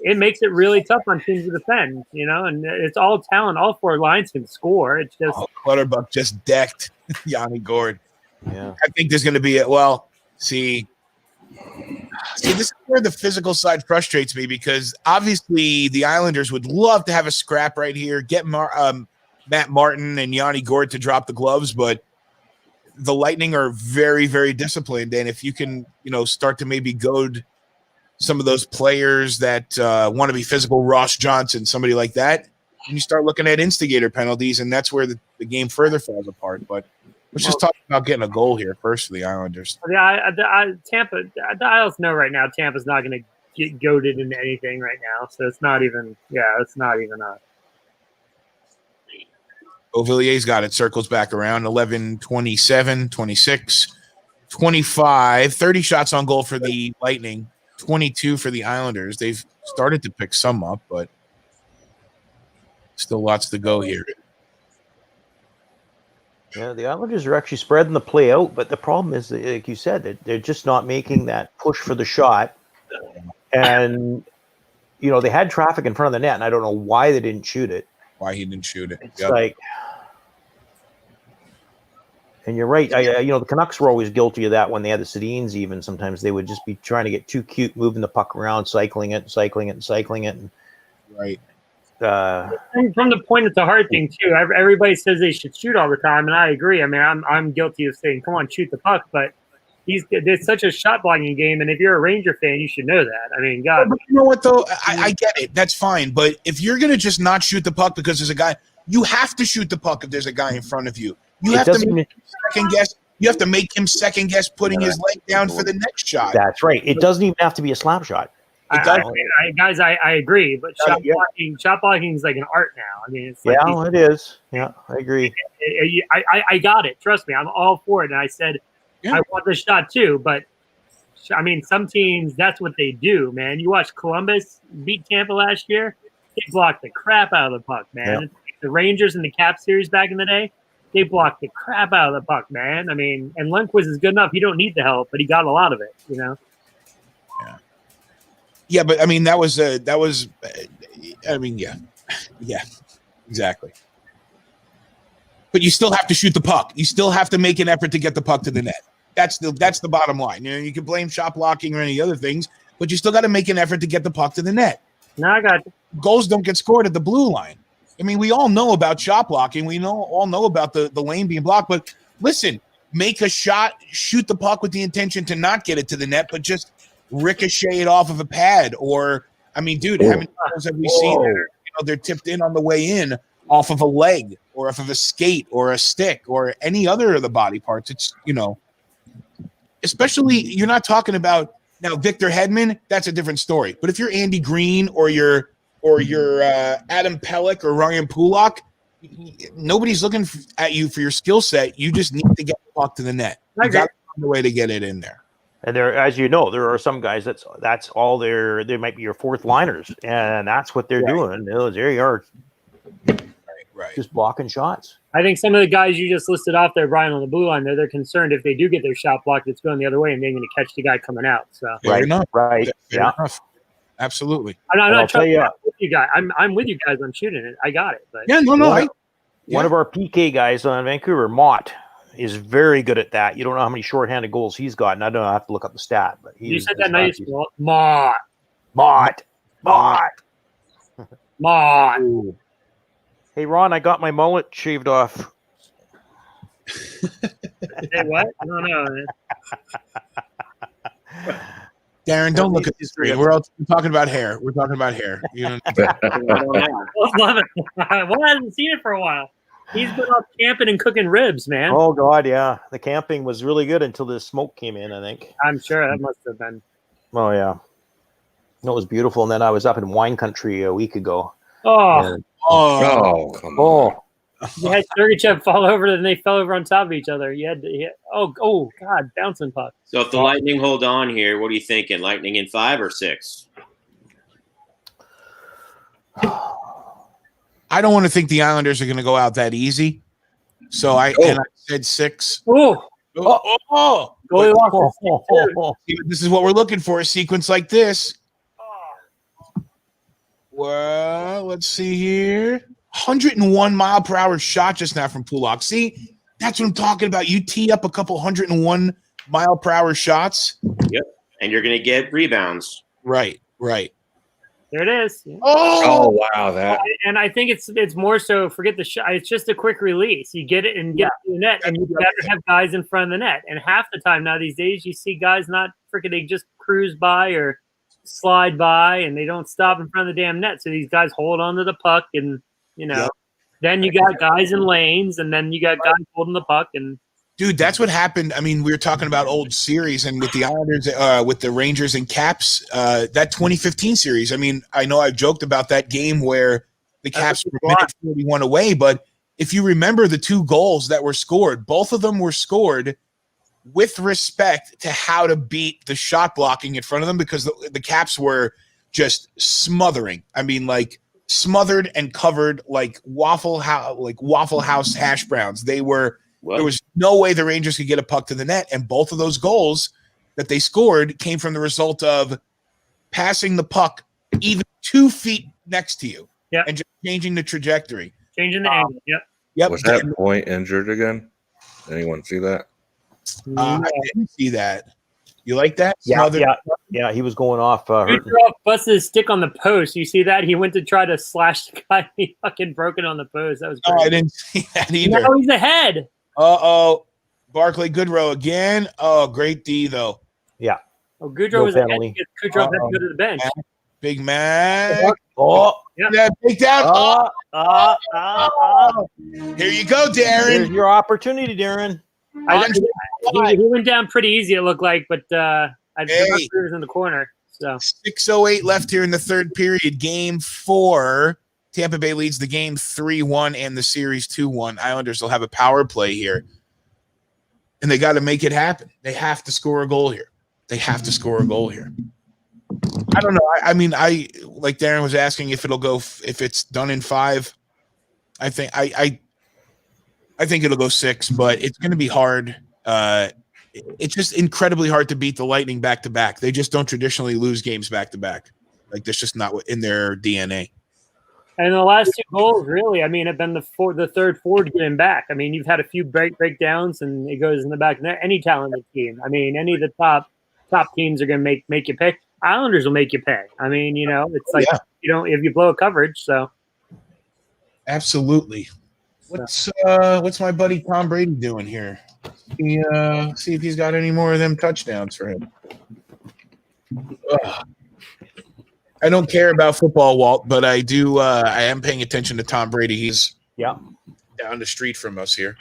it makes it really tough on teams to defend. And it's all talent. All four lines can score. It's just Clutterbuck just decked Yanni Gourde. Yeah, I think there's going to be See, this is where the physical side frustrates me, because obviously the Islanders would love to have a scrap right here, get Matt Martin and Yanni Gourde to drop the gloves, but the Lightning are very, very disciplined. And if you can, start to maybe goad some of those players that want to be physical, Ross Johnson, somebody like that, and you start looking at instigator penalties, and that's where the game further falls apart. But let's just talk about getting a goal here first for the Islanders. Tampa, the Isles know right now Tampa's not going to get goaded into anything right now. So it's not even a. Beauvillier's got it. Circles back around. 11, 27, 26, 25, 30 shots on goal for the Lightning, 22 for the Islanders. They've started to pick some up, but still lots to go here. Yeah, the Islanders are actually spreading the play out, but the problem is, like you said, that they're just not making that push for the shot. And, they had traffic in front of the net, and I don't know why they didn't shoot it. Why he didn't shoot it. It's like, and you're right. The Canucks were always guilty of that when they had the Sedins even. Sometimes they would just be trying to get too cute, moving the puck around, cycling it. And, right. From the point, it's a hard thing too. Everybody says they should shoot all the time, and I agree. I mean, I'm guilty of saying, "Come on, shoot the puck," but It's such a shot blocking game, and if you're a Ranger fan, you should know that. I mean, God. But you know what though? I get it. That's fine. But if you're gonna just not shoot the puck because there's a guy, you have to shoot the puck if there's a guy in front of you. You have to make him second guess. You have to make him second guess putting his leg down for the next shot. That's right. It doesn't even have to be a slap shot. Guys, I agree, but shot blocking is like an art now. I mean, it's like it is. Yeah, I agree. I got it. Trust me, I'm all for it. And I said I want the shot too, but I mean, some teams that's what they do, man. You watch Columbus beat Tampa last year; they blocked the crap out of the puck, man. Yeah. The Rangers in the Cap series back in the day, they blocked the crap out of the puck, man. I mean, and Lundqvist is good enough; he don't need the help, but he got a lot of it, you know. Yeah, but I mean, that was, I mean, yeah, exactly. But you still have to shoot the puck. You still have to make an effort to get the puck to the net. That's the bottom line. You know, you can blame shot blocking or any other things, but you still got to make an effort to get the puck to the net. No, I got you. Goals don't get scored at the blue line. I mean, we all know about shot blocking. We all know about the lane being blocked. But listen, make a shot, shoot the puck with the intention to not get it to the net, but just ricochet it off of a pad. Or, I mean, dude, how many times have we seen they're tipped in on the way in off of a leg or off of a skate or a stick or any other of the body parts? It's, especially you're not talking about now Victor Hedman, that's a different story. But if you're Andy Green or you're Adam Pelech or Ryan Pulock, nobody's looking at you for your skill set. You just need to get the puck to the net. You got to find a way to get it in there. And there, as you know, there are some guys that's all they might be your fourth liners, and that's what they're doing. There you are, right, just blocking shots. I think some of the guys you just listed off there, Brian, on the blue line, they're concerned if they do get their shot blocked, it's going the other way, and they're going to catch the guy coming out. So right, yeah, absolutely. I'm not trying to with you guys. I'm with you guys on shooting it. I got it. But one of our PK guys on Vancouver, Mott, is very good at that. You don't know how many shorthanded goals he's got, and I don't have to look up the stat. But you said that nice, Mott. Hey, Ron, I got my mullet shaved off. Hey, what? I don't know. Darren, don't look at this screen. We're talking about hair. We're talking about hair. Well, I haven't seen it for a while. He's been up camping and cooking ribs, man. Oh, God, yeah. The camping was really good until the smoke came in, I think. I'm sure that must have been. Oh, yeah. It was beautiful. And then I was up in wine country a week ago. Come on. You had Sergachev fall over, and they fell over on top of each other. Oh, God, bouncing puck. So if the Lightning hold on here, what are you thinking? Lightning in 5 or 6? I don't want to think the Islanders are going to go out that easy. So I said 6. This is what we're looking for, a sequence like this. Well, let's see here. 101 mile per hour shot just now from Pulock. See, that's what I'm talking about. You tee up a couple 101 mile per hour shots. Yep. And you're going to get rebounds. Right. There it is. Oh wow, that. And I think it's more so forget the shot. It's just a quick release. You get it and get to the net, and you better have guys in front of the net. And half the time now these days, you see guys not freaking. They just cruise by or slide by, and they don't stop in front of the damn net. So these guys hold on to the puck, and then you got guys in lanes, and then you got guys holding the puck and. Dude, that's what happened. I mean, we were talking about old series, and with the Islanders, with the Rangers and Caps, that 2015 series. I mean, I know I've joked about that game where the Caps were minute 41 away, but if you remember the 2 goals that were scored, both of them were scored with respect to how to beat the shot blocking in front of them, because the Caps were just smothering. I mean, like smothered and covered like Waffle House hash browns. They were. There was no way the Rangers could get a puck to the net, and both of those goals that they scored came from the result of passing the puck even 2 feet next to you and just changing the trajectory. Changing the angle, Yep. Was that point injured again? Anyone see that? I didn't see that. You like that? Yeah, he was going off. Busted his stick on the post. You see that? He went to try to slash the guy. He fucking broke it on the post. That was great. Oh, I didn't see that either. Now he's ahead. Uh-oh. Barclay Goodrow again. Oh, great D though. Yeah. Oh, Goodrow No was penalty. Goodrow had to go to the bench. Big Mac. Oh, Yeah, take down. Here you go, Darren. Here's your opportunity, Darren. He went down pretty easy, it looked like, but I was in the corner. So 6:08 left here in the third period. Game 4. Tampa Bay leads the game 3-1 and the series 2-1. Islanders will have a power play here. And they got to make it happen. They have to score a goal here. I don't know. I mean, like Darren was asking if it's done in 5. I think it'll go 6, but it's going to be hard. It's just incredibly hard to beat the Lightning back to back. They just don't traditionally lose games back to back. Like that's just not in their DNA. And the last 2 goals, really, I mean, have been the third forward getting back. I mean, you've had a few breakdowns, and it goes in the back of net. Any talented team. I mean, any of the top teams are going to make you pay. Islanders will make you pay. I mean, it's like if you blow a coverage. So absolutely. What's my buddy Tom Brady doing here? See if he's got any more of them touchdowns for him. I don't care about football, Walt, but I do. I am paying attention to Tom Brady. He's down the street from us here.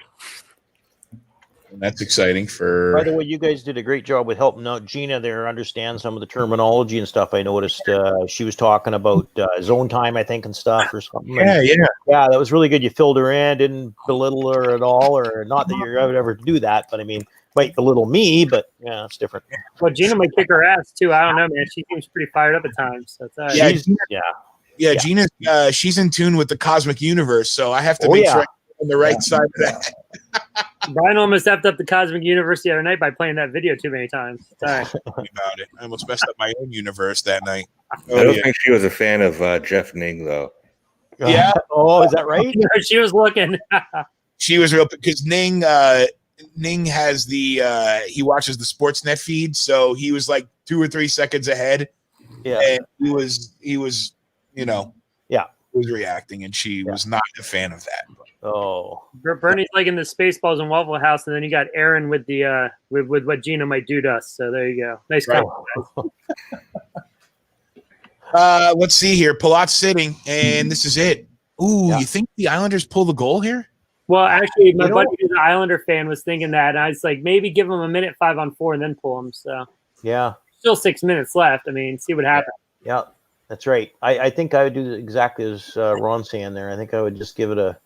And that's exciting for. By the way, you guys did a great job with helping out Gina there understand some of the terminology and stuff. I noticed she was talking about zone time, I think, and stuff or something. Yeah. That was really good. You filled her in, didn't belittle her at all, or not that you're ever do that, but I mean, might belittle me, but yeah, it's different. Well, Gina might kick her ass too. I don't know, man. She seems pretty fired up at times. So it's Gina, she's in tune with the cosmic universe, so I have to make sure I'm on the right side of that. Brian almost effed up the cosmic universe the other night by playing that video too many times. Sorry about it. I almost messed up my own universe that night. I don't think she was a fan of Jeff Ning, though. Yeah. Oh, is that right? She was looking. She was real because Ning has he watches the Sportsnet feed, so he was like 2 or 3 seconds ahead. Yeah. And he was reacting, and she was not a fan of that. Oh, Bernie's like in the Spaceballs and Waffle House, and then you got Aaron with the with what Gina might do to us. So there you go. Nice comment. Let's see here. Palat's sitting, and this is it. Ooh, you think the Islanders pull the goal here? Well, actually, my buddy who's an Islander fan was thinking that, and I was like, maybe give him a minute 5-on-4 and then pull him. So yeah, still 6 minutes left. I mean, see what happens. Yeah, that's right. I think I would do exactly as Ron's saying there. I think I would just give it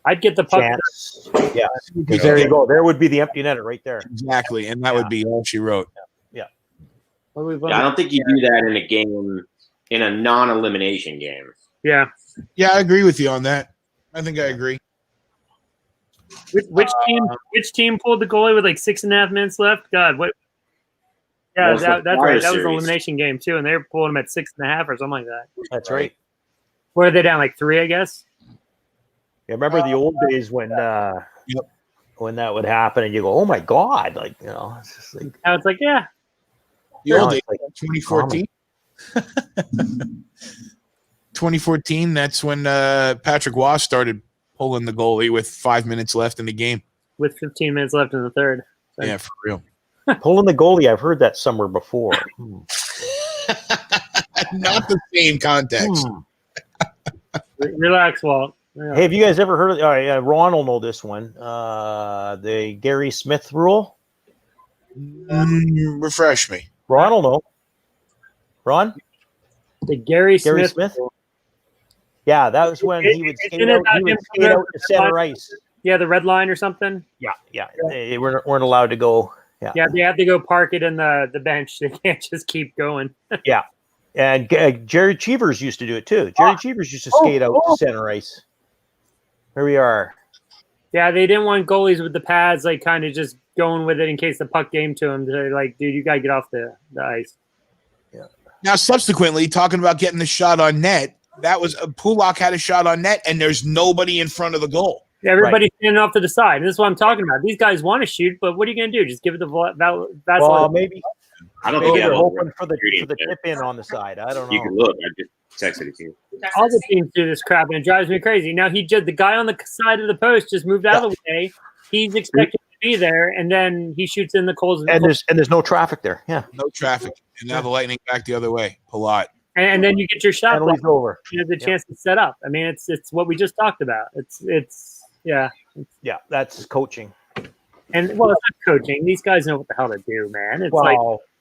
I'd get the puck. Chance. Yeah, because there you go. There would be the empty netter right there. Exactly, and that would be all she wrote. Yeah. I don't think you do that in a game, in a non-elimination game. Yeah. Yeah, I agree with you on that. I think I agree. Which team pulled the goalie with like 6.5 minutes left? God, what? Yeah, that's right. That was an elimination game too, and they were pulling them at 6.5 or something like that. That's right. Where are they down? Like 3, I guess. Yeah, remember the old days when when that would happen, and you go, "Oh my God!" Like it's just like now it's like, yeah. The old days, like 2014. 2014. That's when Patrick Waugh started pulling the goalie with 5 minutes left in the game. With 15 minutes left in the third. So. Yeah, for real. Pulling the goalie, I've heard that somewhere before. Not the same context. Relax, Walt. Yeah. Hey, have you guys ever heard of Ron will know this one. The Gary Smith rule? Refresh me. Ron will know. Ron? The Gary Smith? Yeah, that was when he would skate out to center ice. Yeah, the red line or something. Yeah. They weren't allowed to go. Yeah, they have to go park it in the bench. They can't just keep going. Yeah. And Jerry Cheevers used to do it too. Jerry Cheevers used to skate out to center ice. Here we are. Yeah, they didn't want goalies with the pads, like kind of just going with it in case the puck came to them. They're like, dude, you got to get off the ice. Yeah. Now, subsequently, talking about getting the shot on net, that was Pulak had a shot on net, and there's nobody in front of the goal. Yeah, everybody's standing off to the side. And this is what I'm talking about. These guys want to shoot, but what are you going to do? Just give it the Vaseline? Well, maybe. I don't think they're hoping for the tip in on the side. I don't know. You can look. I just texted it to you. All the teams do this crap, and it drives me crazy. Now the guy on the side of the post just moved out of the way. He's expected to be there, and then he shoots in the Coles. And there's no traffic there. Yeah, no traffic, and now the Lightning back the other way. Palat. And then you get your shot penalties over. You have the chance to set up. I mean, it's what we just talked about. That's coaching. And it's not coaching. These guys know what the hell to do, man. It's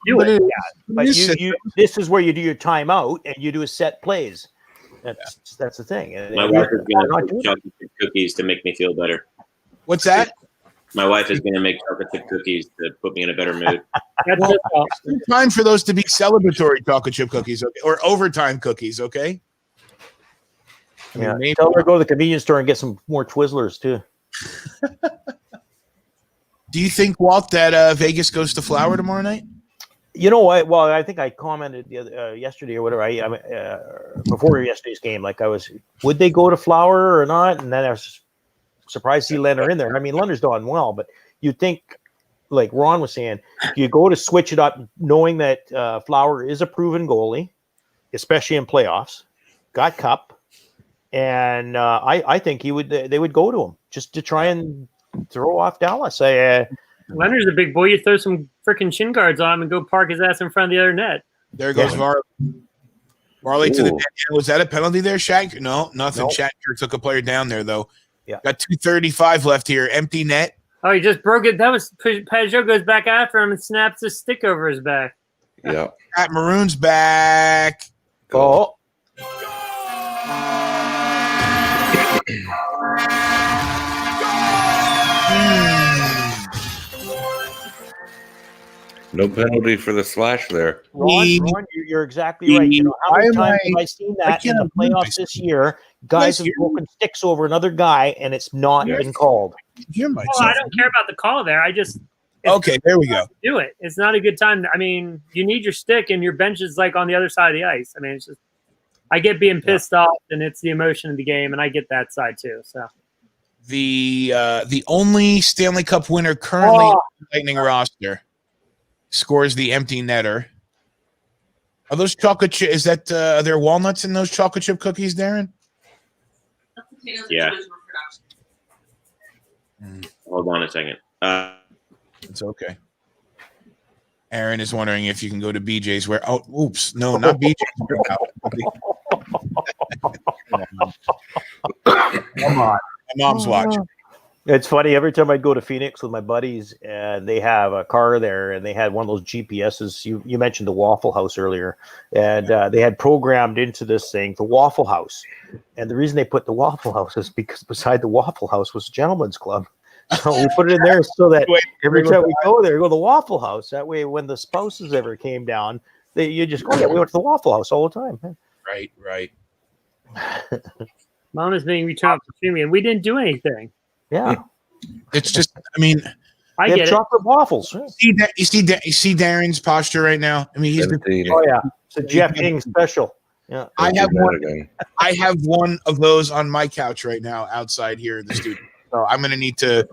do but it. But this is where you do your timeout and you do a set plays. That's the thing. My wife is going to make chocolate chip cookies to make me feel better. What's that? My wife is going to make chocolate chip cookies to put me in a better mood. It's time for those to be celebratory chocolate chip cookies, okay? Or overtime cookies, okay? Tell her to go to the convenience store and get some more Twizzlers too. Do you think, Walt, that Vegas goes to Flower tomorrow night? You know what? Well, I think I commented yesterday or whatever. Before yesterday's game, would they go to Flower or not? And then I was surprised to see Leonard in there. I mean, Leonard's done well, but you'd think, like Ron was saying, you go to switch it up, knowing that Flower is a proven goalie, especially in playoffs, got cup, and I think they would go to him just to try and throw off Dallas. Leonard's a big boy. You throw some freaking shin guards on him and go park his ass in front of the other net. There goes Varley. Varley to the net. Was that a penalty there, Shaq? No, nothing. Nope. Shaq took a player down there, though. Yeah. Got 2:35 left here. Empty net. Oh, he just broke it. That was Pajot goes back after him and snaps his stick over his back. Yeah. Pat Maroon's back. Oh. No penalty for the slash there. Ron, you're exactly right. You know, how many times have I seen that in the playoffs this year? Guys have broken sticks over another guy, and it's not been called. I don't care about the call there. Okay, there we go. Do it. It's not a good time. I mean, you need your stick, and your bench is on the other side of the ice. I mean, it's just I get being pissed off, and it's the emotion of the game, and I get that side too. So the only Stanley Cup winner currently on the Lightning roster scores the empty netter. Are those chocolate chip? Is that are there walnuts in those chocolate chip cookies, Darren? Yeah. Hold on a second. It's okay. Aaron is wondering if you can go to BJ's. Where? Oh, oops! No, not BJ's. Come on, my mom's watching. It's funny. Every time I go to Phoenix with my buddies, and they have a car there, and they had one of those GPSs. You mentioned the Waffle House earlier, and they had programmed into this thing the Waffle House. And the reason they put the Waffle House is because beside the Waffle House was a gentleman's club. So we put it in there so that every time we go there, go to the Waffle House. That way, when the spouses ever came down, you just go, we went to the Waffle House all the time. Right. Mom is being returned to me, and we didn't do anything. Yeah. It's just, I mean, I get chocolate waffles. You see Darren's posture right now. I mean, it's a Jeff King special. Yeah, I have one of those on my couch right now outside here in the studio. So I'm going to need to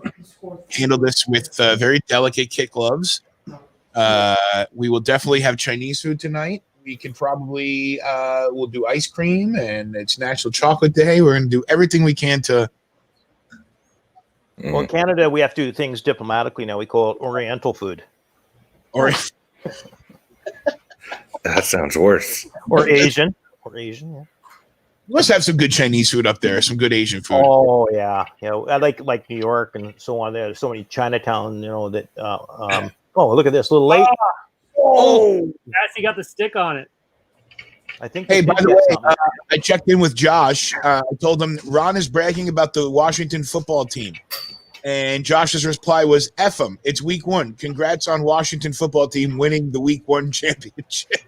handle this with very delicate kid gloves. We will definitely have Chinese food tonight. We can probably we'll do ice cream, and it's National Chocolate Day. We're going to do everything we can to. Well, in Canada, we have to do things diplomatically now. We call it Oriental food. That sounds worse. Or Asian. Yeah. We must have some good Chinese food up there, some good Asian food. Oh, yeah. I like New York and so on. There's so many Chinatown, that look at this little late. He got the stick on it. I think. Hey, by the way, I checked in with Josh. I told him Ron is bragging about the Washington football team. And Josh's reply was, F them. It's week 1. Congrats on Washington football team winning the week 1 championship.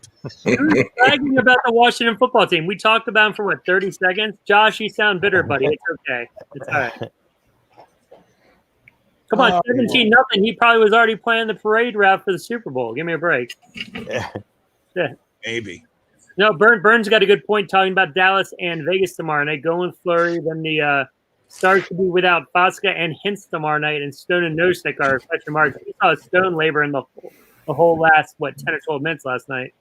Who's bragging about the Washington football team? We talked about him for 30 seconds? Josh, you sound bitter, buddy. It's okay. It's all right. Come on, 17-0. He probably was already playing the parade route for the Super Bowl. Give me a break. Yeah. Maybe. No, Burns got a good point talking about Dallas and Vegas tomorrow night. Going Fleury, then the Stars to be without Fosca and Hintz tomorrow night, and Stone and Nosek are question marks. We saw Stone labor in the whole last 10 or 12 minutes last night.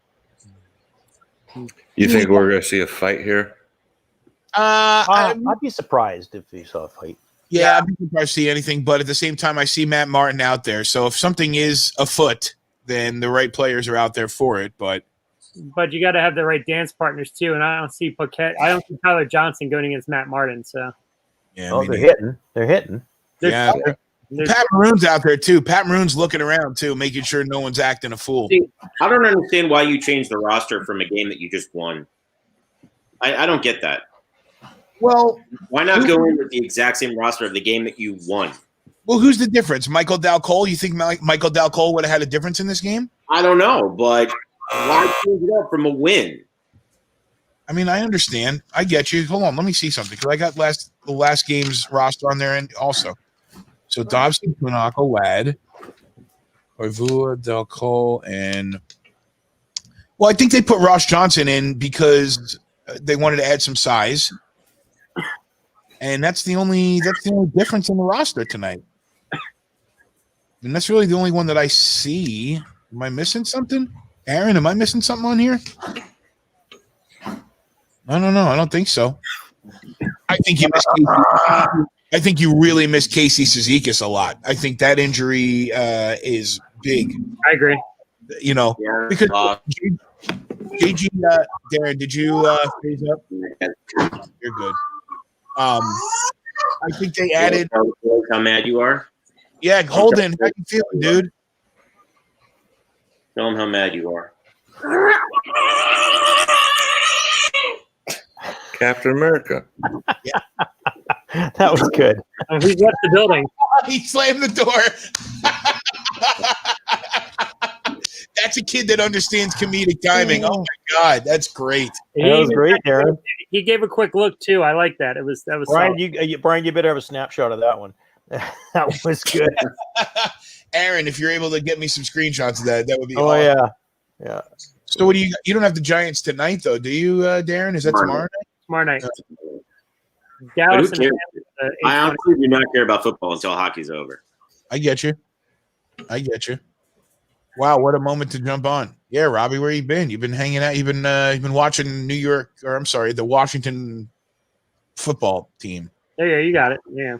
You think we're going to see a fight here? I'd be surprised if we saw a fight. Yeah, I didn't probably see anything, but at the same time, I see Matt Martin out there. So if something is afoot, then the right players are out there for it. But you got to have the right dance partners too. And I don't see Tyler Johnson going against Matt Martin. So yeah, they're hitting. They're hitting. Yeah, Pat Maroon's out there too. Pat Maroon's looking around too, making sure no one's acting a fool. See, I don't understand why you changed the roster from a game that you just won. I don't get that. Well, why not go in with the exact same roster of the game that you won? Well, who's the difference? Michael Dal Cole? You think Michael Dal Cole would have had a difference in this game? I don't know, but why change it up from a win? I mean, I understand. I get you. Hold on, let me see something because I got the last game's roster on there and also. So Dobson, Punako, Ladd, Oivua, Dal Cole, and I think they put Ross Johnson in because they wanted to add some size. And that's the only difference in the roster tonight. And that's really the only one that I see. Am I missing something? Aaron, am I missing something on here? I don't know. I don't think so. I think you really miss Casey Cizikas a lot. I think that injury is big. I agree. You know, because JG, Darren, did you phase up? You're good. I think they added. How mad you are? Yeah, Holden, how you feeling, dude? Tell him how mad you are. Captain America. Yeah. That was good. He left the building. He slammed the door. That's a kid that understands comedic timing. Oh my God, that's great. That was great, Aaron. He gave a quick look too. I like that. That was Brian. Brian, you better have a snapshot of that one. That was good. Aaron, if you're able to get me some screenshots of that would be. Oh awesome. yeah. So what do you? You don't have the Giants tonight though, do you, Darren? Is that tomorrow night? Tomorrow night. Dallas. I honestly do not care about football until hockey's over. I get you. Wow, what a moment to jump on. Yeah, Robbie, where you been? You've been hanging out. You've been watching the Washington football team. Yeah, you got it. Yeah.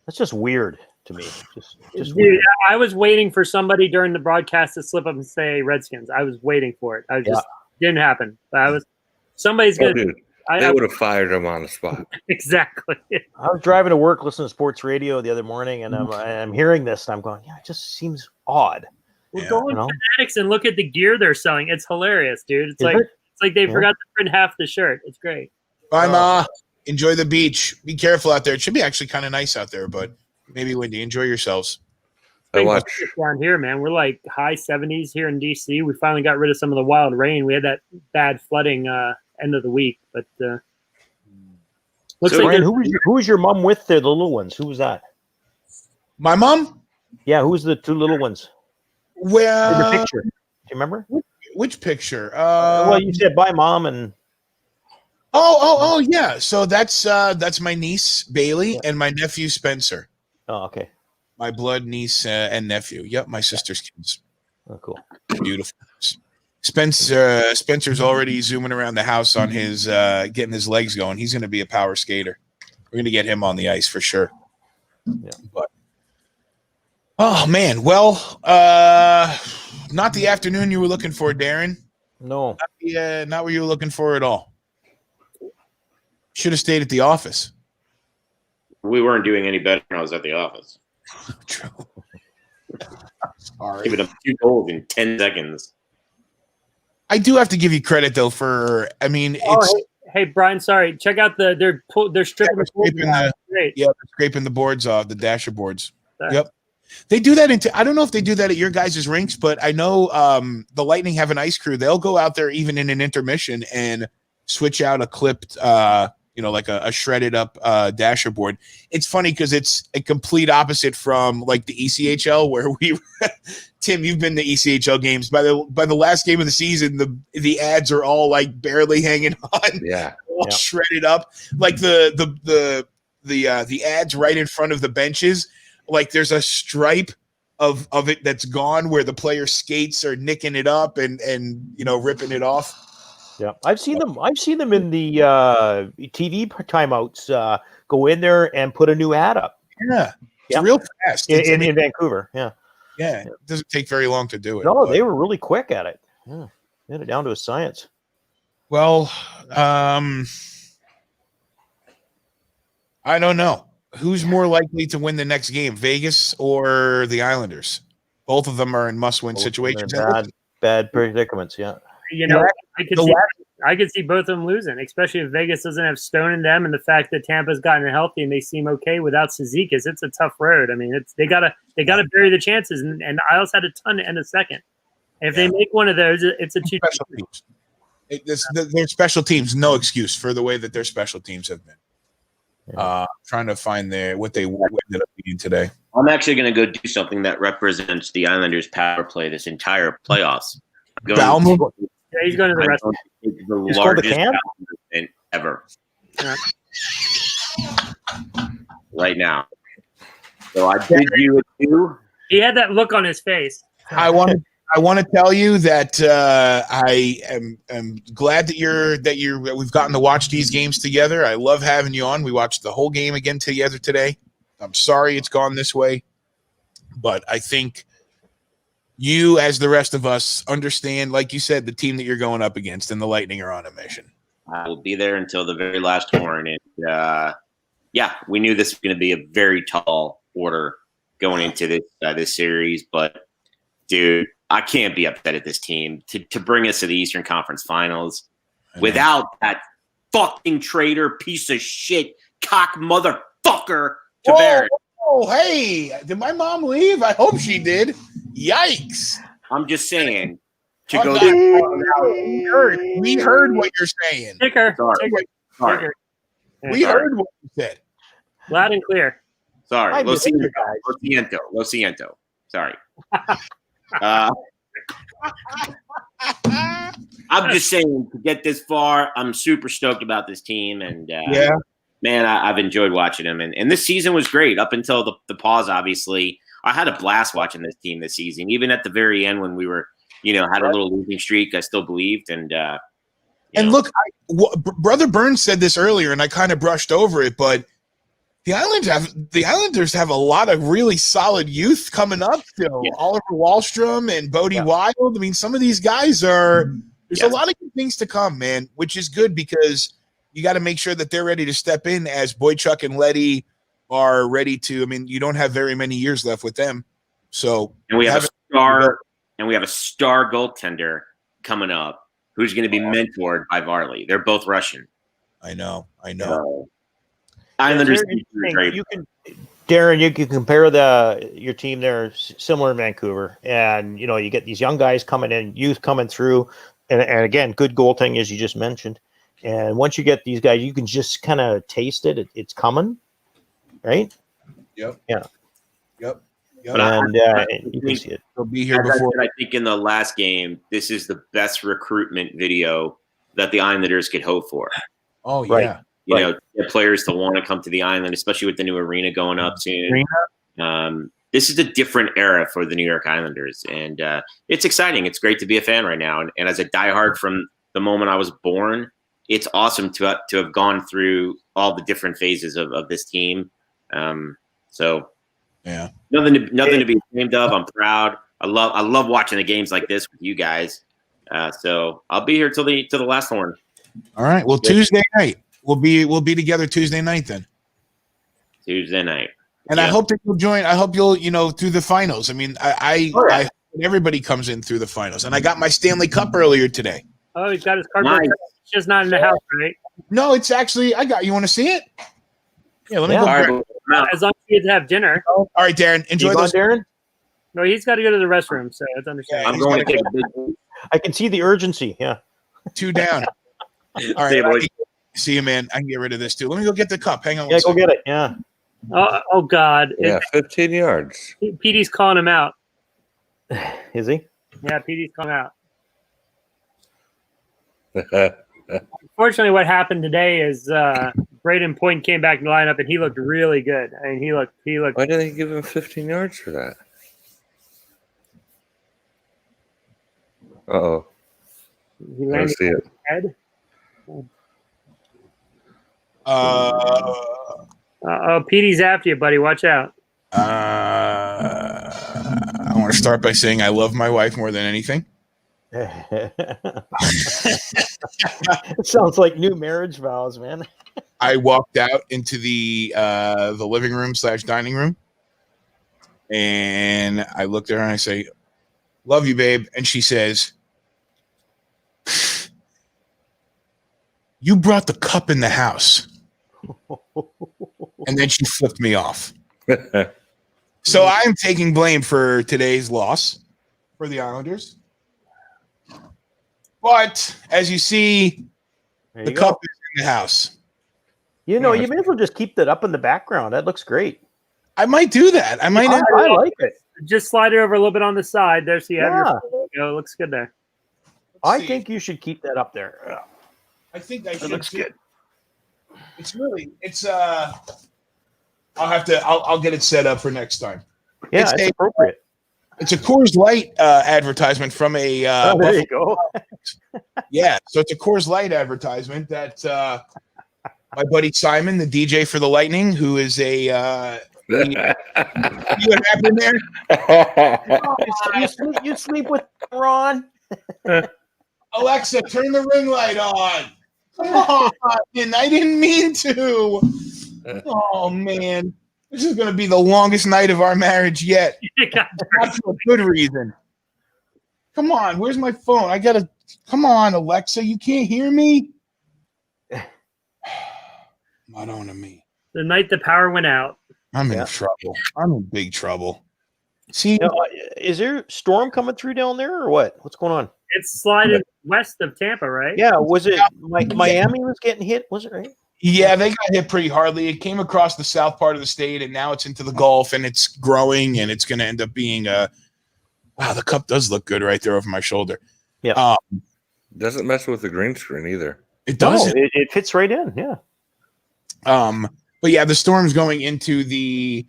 That's just weird to me. Just Dude, weird. I was waiting for somebody during the broadcast to slip up and say Redskins. I was waiting for it. Didn't happen. Somebody's going to. They would have fired him on the spot. Exactly. I was driving to work listening to sports radio the other morning, and I'm hearing this, and I'm going, it just seems odd. Well, go on Fanatics and look at the gear they're selling. It's hilarious, dude. It's like they forgot to print half the shirt. It's great. Bye, Ma. Enjoy the beach. Be careful out there. It should be actually kind of nice out there, but maybe windy. Enjoy yourselves. Down here, man. We're like high 70s here in DC. We finally got rid of some of the wild rain. We had that bad flooding end of the week, but looks like Brian, who was your mom with there? The little ones. Who was that? My mom? Yeah, who's the two little ones? Well, in the picture. Do you remember? Which picture? Well, you said bye, Mom, and oh, yeah. So that's my niece Bailey and my nephew Spencer. Oh, okay. My blood niece and nephew. Yep, my sister's kids. Oh, cool. Beautiful. Spencer's already zooming around the house on his getting his legs going. He's going to be a power skater. We're going to get him on the ice for sure. Yeah. But oh man, well, not the afternoon you were looking for, Darren. No, not what you were looking for at all. Should have stayed at the office. We weren't doing any better when I was at the office. True. Sorry. Give it up 2 goals in 10 seconds. I do have to give you credit though for. I mean, it's. Hey Brian, sorry. Check out they're stripping the boards. They're scraping the boards off the dasher boards. Yep. They do that I don't know if they do that at your guys' rinks, but I know the Lightning have an ice crew. They'll go out there even in an intermission and switch out a clipped, like a shredded up dasher board. It's funny because it's a complete opposite from like the ECHL where Tim, you've been to ECHL games. By the last game of the season, the ads are all like barely hanging on. Yeah. All shredded up. Like the ads right in front of the benches. Like there's a stripe of it that's gone where the player skates are nicking it up and ripping it off. Yeah, I've seen them. I've seen them in the TV timeouts. Go in there and put a new ad up. Yeah, it's real fast. In Vancouver. Yeah, yeah. It doesn't take very long to do it. No, they were really quick at it. Yeah, they had it down to a science. Well, I don't know who's more likely to win the next game, Vegas or the Islanders. Both of them are in must-win situations. Bad predicaments. Yeah. You know, I could see both of them losing, especially if Vegas doesn't have Stone in them, and the fact that Tampa's gotten healthy and they seem okay without Cizikas. It's a tough road. I mean, they gotta bury the chances, and the Isles had a ton to end a second. And if they make one of those, it's a cheap. Special teams. Their special teams, no excuse for the way that their special teams have been. Trying to find what they ended up being today. I'm actually going to go do something that represents the Islanders' power play this entire playoffs. He's going to the rest. The largest movement ever. Yeah. Right now. So I did you a two. He had that look on his face. I want to tell you that I am glad that we've gotten to watch these games together. I love having you on. We watched the whole game again together today. I'm sorry it's gone this way, but I think you, as the rest of us, understand, like you said, the team that you're going up against, and the Lightning are on a mission. I will be there until the very last horn. And we knew this was going to be a very tall order going into this series. But, dude, I can't be upset at this team to bring us to the Eastern Conference Finals without that fucking traitor piece of shit cock motherfucker Tavares. Oh, hey, did my mom leave? I hope she did. Yikes. I'm just saying. We heard what you're saying. Ticker. Sorry. We heard what you said. Loud and clear. Sorry. Lo siento. Sorry. I'm just saying, to get this far, I'm super stoked about this team. And, man, I've enjoyed watching them. And this season was great up until the pause, obviously. I had a blast watching this team this season. Even at the very end when we were, had a little losing streak, I still believed. And look, Brother Burns said this earlier, and I kind of brushed over it, but the Islanders have a lot of really solid youth coming up still. Yeah. Oliver Wahlstrom and Bodie Wild. I mean, some of these guys there's a lot of good things to come, man, which is good because you got to make sure that they're ready to step in as Boychuk and Leddy are ready to. I mean, you don't have very many years left with them. So we have a star goaltender coming up who's going to be mentored by Varley. They're both Russian. I know. Islanders. Darren, you can compare your team there, similar in Vancouver, and you get these young guys coming in, youth coming through, and again, good goaltending as you just mentioned. And once you get these guys, you can just kind of taste it. It's coming, right? Yep. Yeah. Yep. And you can see it. They'll be here before. I think in the last game, this is the best recruitment video that the Islanders could hope for. Oh, yeah. Right. Get players to want to come to the island, especially with the new arena going up soon. This is a different era for the New York Islanders, and it's exciting. It's great to be a fan right now. And as a diehard from the moment I was born, it's awesome to have gone through all the different phases of this team. Nothing to be ashamed of. I'm proud. I love watching the games like this with you guys. So I'll be here till the last horn. All right. Well, Tuesday night. We'll be together Tuesday night then. Tuesday night. And I hope that you'll join. I hope you'll, through the finals. I mean, I hope everybody comes in through the finals. And I got my Stanley Cup earlier today. Oh, he's got his cardboard. Nice. It's just not in the house, right? No, it's actually, you want to see it? Yeah, let me go. As long as you have dinner. All right, Darren. Enjoy those. Darren? No, he's got to go to the restroom, so it's understandable. I'm going to take a big. I can see the urgency. Yeah. 2 down. All right. See you, man. I can get rid of this too. Let me go get the cup. Hang on. Yeah, go get it. Yeah. Oh God. Yeah, 15 yards. Petey's calling him out. Is he? Yeah, Petey's calling out. Unfortunately, what happened today is Braden Point came back in the lineup and he looked really good. I mean, he looked. Why did they give him 15 yards for that? He landed see on it. his head. Petey's after you, buddy. Watch out. I want to start by saying I love my wife more than anything. It sounds like new marriage vows, man. I walked out into the living room / dining room, and I looked at her and I say, "Love you, babe," and she says, "You brought the cup in the house," and then she flipped me off. So I am taking blame for today's loss for the Islanders. But as you see, the cup is in the house. You know, you may as well just keep that up in the background. That looks great. I might do that. I like it. Just slide it over a little bit on the side there, so you have your. It looks good there. I think you should keep that up there. I think I should. It looks good. It's I'll get it set up for next time. Yeah, it's appropriate. It's a Coors Light advertisement from a there you go. Yeah, so it's a Coors Light advertisement that my buddy Simon, the DJ for the Lightning, who is a you what happened there? You sleep with Ron. Alexa, turn the ring light on. Come on, I didn't mean to. Oh man, this is going to be the longest night of our marriage yet. Not for a good reason. Come on, where's my phone? Come on, Alexa, you can't hear me? Not on to me. The night the power went out. I'm in trouble. I'm in big trouble. See, is there a storm coming through down there or what? What's going on? It's sliding west of Tampa, right? Yeah, was it Miami was getting hit? Was it right? Yeah, they got hit pretty hardly. It came across the south part of the state, and now it's into the Gulf, and it's growing, and it's going to end up being wow, the cup does look good right there over my shoulder. Yeah. Doesn't mess with the green screen either. It doesn't. No, it fits right in, yeah. But yeah, the storm's going into the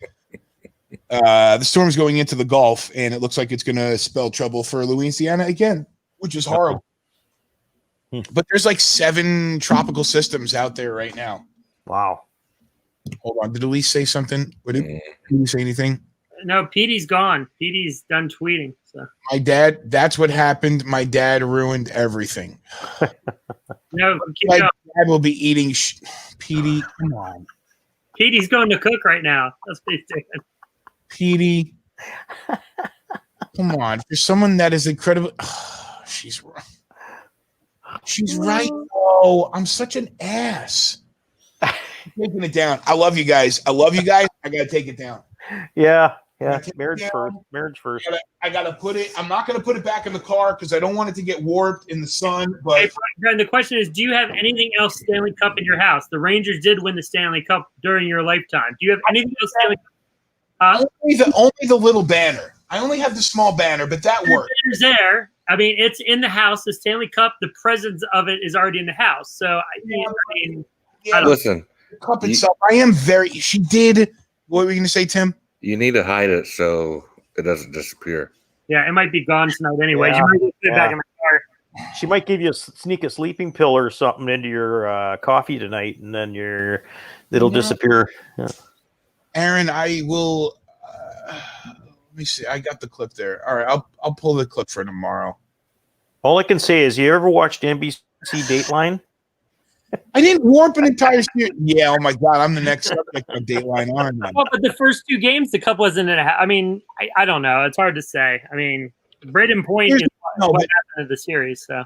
Gulf, and it looks like it's going to spell trouble for Louisiana again, which is horrible. But there's like 7 tropical systems out there right now. Wow. Hold on. Did Elise say something? Did you say anything? No, Petey's gone. Petey's done tweeting. So my dad, that's what happened. My dad ruined everything. No, my dad will be eating Petey. Come on. Petey's going to cook right now. That's what he's doing. Petey. Come on. For someone that is incredible. She's wrong. She's right. Oh, I'm such an ass. I'm taking it down. I love you guys. I gotta take it down. Yeah. Marriage first. I gotta put it. I'm not gonna put it back in the car because I don't want it to get warped in the sun. But hey, Brent, the question is, do you have anything else Stanley Cup in your house? The Rangers did win the Stanley Cup during your lifetime. Do you have anything else Stanley Cup? Only the little banner. I only have the small banner, but that works. The banner's there. I mean, it's in the house. The Stanley Cup, the presence of it is already in the house. So, listen. The cup itself, I am very. She did. What were you going to say, Tim? You need to hide it so it doesn't disappear. Yeah, it might be gone tonight anyway. You might put it back in the car. She might give you sneak a sleeping pill or something into your coffee tonight, and then it'll disappear. Yeah. Aaron, I will. Let me see. I got the clip there. All right, I'll pull the clip for tomorrow. All I can say is, you ever watched NBC Dateline? I didn't warp an entire series. Yeah, oh my God, I'm the next subject of Dateline on. Well, but the first 2 games, the cup wasn't in a. I mean, I don't know. It's hard to say. I mean, Braden Point is what happened in the series. So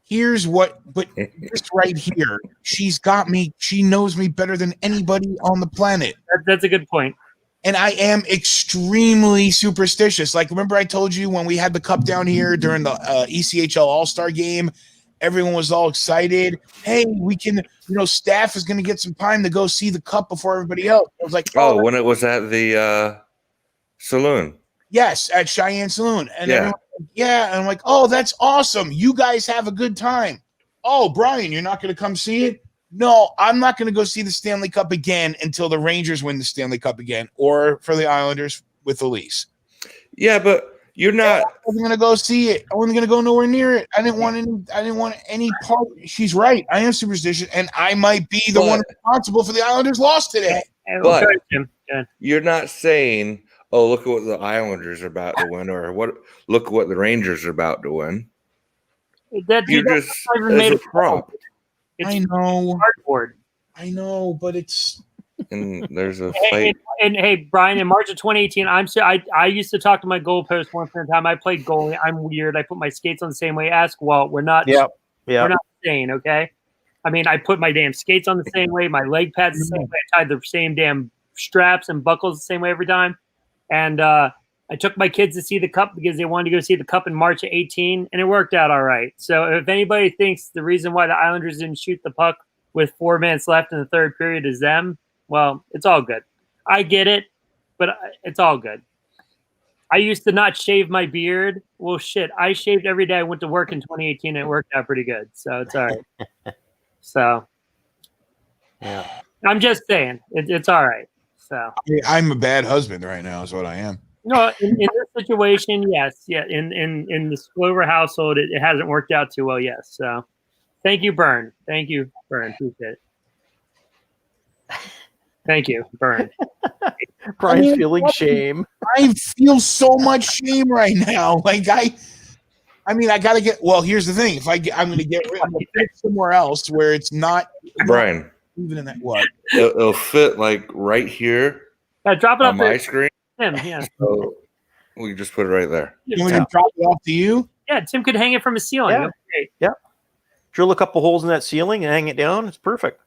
here's what, but just right here, she's got me. She knows me better than anybody on the planet. That's a good point. And I am extremely superstitious. Like, remember I told you when we had the cup down here during the ECHL All-Star game, everyone was all excited. Hey, we can, staff is going to get some time to go see the cup before everybody else. I was like, when it was at the saloon. Yes, at Cheyenne Saloon. And everyone, and I'm like, oh, that's awesome. You guys have a good time. Oh, Brian, you're not going to come see it? No, I'm not going to go see the Stanley Cup again until the Rangers win the Stanley Cup again, or for the Islanders with Elise. Yeah, but You're not. I wasn't gonna go see it. I wasn't gonna go nowhere near it. I didn't want any part. She's right. I am superstitious, and I might be the one responsible for the Islanders' loss today. But you're not saying, "Oh, look at what the Islanders are about to win," or look at what the Rangers are about to win. You just as a prop. I know. Cardboard. I know, but it's. And there's a fight. And hey, Brian, in March of 2018, I used to talk to my goalpost once in a time. I played goalie. I'm weird. I put my skates on the same way. Ask Walt. We're not. We're not insane, okay? I mean, I put my damn skates on the same way. My leg pads the same way. I tied the same damn straps and buckles the same way every time. And I took my kids to see the Cup because they wanted to go see the Cup in March of 18, and it worked out all right. So if anybody thinks the reason why the Islanders didn't shoot the puck with 4 minutes left in the third period is them, well, it's all good. I get it, but it's all good. I used to not shave my beard. Well, shit, I shaved every day I went to work in 2018, and it worked out pretty good. So it's all right. So, yeah, I'm just saying it's all right. So I'm a bad husband right now, is what I am. No, in this situation, yes, yeah. In the Splover household, it hasn't worked out too well, yes. So, thank you, Bern. Thank you, Bern. Appreciate it. Thank you, Bern. Brian's feeling shame. I feel so much shame right now. Like I mean, I gotta get. Well, here's the thing: if I'm gonna get somewhere else where it's not Brian. Even in that what? It'll fit like right here. Drop it on off my screen. Tim, yeah. So we can just put it right there. You want me to drop it off to you? Yeah, Tim could hang it from a ceiling. Yeah. Great. Yep. Drill a couple holes in that ceiling and hang it down. It's perfect.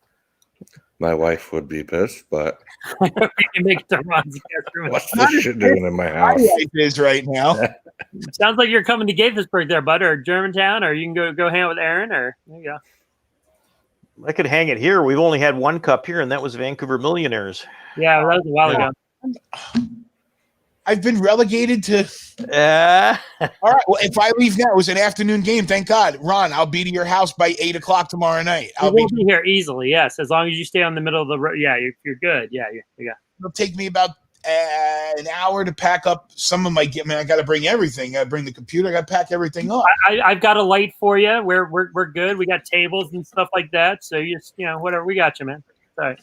My wife would be pissed, but we can make it to Ron's guest room. What's this shit doing in my house? My wife is right now. Sounds like you're coming to Gaithersburg there, bud, or Germantown, or you can go hang out with Aaron, or there you go. I could hang it here. We've only had one cup here, and that was Vancouver Millionaires. Yeah, that was a while ago. I've been relegated to. All right. Well, if I leave now, it was an afternoon game. Thank God, Ron. I'll be to your house by 8:00 tomorrow night. I'll be here easily. Yes, as long as you stay on the middle of the road. Yeah, you're good. Yeah. It'll take me about an hour to pack up some of my. I mean, I got to bring everything. I bring the computer. I got to pack everything up. I've got a light for you. We're good. We got tables and stuff like that. So you just whatever. We got you, man. All right.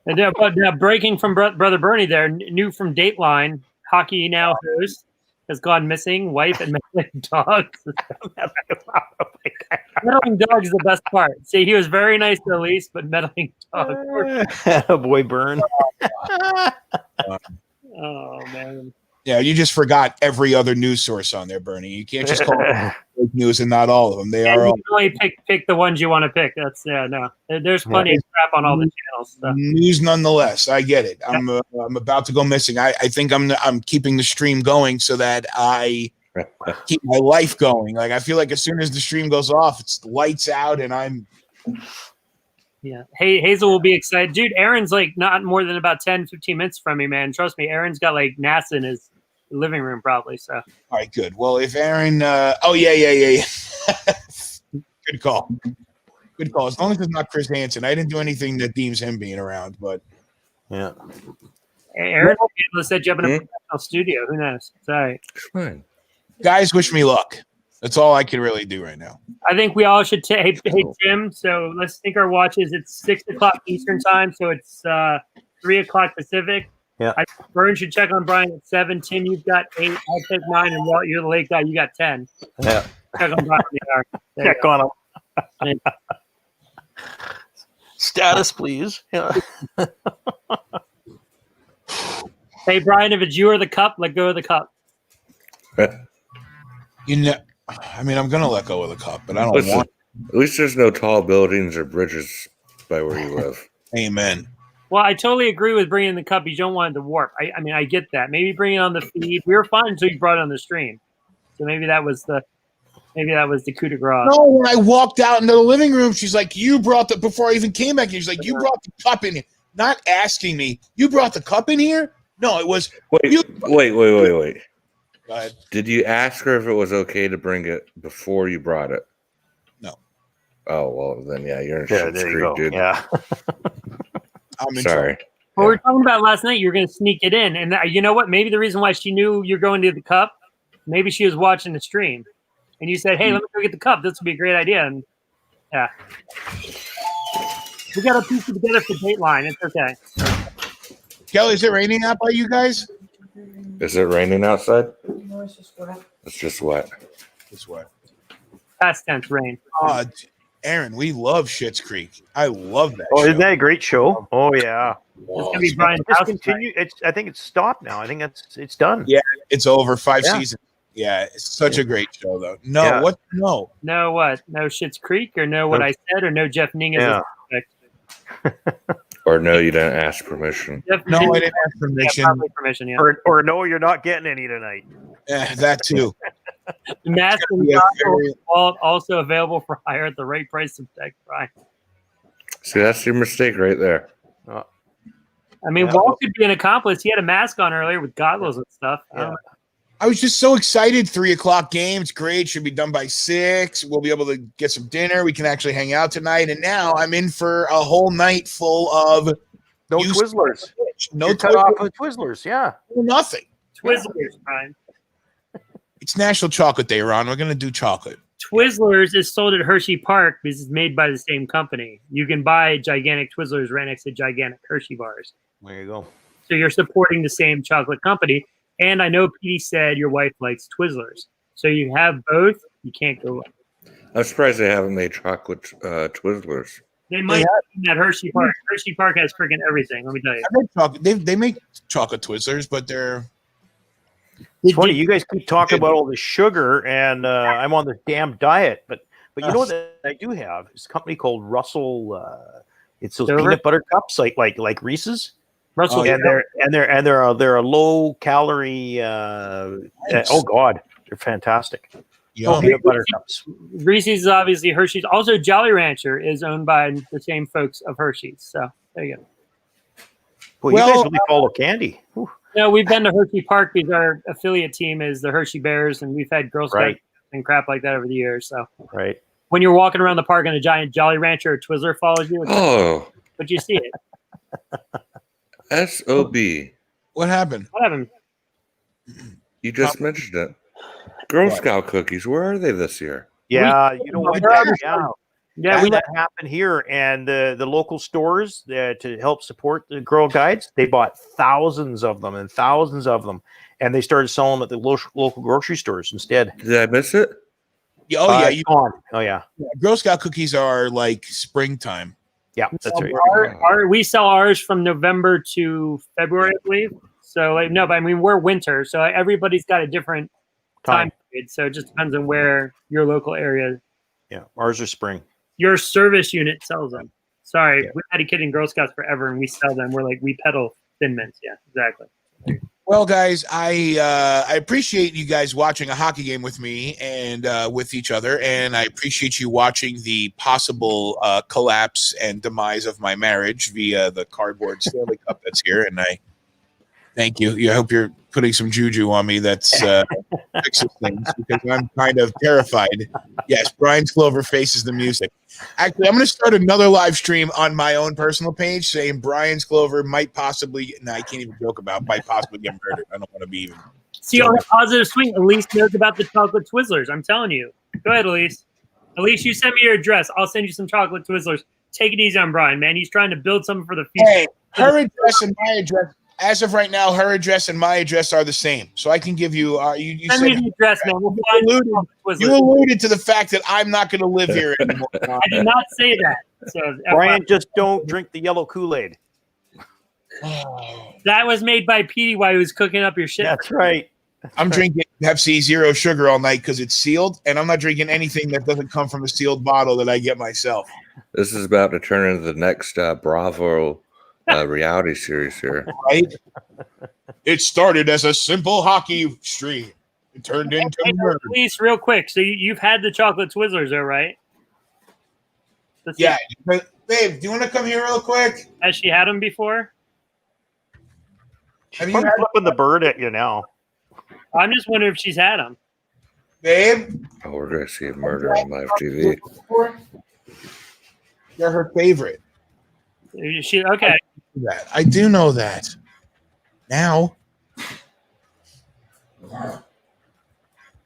And but breaking from Brother Bernie there, new from Dateline, Hockey Now host has gone missing. Wife and meddling dogs. Meddling dogs is the best part. See, he was very nice to Elise, but meddling dogs. Boy, Bern. Oh man. Yeah, you just forgot every other news source on there, Bernie. You can't just call it fake news and not all of them. They are all. You can only pick the ones you want to pick. That's no. There's plenty of crap on all the channels. So. News, nonetheless. I get it. I'm about to go missing. I think I'm keeping the stream going so that I keep my life going. Like I feel like as soon as the stream goes off, it's lights out, and I'm. Yeah. Hey, Hazel will be excited. Dude, Aaron's like not more than about 10, 15 minutes from me, man. Trust me, Aaron's got like NASA in his living room probably. So. All right, good. Well, if Aaron yeah. Good call. Good call. As long as it's not Chris Hansen. I didn't do anything that deems him being around, but yeah. Aaron will be able to set you up in a professional studio. Who knows? Sorry. Fine. Guys, wish me luck. That's all I can really do right now. I think we all should hey Tim. So let's think our watches. It's 6:00 Eastern time, so it's 3:00 Pacific. Yeah. Vern should check on Brian at 7. Tim, you've got 8. I'll take 9, and Walt, you're the late guy. You got 10. Yeah. Check on Brian. Check on him. Status, please. Yeah. Hey Brian, if it's you or the cup, let go of the cup. I mean, I'm going to let go of the cup, but I don't want. At least there's no tall buildings or bridges by where you live. Amen. Well, I totally agree with bringing the cup. You don't want it to warp. I mean, I get that. Maybe bring it on the feed. We were fine until you brought it on the stream. So maybe that was the coup de grace. No, when I walked out into the living room, she's like, "You brought the." Before I even came back here, she's like, "You brought the cup in here," not asking me. You brought the cup in here? No, it was. Wait. Go ahead. Did you ask her if it was okay to bring it before you brought it? No. Oh well, then yeah, you're in shit's there you creek, go. dude. Yeah. I'm in Sorry. Well, we were talking about last night. You were going to sneak it in, and you know what? Maybe the reason why she knew you're going to the Cup, maybe she was watching the stream, and you said, "Hey, let me go get the Cup. This would be a great idea." And yeah, we got to piece it together for Dateline. It's okay. Kelly, is it raining out by you guys? Is it raining outside? No, it's just wet. It's just wet. It's wet. Past tense rain. Aaron, we love Schitt's Creek. I love that. Oh, show. isn't that a great show? Oh yeah. It's gonna be Brian's Just house continue. I think it's stopped now. I think it's done. Yeah, it's over. 5 seasons. Yeah, it's such a great show, though. No, Yeah. what? No. No what? No Schitt's Creek, or no what I said, or no Jeff Ningas. Yeah. Or no, you didn't ask permission. No, I didn't ask permission. Yeah, probably permission. Yeah. Or no, you're not getting any tonight. Yeah, that too. The mask and Yeah, goggles all also available for hire at the right price of tech, Brian. See, that's your mistake right there. I mean, Walt could be an accomplice. He had a mask on earlier with goggles and stuff. Yeah. I was just so excited. 3 o'clock game. It's great. Should be done by 6. We'll be able to get some dinner. We can actually hang out tonight. And now I'm in for a whole night full of No Twizzlers. No You're cut off with Twizzlers. Yeah. nothing. Twizzlers, Brian. It's National Chocolate Day, Ron. We're going to do chocolate. Twizzlers is sold at Hershey Park because it's made by the same company. You can buy gigantic Twizzlers right next to gigantic Hershey bars. There you go. So you're supporting the same chocolate company. And I know Petey said your wife likes Twizzlers. So you have both. You can't go wrong. I'm surprised they haven't made chocolate Twizzlers. They might have at Hershey Park. Hershey Park has freaking everything. Let me tell you. I make chocolate. They make chocolate Twizzlers, but they're. It's funny. You guys keep talking about all the sugar, and I'm on this damn diet. But you know what I do have? It's a company called Russell. It's those peanut butter cups, like Reese's. Russell, and they're a low calorie. Nice. Oh God, they're fantastic. Yum. Peanut butter cups. Reese's is obviously Hershey's. Also, Jolly Rancher is owned by the same folks of Hershey's. So there you go. Well, you guys really follow candy. Whew. No, we've been to Hershey Park because our affiliate team is the Hershey Bears, and we've had Girl Scouts and crap like that over the years. So when you're walking around the park and a giant Jolly Rancher or Twizzler follows you, but you see it. SOB. What happened? What happened? You just mentioned it. Girl Scout cookies. Where are they this year? Yeah, you know what? Yeah, that happened here, and the local stores to help support the Girl Guides, they bought thousands of them, and they started selling them at the local grocery stores instead. Did I miss it? Yeah, yeah. Girl Scout cookies are like springtime. Yeah, that's right. We sell ours from November to February, I believe. So but I mean we're winter, so everybody's got a different time period. So it just depends on where your local area. Yeah, ours are spring. Your service unit sells them. Sorry, we've had a kid in Girl Scouts forever, and we sell them. We peddle Thin Mints. Yeah, exactly. Well, guys, I appreciate you guys watching a hockey game with me and with each other, and I appreciate you watching the possible collapse and demise of my marriage via the cardboard Stanley Cup that's here. And I thank you. I hope you're putting some juju on me that's fixes things because I'm kind of terrified. Yes, Brian Clover faces the music. Actually, I'm going to start another live stream on my own personal page saying Brian's Clover might possibly, I can't even joke about, might possibly get murdered. I don't want to be even. See, on a positive swing, Elise knows about the chocolate Twizzlers. I'm telling you. Go ahead, Elise. Elise, you send me your address. I'll send you some chocolate Twizzlers. Take it easy on Brian, man. He's trying to build something for the future. Hey, her address and my address. As of right now, her address and my address are the same. So I can give you. You send me the address, man. You alluded to the fact that I'm not going to live here anymore. I did not say that. So, Brian, just don't drink the yellow Kool-Aid. That was made by Petey while he was cooking up your shit. That's right. I'm drinking Pepsi Zero Sugar all night because it's sealed, and I'm not drinking anything that doesn't come from a sealed bottle that I get myself. This is about to turn into the next Bravo reality series here. Right? It started as a simple hockey stream. It turned into murder. Please, real quick. So you've had the chocolate Twizzlers, though, right? Yeah. But, babe, do you want to come here real quick? Has she had them before? She's flipping the bird at you now. I'm just wondering if she's had them. Babe? Oh, we're going to see a murder on live TV. They're her favorite. She okay. that. I do know that. Now,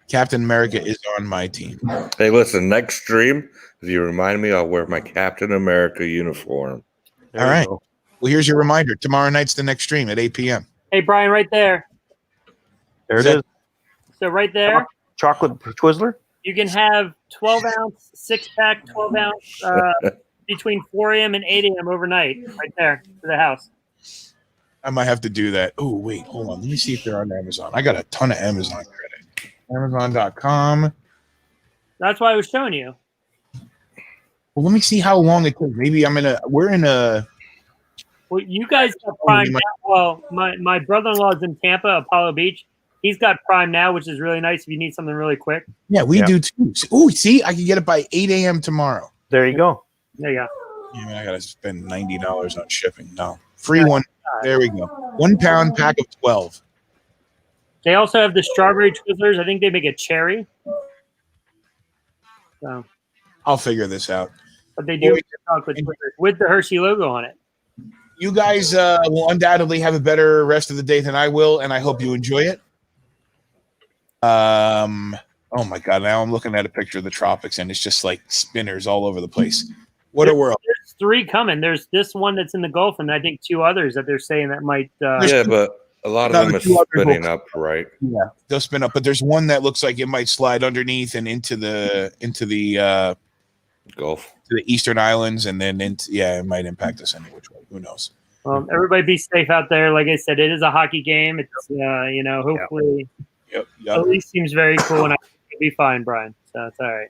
Captain America is on my team. Hey, listen, next stream, if you remind me, I'll wear my Captain America uniform. All right. Well, here's your reminder. Tomorrow night's the next stream at 8 p.m. Hey, Brian, right there. There it is. So right there. Chocolate Twizzler? You can have 12-ounce, 6-pack, 12-ounce between 4 a.m. and 8 a.m. overnight right there to the house. I might have to do that. Oh, wait, hold on. Let me see if they're on Amazon. I got a ton of Amazon credit. Amazon.com. That's why I was showing you. Well, let me see how long it takes. Maybe we're in a. Well, you guys have Prime now. Well, my brother-in-law is in Tampa, Apollo Beach. He's got Prime now, which is really nice if you need something really quick. Yeah, we do too. Oh, see, I can get it by 8 a.m. tomorrow. There you go. There you go. Yeah, I got to spend $90 on shipping. No. Free one. There we go. 1 pound pack of 12. They also have the strawberry Twizzlers. I think they make a cherry. So I'll figure this out. But they do chocolate Twizzlers with the Hershey logo on it. You guys will undoubtedly have a better rest of the day than I will, and I hope you enjoy it. Oh my God! Now I'm looking at a picture of the tropics, and it's just like spinners all over the place. What a world! There's 3 coming. There's this one that's in the Gulf, and I think 2 others that they're saying that might. But a lot of them are spinning up, right? Yeah, they'll spin up. But there's one that looks like it might slide underneath and into the Gulf, to the Eastern Islands, and then it might impact us any which way. Who knows? Everybody be safe out there. Like I said, it is a hockey game. It's hopefully. Yep. Elise seems very cool, and I think it'll be fine, Brian. So it's all right.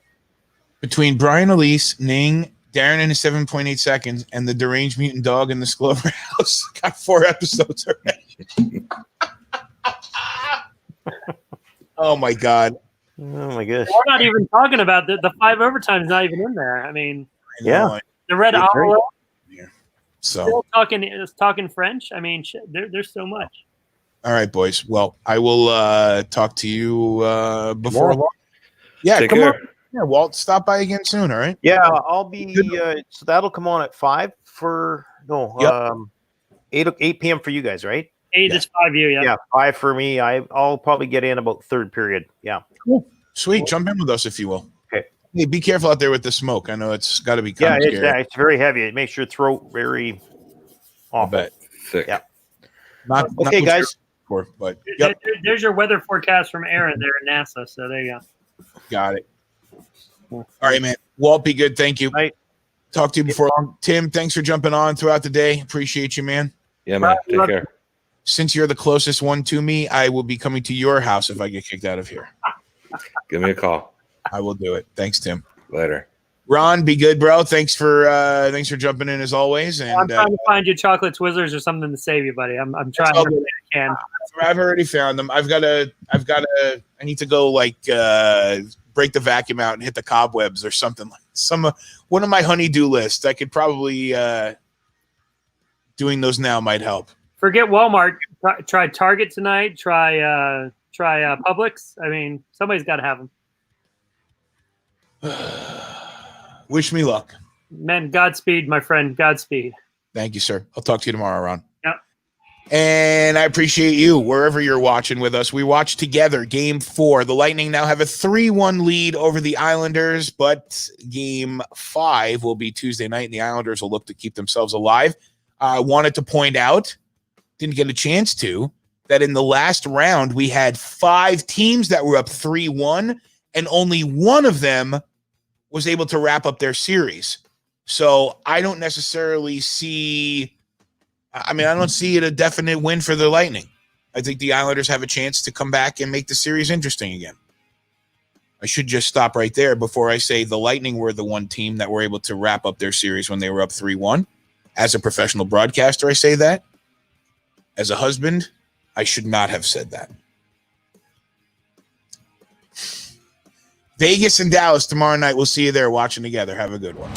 Between Brian, Elise, Ning, Darren in his 7.8 seconds, and the deranged mutant dog in the Sklover house, got 4 episodes already. Oh my God! Oh my gosh! We're not even talking about the 5 overtime is not even in there. I mean, the red envelope. So still talking French. I mean, there's so much. All right, boys. Well, I will talk to you before long. Yeah, Take come care. on. Yeah, Walt, stop by again soon, all right? Yeah, I'll be so that'll come on at 5 for 8 p.m. for you guys, right? 8 is 5 you, Yeah, 5 for me. I'll probably get in about third period. Yeah. Cool. Sweet. Jump in with us if you will. Okay. Hey, be careful out there with the smoke. I know it's got to be it's very heavy. It makes your throat very awful. Bet. Thick. Yeah. Not okay, guys. But there's your weather forecast from Aaron there at NASA. So there you go. Got it. All right, man. Walt, be good. Thank you. Night. Talk to you before long. Tim, thanks for jumping on throughout the day. Appreciate you, man. Yeah, man. Take care. Since you're the closest one to me, I will be coming to your house if I get kicked out of here. Give me a call. I will do it. Thanks, Tim. Later. Ron, be good, bro. Thanks for jumping in as always. And I'm trying to find you chocolate Twizzlers or something to save you, buddy. I'm trying everything I can. I've already found them. I need to go break the vacuum out and hit the cobwebs or something like one of my honey-do lists. I could probably doing those now might help. Forget Walmart. Try Target tonight. Try Publix. I mean, somebody's got to have them. Wish me luck. Man, Godspeed, my friend. Godspeed. Thank you, sir. I'll talk to you tomorrow, Ron. Yep. And I appreciate you wherever you're watching with us. We watched together Game 4. The Lightning now have a 3-1 lead over the Islanders, but Game 5 will be Tuesday night, and the Islanders will look to keep themselves alive. I wanted to point out, didn't get a chance to, that in the last round we had 5 teams that were up 3-1, and only one of them was able to wrap up their series. So I don't necessarily see I don't see it a definite win for the Lightning. I think the Islanders have a chance to come back and make the series interesting again. I should just stop right there before I say the Lightning were the one team that were able to wrap up their series when they were up 3-1. As a professional broadcaster, I say that. As a husband, I should not have said that. Vegas and Dallas tomorrow night. We'll see you there watching together. Have a good one.